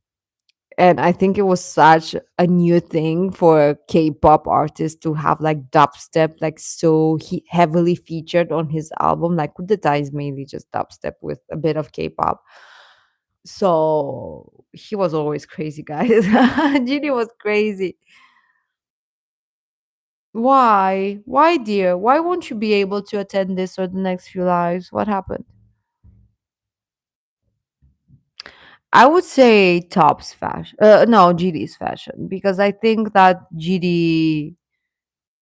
And I think it was such a new thing for K-pop artists to have like dubstep like so heavily featured on his album. Like Kudeta is mainly just dubstep with a bit of K-pop. So he was always crazy, guys. Genie was crazy. Why? Why, dear? Why won't you be able to attend this or the next few lives? What happened? I would say Top's fashion. No, GD's fashion because I think that GD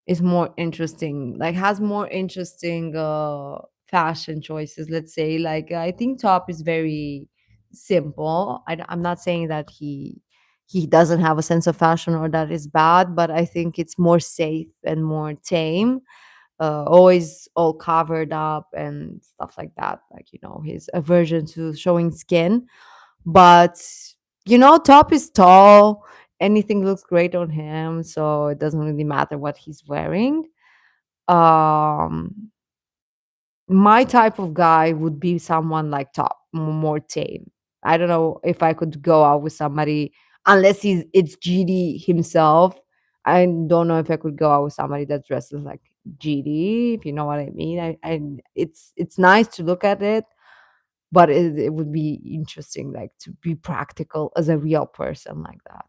is more interesting, like has more interesting fashion choices, let's say. Like I think Top is very simple. I'm not saying that he doesn't have a sense of fashion or that is bad, but I think it's more safe and more tame, always all covered up and stuff like that, like his aversion to showing skin. But Top is tall, anything looks great on him, so it doesn't really matter what he's wearing. um my type of guy would be someone like Top, more tame. I don't know if I could go out with somebody unless it's GD himself. I don't know if I could go out with somebody that dresses like GD, if you know what I mean. It's nice to look at it, but it would be interesting like to be practical as a real person like that.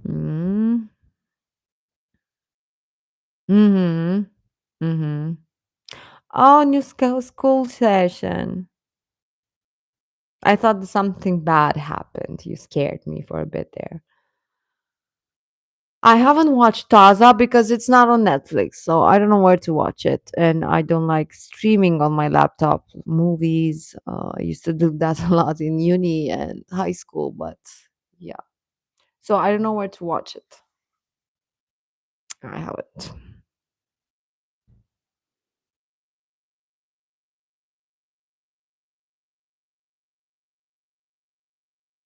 Mm. Mhm. Mhm. Oh, new school session. I thought something bad happened. You scared me for a bit there. I haven't watched Taza because it's not on Netflix, so I don't know where to watch it. And I don't like streaming on my laptop movies. I used to do that a lot in uni and high school, but yeah. So I don't know where to watch it. I haven't.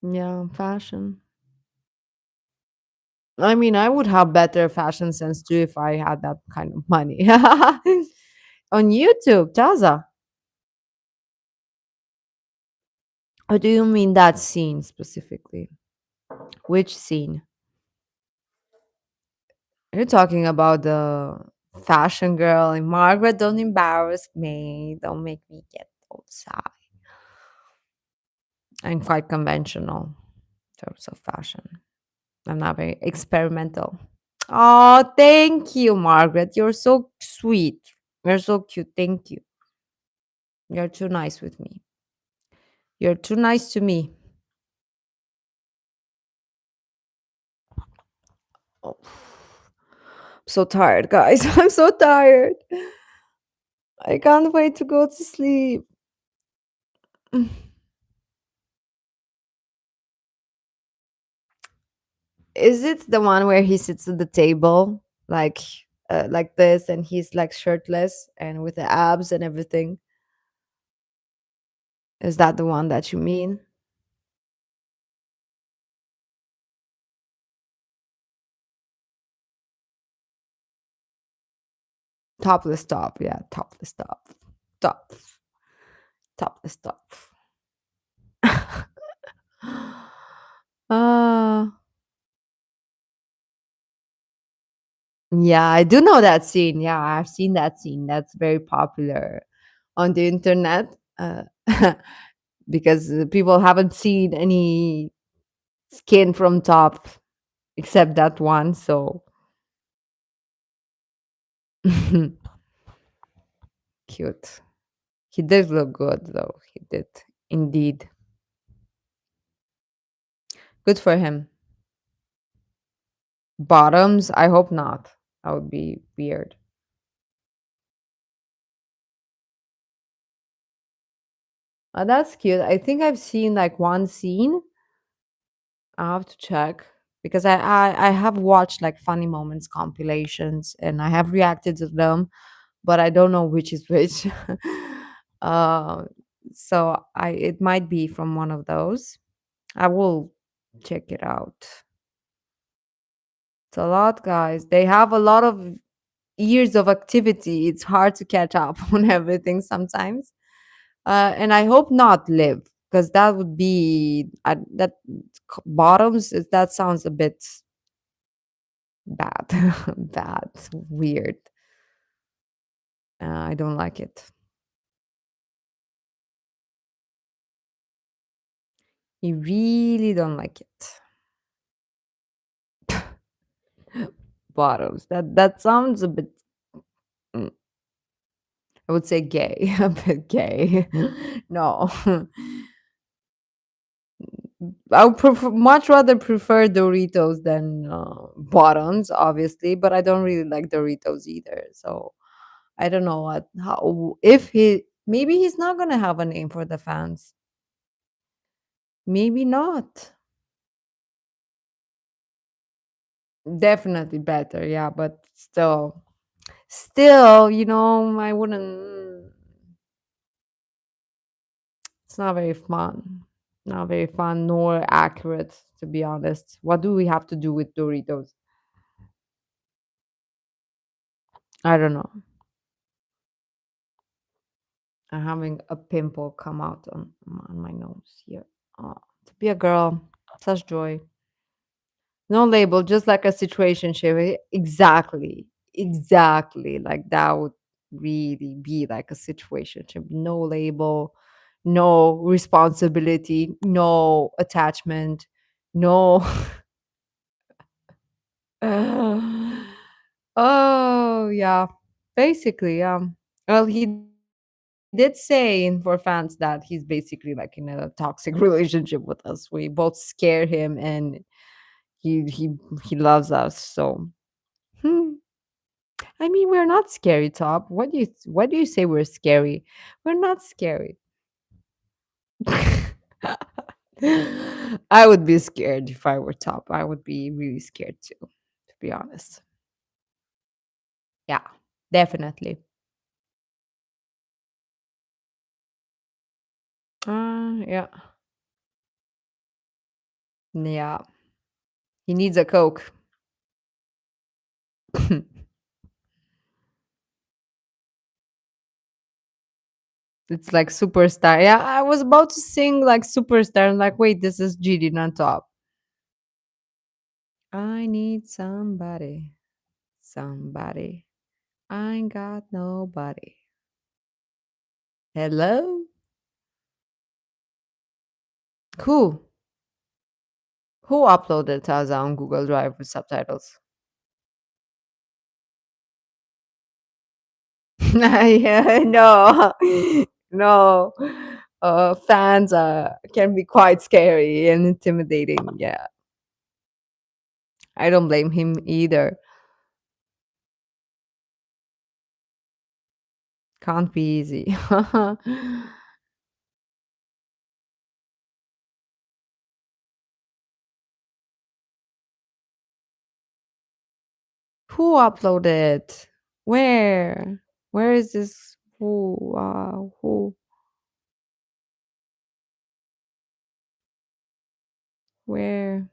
Yeah, fashion. I mean, I would have better fashion sense too if I had that kind of money. On YouTube, Taza. Or do you mean that scene specifically? Which scene? You're talking about the fashion girl and Margaret, don't embarrass me. Don't make me get outside. I'm quite conventional in terms of fashion. I'm not very experimental. Oh, thank you, Margaret. You're so sweet. You're so cute. Thank you. You're too nice with me. You're too nice to me. Oh, I'm so tired, guys. I'm so tired. I can't wait to go to sleep. Is it the one where he sits at the table like this and he's like shirtless and with the abs and everything? Is that the one that you mean? Topless top, yeah, topless top. Top. Topless top. uh yeah, I do know that scene. Yeah, I've seen that scene. That's very popular on the internet. Because people haven't seen any skin from top except that one, so cute. He did look good though. He did indeed. Good for him. Bottoms, I hope not. That would be weird. That's cute. I think I've seen like one scene. I have to check because I have watched like funny moments compilations and I have reacted to them, but I don't know which is which. uh, so I it might be from one of those. I will check it out. It's a lot, guys. They have a lot of years of activity. It's hard to catch up on everything sometimes. And I hope not live because that would be that bottoms. That sounds a bit bad, bad, weird. I don't like it. You really don't like it. Bottoms. That sounds a bit. mm, I would say gay, a bit gay. No, I would much rather prefer Doritos than bottoms, obviously. But I don't really like Doritos either. So I don't know what how if he maybe he's not gonna have a name for the fans. Maybe not. Definitely better, yeah, but still, I wouldn't. It's not very fun. Not very fun nor accurate, to be honest. What do we have to do with Doritos? I don't know. I'm having a pimple come out on my nose here. Oh, to be a girl, such joy. No label, just like a situationship. Exactly. Exactly. Like that would really be like a situationship. No label, no responsibility, no attachment, no. Oh, yeah. Basically, well, he did say in for fans that he's basically like in a toxic relationship with us. We both scare him, and he he he loves us. So, hmm, I mean, we're not scary, Top. What do you say we're scary? We're not scary. I would be scared if I were Top. I would be really scared too, to be honest. Yeah, definitely. Yeah, yeah. He needs a Coke. It's like Superstar. Yeah, I was about to sing like Superstar. I'm like, wait, this is GD, not Top. I need somebody, somebody. I ain't got nobody. Hello? Who? Who uploaded Taza on Google Drive with subtitles? Yeah, no, no. Fans can be quite scary and intimidating. Yeah, I don't blame him either. Can't be easy. Who uploaded? Where? Where is this? Who? Who? Where?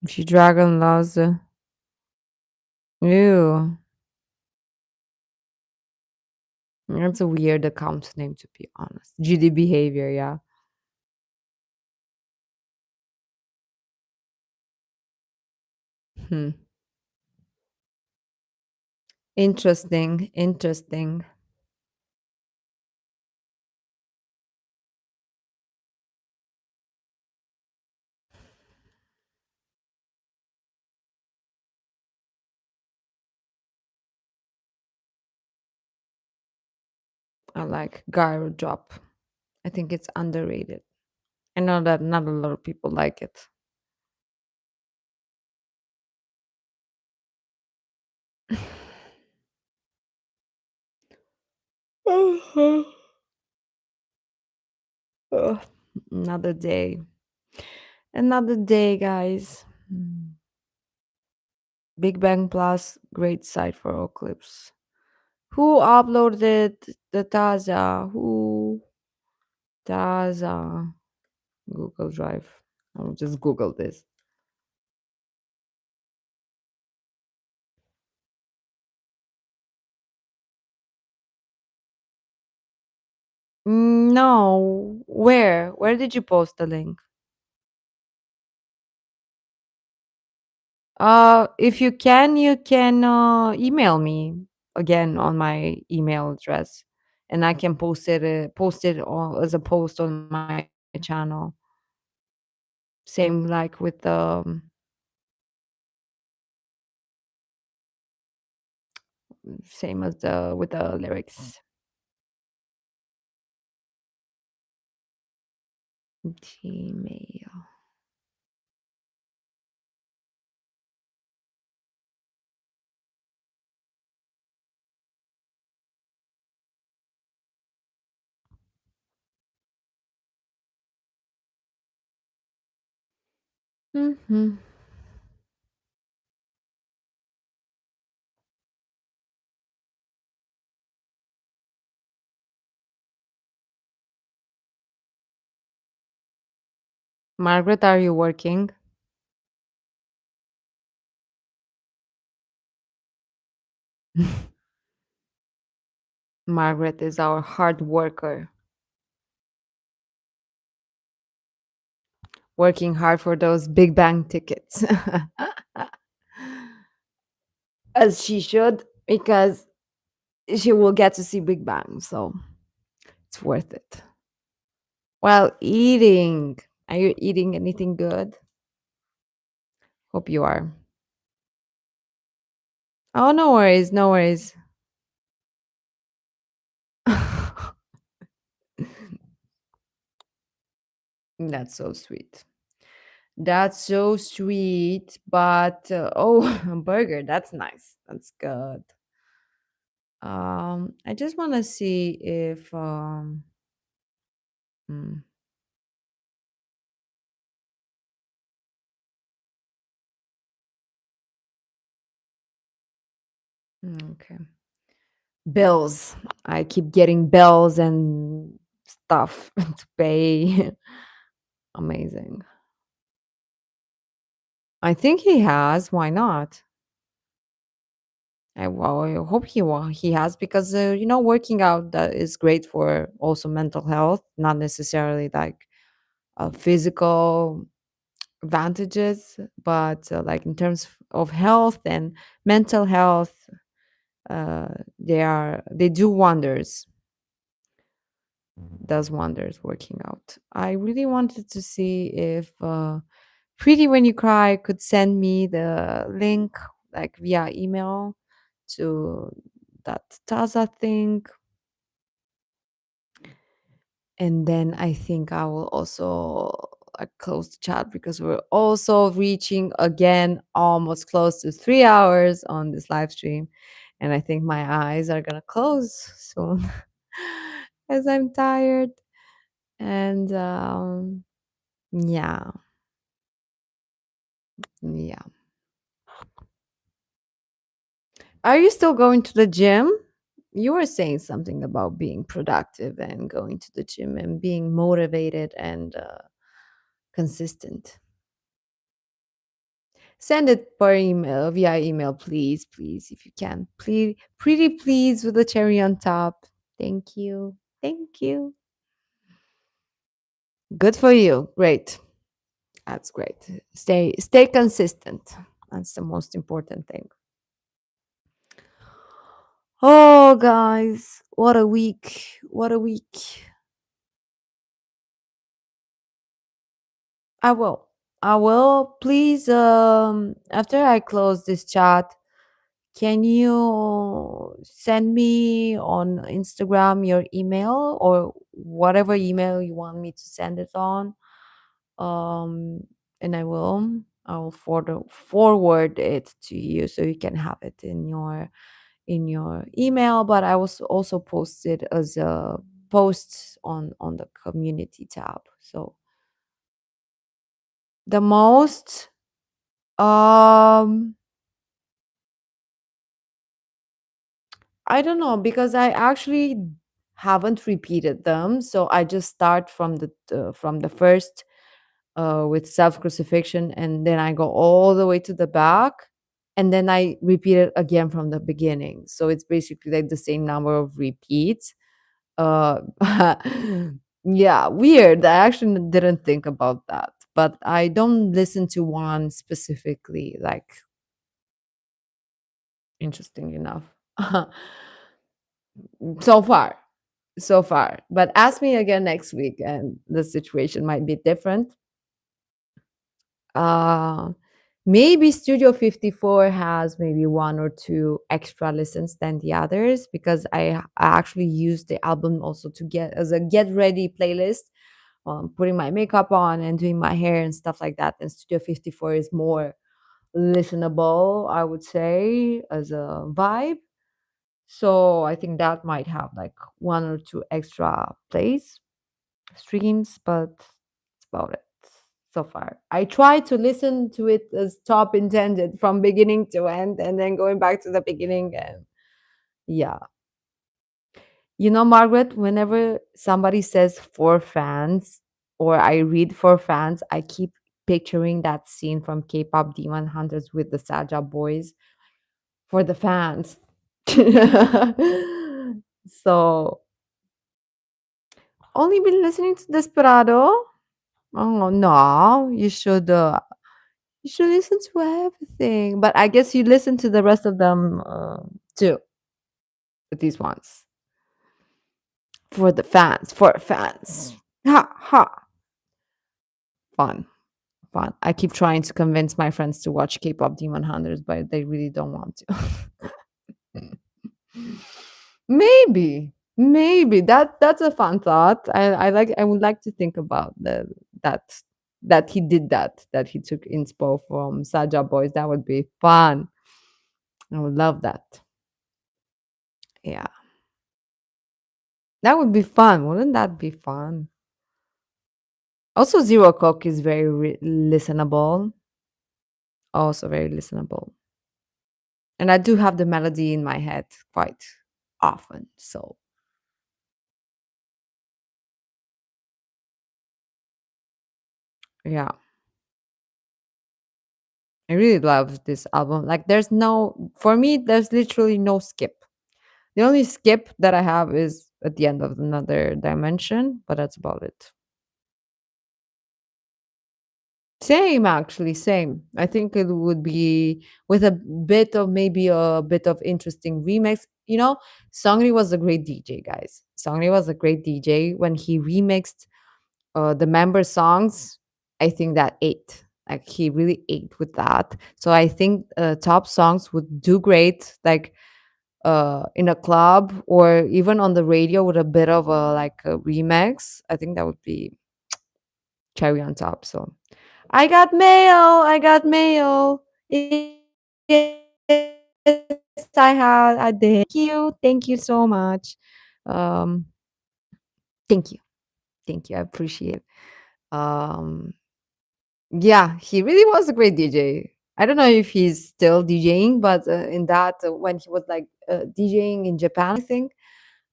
She Dragon loves. Ew. That's a weird account name, to be honest. GD behavior, yeah. Hmm. Interesting. Interesting. I like gyro drop. I think it's underrated. I know that not a lot of people like it. Ugh, another day. Another day, guys. Big Bang Plus, great site for all clips. Who uploaded the Taza? Who Taza? Google Drive. I'll just Google this. No. Where? Where did you post the link? If you can email me again on my email address, and I can as a post on my channel. Same like with the same as the with the lyrics. Gmail. Mhm. Margaret, are you working? Margaret is our hard worker, working hard for those big bang tickets. As she should, because she will get to see Big Bang, so it's worth it. While eating, are you eating anything good? Hope you are. Oh, no worries, no worries. That's so sweet. That's so sweet. But oh, a burger. That's nice. That's good. I just want to see if mm, okay. Bills. I keep getting bills and stuff to pay. Amazing. I think he has. Why not? I hope he has because working out that is great for also mental health, not necessarily like physical advantages, but like in terms of health and mental health, they do wonders. Does wonders working out. I really wanted to see if Pretty When You Cry could send me the link like via email to that Taza thing. And then I think I will also close the chat because we're also reaching again almost close to 3 hours on this live stream. And I think my eyes are gonna close soon as I'm tired. And yeah, yeah. Are you still going to the gym? You were saying something about being productive and going to the gym and being motivated and consistent. Send it per email, via email, please, please, if you can. Please, pretty please, with a cherry on top. Thank you. Thank you. Good for you. Great. That's great. Stay consistent. That's the most important thing. Oh, guys, what a week. What a week. I will. I will. Please, after I close this chat, can you send me on Instagram your email or whatever email you want me to send it on? Um, and I will forward it to you so you can have it in your email. But I will also post it as a post on the community tab. So the most um I don't know because I actually haven't repeated them, so I just start from the first with self crucifixion, and then I go all the way to the back, and then I repeat it again from the beginning. So it's basically like the same number of repeats. Uh, yeah, weird. I actually didn't think about that, but I don't listen to one specifically. Like interesting enough, so far. So far. But ask me again next week, and the situation might be different. Uh, Maybe Studio 54 has maybe one or two extra listens than the others because I actually use the album also to get as a get ready playlist, putting my makeup on and doing my hair and stuff like that. And Studio 54 is more listenable, I would say, as a vibe. So I think that might have like one or two extra plays streams, but that's about it so far. I try to listen to it as top intended from beginning to end and then going back to the beginning. And yeah. Margaret, whenever somebody says for fans or I read for fans, I keep picturing that scene from K-pop Demon Hunters with the Saja boys for the fans. So only been listening to Desperado. Oh no, you should listen to everything. But I guess you listen to the rest of them too. But these ones for fans. Ha ha. Fun. fun. I keep trying to convince my friends to watch K-pop Demon Hunters, but they really don't want to. Maybe that's a fun thought. I would like to think about that that he did that he took inspo from Saja Boys. That would be fun. I would love that. Yeah, that would be fun. Wouldn't that be fun? Also, Zero Coke is very listenable. Also very listenable, and I do have the melody in my head quite often. So yeah, I really love this album. Like, there's no for me. There's literally no skip. The only skip that I have is at the end of another dimension, but that's about it. Same, actually, same. I think it would be with a bit of maybe a bit of interesting remix. Songri was a great DJ, guys. Songri was a great DJ when he remixed the member songs. I think that ate. Like, he really ate with that. So I think top songs would do great. Like in a club or even on the radio with a bit of a like a remix. I think that would be cherry on top. So I got mail. I got mail. Yes, I had. I did. Thank you. Thank you so much. Um, thank you. Thank you. I appreciate it. Um, yeah, he really was a great DJ. I don't know if he's still DJing, but in that when he was like DJing in Japan, I think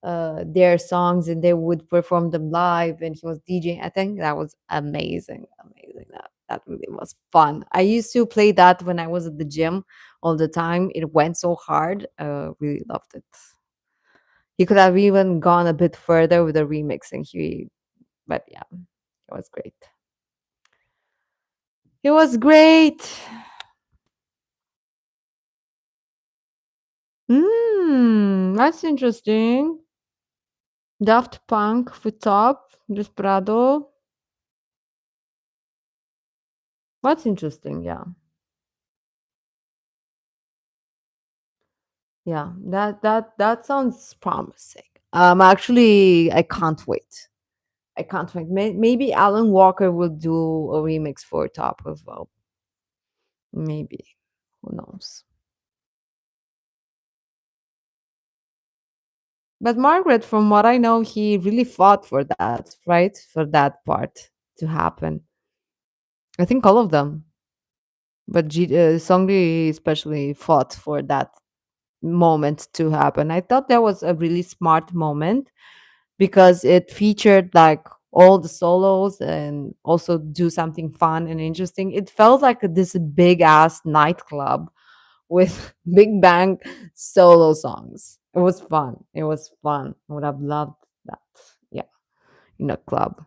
their songs and they would perform them live and he was DJing. I think that was amazing. Amazing. That really was fun. I used to play that when I was at the gym all the time. It went so hard. Really loved it. He could have even gone a bit further with the remixing. But yeah, it was great. It was great. That's interesting. Daft Punk for top, Desperado. What's interesting? Yeah. Yeah, that sounds promising. Actually, I can't wait. I can't wait. Maybe Alan Walker will do a remix for Top as well. Maybe. Who knows? But Margaret, from what I know, he really fought for that, right? For that part to happen. I think all of them, but Songri especially fought for that moment to happen. I thought that was a really smart moment because it featured like all the solos and also do something fun and interesting. It felt like this big ass nightclub with big bang solo songs. It was fun. It was fun. I would have loved that. Yeah, in a club.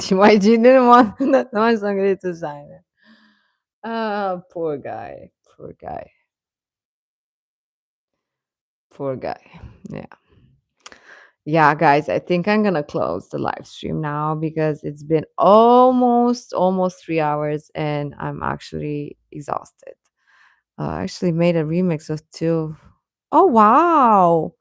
Why you didn't want that one song to sign it? Ah, poor guy. Poor guy. Poor guy. Yeah. Yeah, guys, I think I'm gonna close the live stream now because it's been almost 3 hours and I'm actually exhausted. I actually made a remix of two. Oh wow.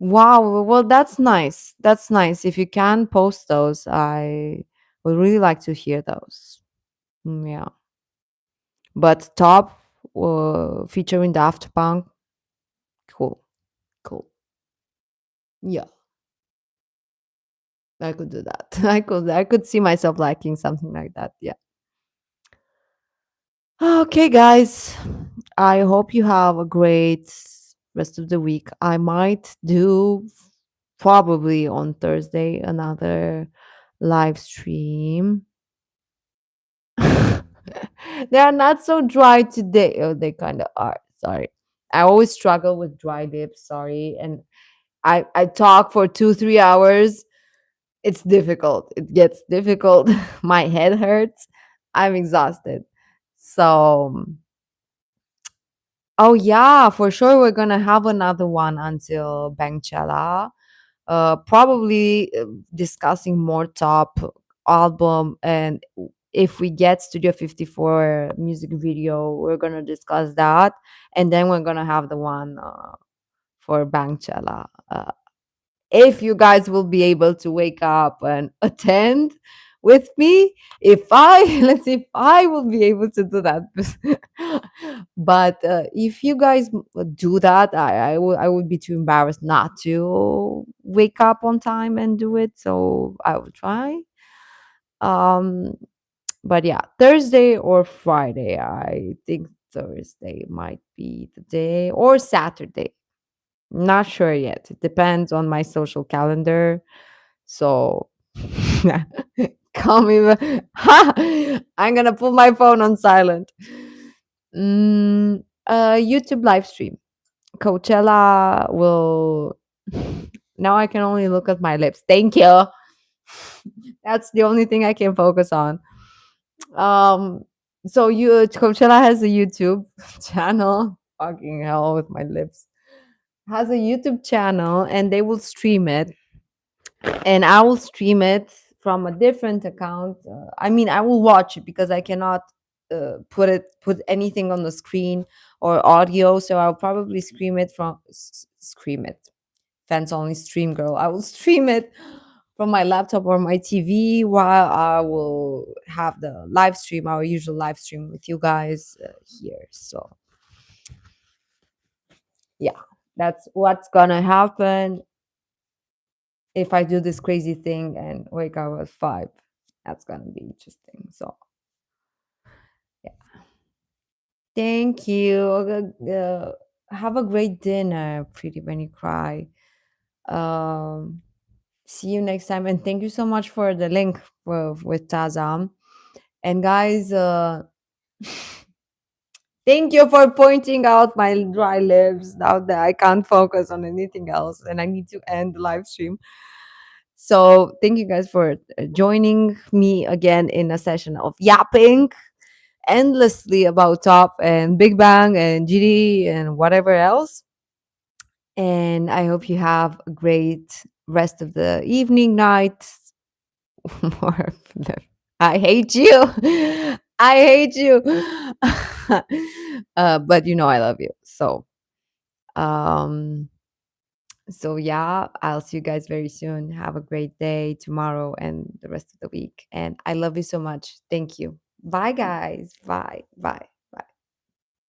Wow. Well, that's nice. That's nice. If you can post those, I would really like to hear those. Yeah. But top featuring Daft Punk, cool. Cool. Yeah. I could do that. I could see myself liking something like that. Yeah. Okay, guys. I hope you have a great rest of the week. I might do probably on Thursday another live stream. They are not so dry today. Oh, they kind of are. Sorry. I always struggle with dry lips. Sorry. And I talk for 2 3 hours. It's difficult. It gets difficult. My head hurts. I'm exhausted. So, oh yeah, for sure we're gonna have another one until Bangchela. probably discussing more top album, and if we get Studio 54 music video, we're gonna discuss that, and then we're gonna have the one for Bangchela. If you guys will be able to wake up and attend with me, if I let's see if I will be able to do that. But if you guys do that, I would be too embarrassed not to wake up on time and do it, so I will try. um but yeah, Thursday or Friday. I think Thursday might be the day, or Saturday. Not sure yet. It depends on my social calendar. So call me. I'm gonna put my phone on silent. YouTube live stream. Coachella will. Now I can only look at my lips. Thank you. That's the only thing I can focus on. Um. So Coachella has a YouTube channel. Fucking hell with my lips. Has a YouTube channel, and they will stream it, and I will stream it from a different account. I mean, I will watch it because I cannot put anything on the screen or audio, so I'll probably scream it. Fans only stream, girl. I will stream it from my laptop or my TV while I will have the live stream, our usual live stream with you guys here. So yeah, that's what's gonna happen if I do this crazy thing and wake up at 5. That's gonna be interesting. So yeah, thank you. Have a great dinner, Pretty When You Cry. Um, See you next time, and thank you so much for the link with Tazam. And guys, thank you for pointing out my dry lips now that I can't focus on anything else and I need to end the live stream. So thank you guys for joining me again in a session of yapping endlessly about Top and Big Bang and GD and whatever else. And I hope you have a great rest of the evening, night. More I hate you. I hate you. But you know I love you. Um so yeah, I'll see you guys very soon. Have a great day tomorrow and the rest of the week. And I love you so much. Thank you. Bye guys. Bye. Bye.